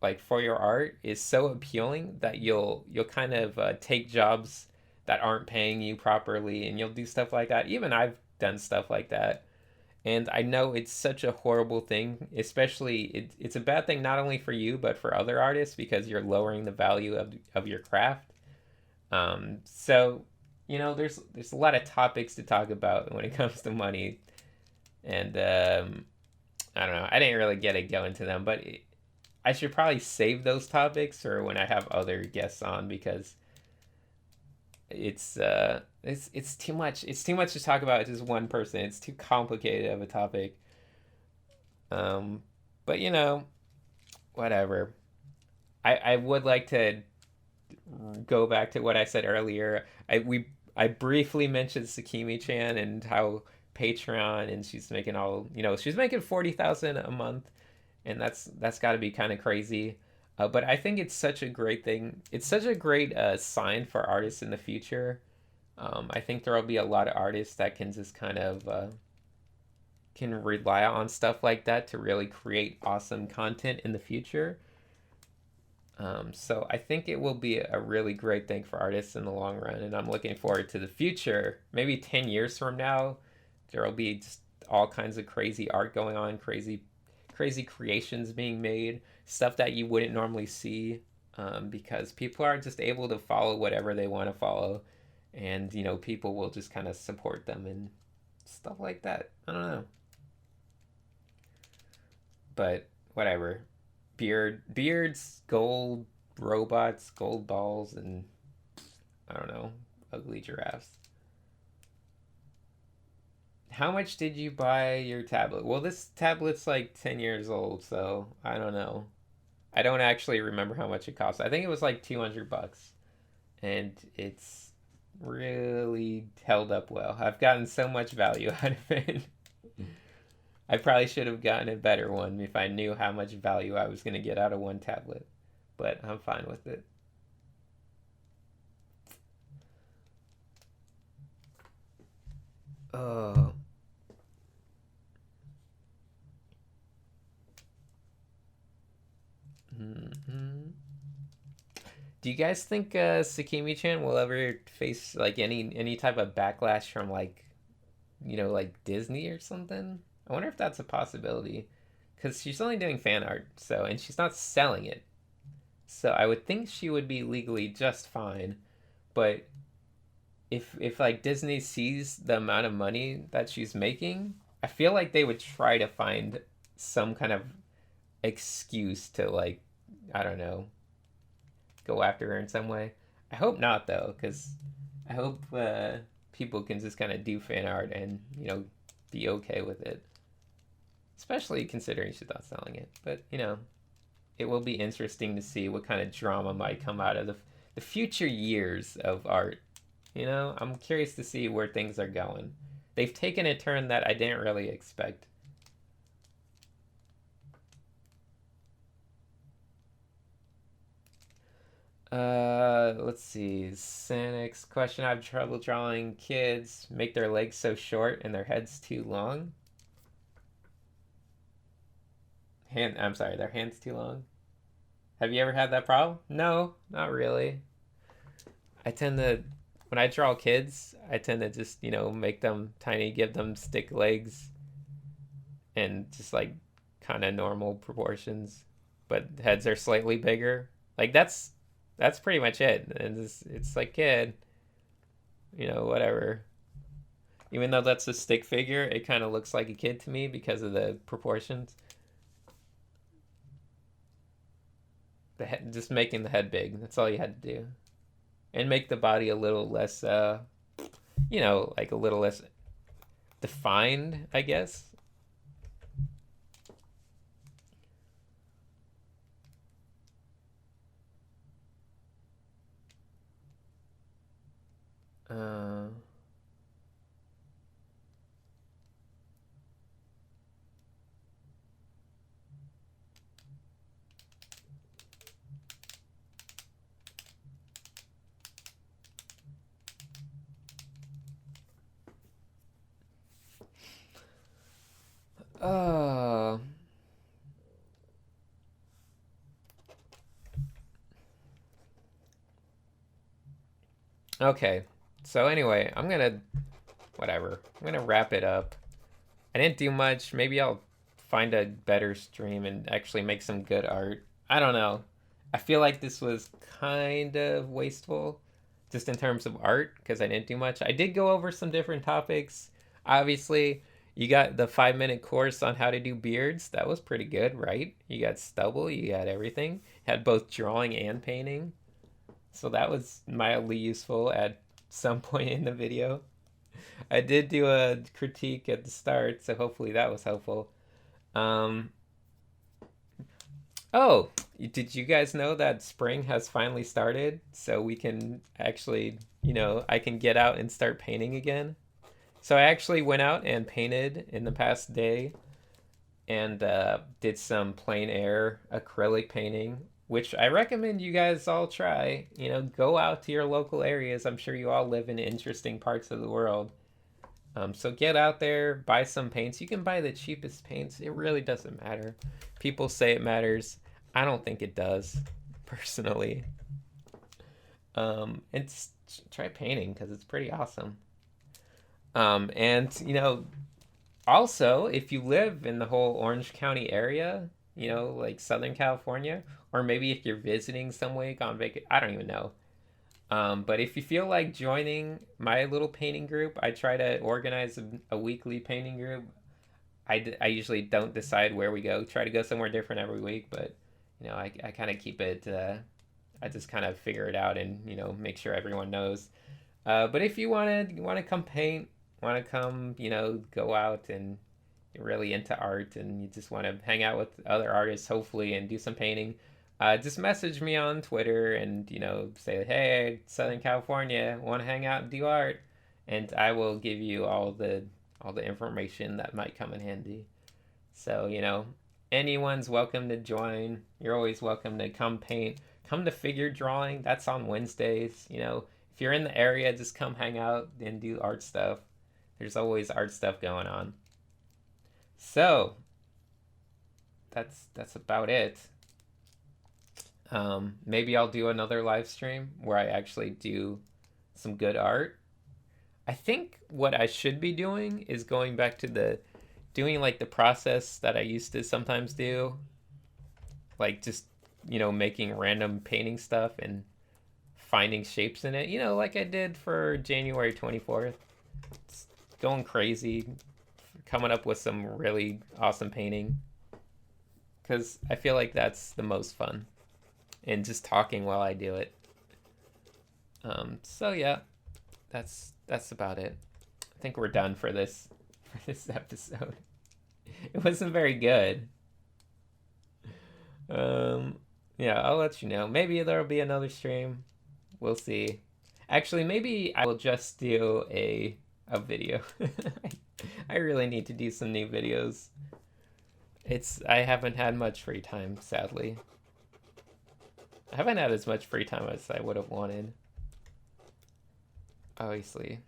like for your art is so appealing that you'll kind of take jobs that aren't paying you properly and you'll do stuff like that. Even I've done stuff like that. And I know it's such a horrible thing, especially it's a bad thing not only for you but for other artists because you're lowering the value of your craft. So you know there's a lot of topics to talk about when it comes to money. And I don't know. I didn't really get to go into them, but I should probably save those topics for when I have other guests on because it's too much. It's too much to talk about just one person. It's too complicated of a topic. Um, but whatever. I would like to go back to what I said earlier. I briefly mentioned Sakimi-chan and how Patreon, and she's making she's making 40,000 a month, and that's got to be kind of crazy. But I think it's such a great thing. It's such a great sign for artists in the future. I think there will be a lot of artists that can just kind of can rely on stuff like that to really create awesome content in the future. So I think it will be a really great thing for artists in the long run, and I'm looking forward to the future. Maybe 10 years from now, there will be just all kinds of crazy art going on, crazy creations being made, stuff that you wouldn't normally see, because people are just able to follow whatever they want to follow, and people will just kind of support them and stuff like that. I don't know, but whatever. Beards, gold robots, gold balls, and I don't know, ugly giraffes. How much did you buy your tablet? Well, this tablet's like 10 years old, so I don't know. I don't actually remember how much it cost. I think it was like $200, and it's really held up well. I've gotten so much value out of it. I probably should have gotten a better one if I knew how much value I was going to get out of one tablet, but I'm fine with it. Oh. Mm-hmm. Do you guys think Sakimi-chan will ever face like any type of backlash from like Disney or something? I wonder if that's a possibility, because she's only doing fan art, and she's not selling it. So I would think she would be legally just fine, but if like Disney sees the amount of money that she's making, I feel like they would try to find some kind of excuse to I don't know, go after her in some way. I hope not though, because I hope people can just kind of do fan art and be okay with it, especially considering she's not selling it. But it will be interesting to see what kind of drama might come out of the future years of art. I'm curious to see where things are going. They've taken a turn that I didn't really expect. Let's see. Sanix question. I have trouble drawing kids make their legs so short and their heads too long. I'm sorry, their hands too long. Have you ever had that problem? No, not really. I tend to, when I draw kids, I tend to just, make them tiny, give them stick legs, and just kind of normal proportions, but heads are slightly bigger. That's pretty much it. And it's like kid, whatever. Even though that's a stick figure, it kind of looks like a kid to me because of the proportions. The head, just making the head big. That's all you had to do, and make the body a little less, like a little less defined, I guess. Uh, uh, okay. So anyway, whatever. I'm gonna wrap it up. I didn't do much. Maybe I'll find a better stream and actually make some good art. I don't know. I feel like this was kind of wasteful just in terms of art because I didn't do much. I did go over some different topics. Obviously, You got the 5-minute course on how to do beards. That was pretty good, right? You got stubble, you got everything. Had both drawing and painting. So that was mildly useful at some point in the video. I did do a critique at the start, so hopefully that was helpful. Um, oh, did you guys know that spring has finally started? So we can actually, I can get out and start painting again. So I actually went out and painted in the past day and did some plein air acrylic painting, which I recommend you guys all try. Go out to your local areas. I'm sure you all live in interesting parts of the world. So get out there, buy some paints. You can buy the cheapest paints. It really doesn't matter. People say it matters. I don't think it does, personally. And try painting because it's pretty awesome. And also, if you live in the whole Orange County area, like Southern California, or maybe if you're visiting some week on vacation, I don't even know. But if you feel like joining my little painting group, I try to organize a weekly painting group. I usually don't decide where we go. Try to go somewhere different every week, but I kind of keep it. I just kind of figure it out and make sure everyone knows. But if you want to come paint, want to come go out and you're really into art and you just want to hang out with other artists, hopefully, and do some painting. Just message me on Twitter and say, hey, Southern California, want to hang out and do art, and I will give you all the information that might come in handy. So anyone's welcome to join. You're always welcome to come paint. Come to figure drawing. That's on Wednesdays. If you're in the area, just come hang out and do art stuff. There's always art stuff going on. So that's about it. Maybe I'll do another live stream where I actually do some good art. I think what I should be doing is going back to doing like the process that I used to sometimes do. Like just, making random painting stuff and finding shapes in it. Like I did for January 24th. It's going crazy, coming up with some really awesome painting. Because I feel like that's the most fun. And just talking while I do it. So yeah, that's about it. I think we're done for this episode. It wasn't very good. Yeah, I'll let you know. Maybe there'll be another stream. We'll see. Actually, maybe I will just do a video. I really need to do some new videos. I haven't had much free time, sadly. I haven't had as much free time as I would have wanted. Obviously.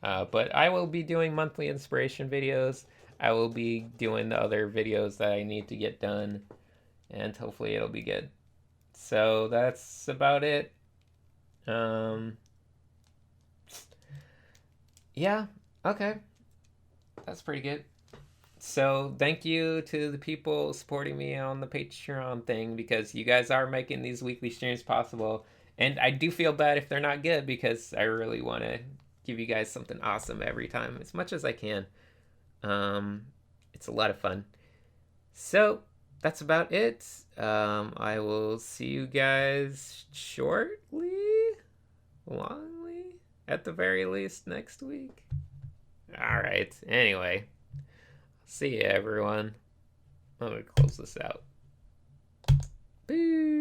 But I will be doing monthly inspiration videos. I will be doing the other videos that I need to get done. And hopefully it'll be good. So that's about it. Yeah, okay. That's pretty good. So thank you to the people supporting me on the Patreon thing, because you guys are making these weekly streams possible. And I do feel bad if they're not good, because I really want to give you guys something awesome every time, as much as I can. It's a lot of fun. So that's about it. I will see you guys shortly, longly, at the very least next week. All right. Anyway, see you, everyone. I'm gonna close this out. Boo.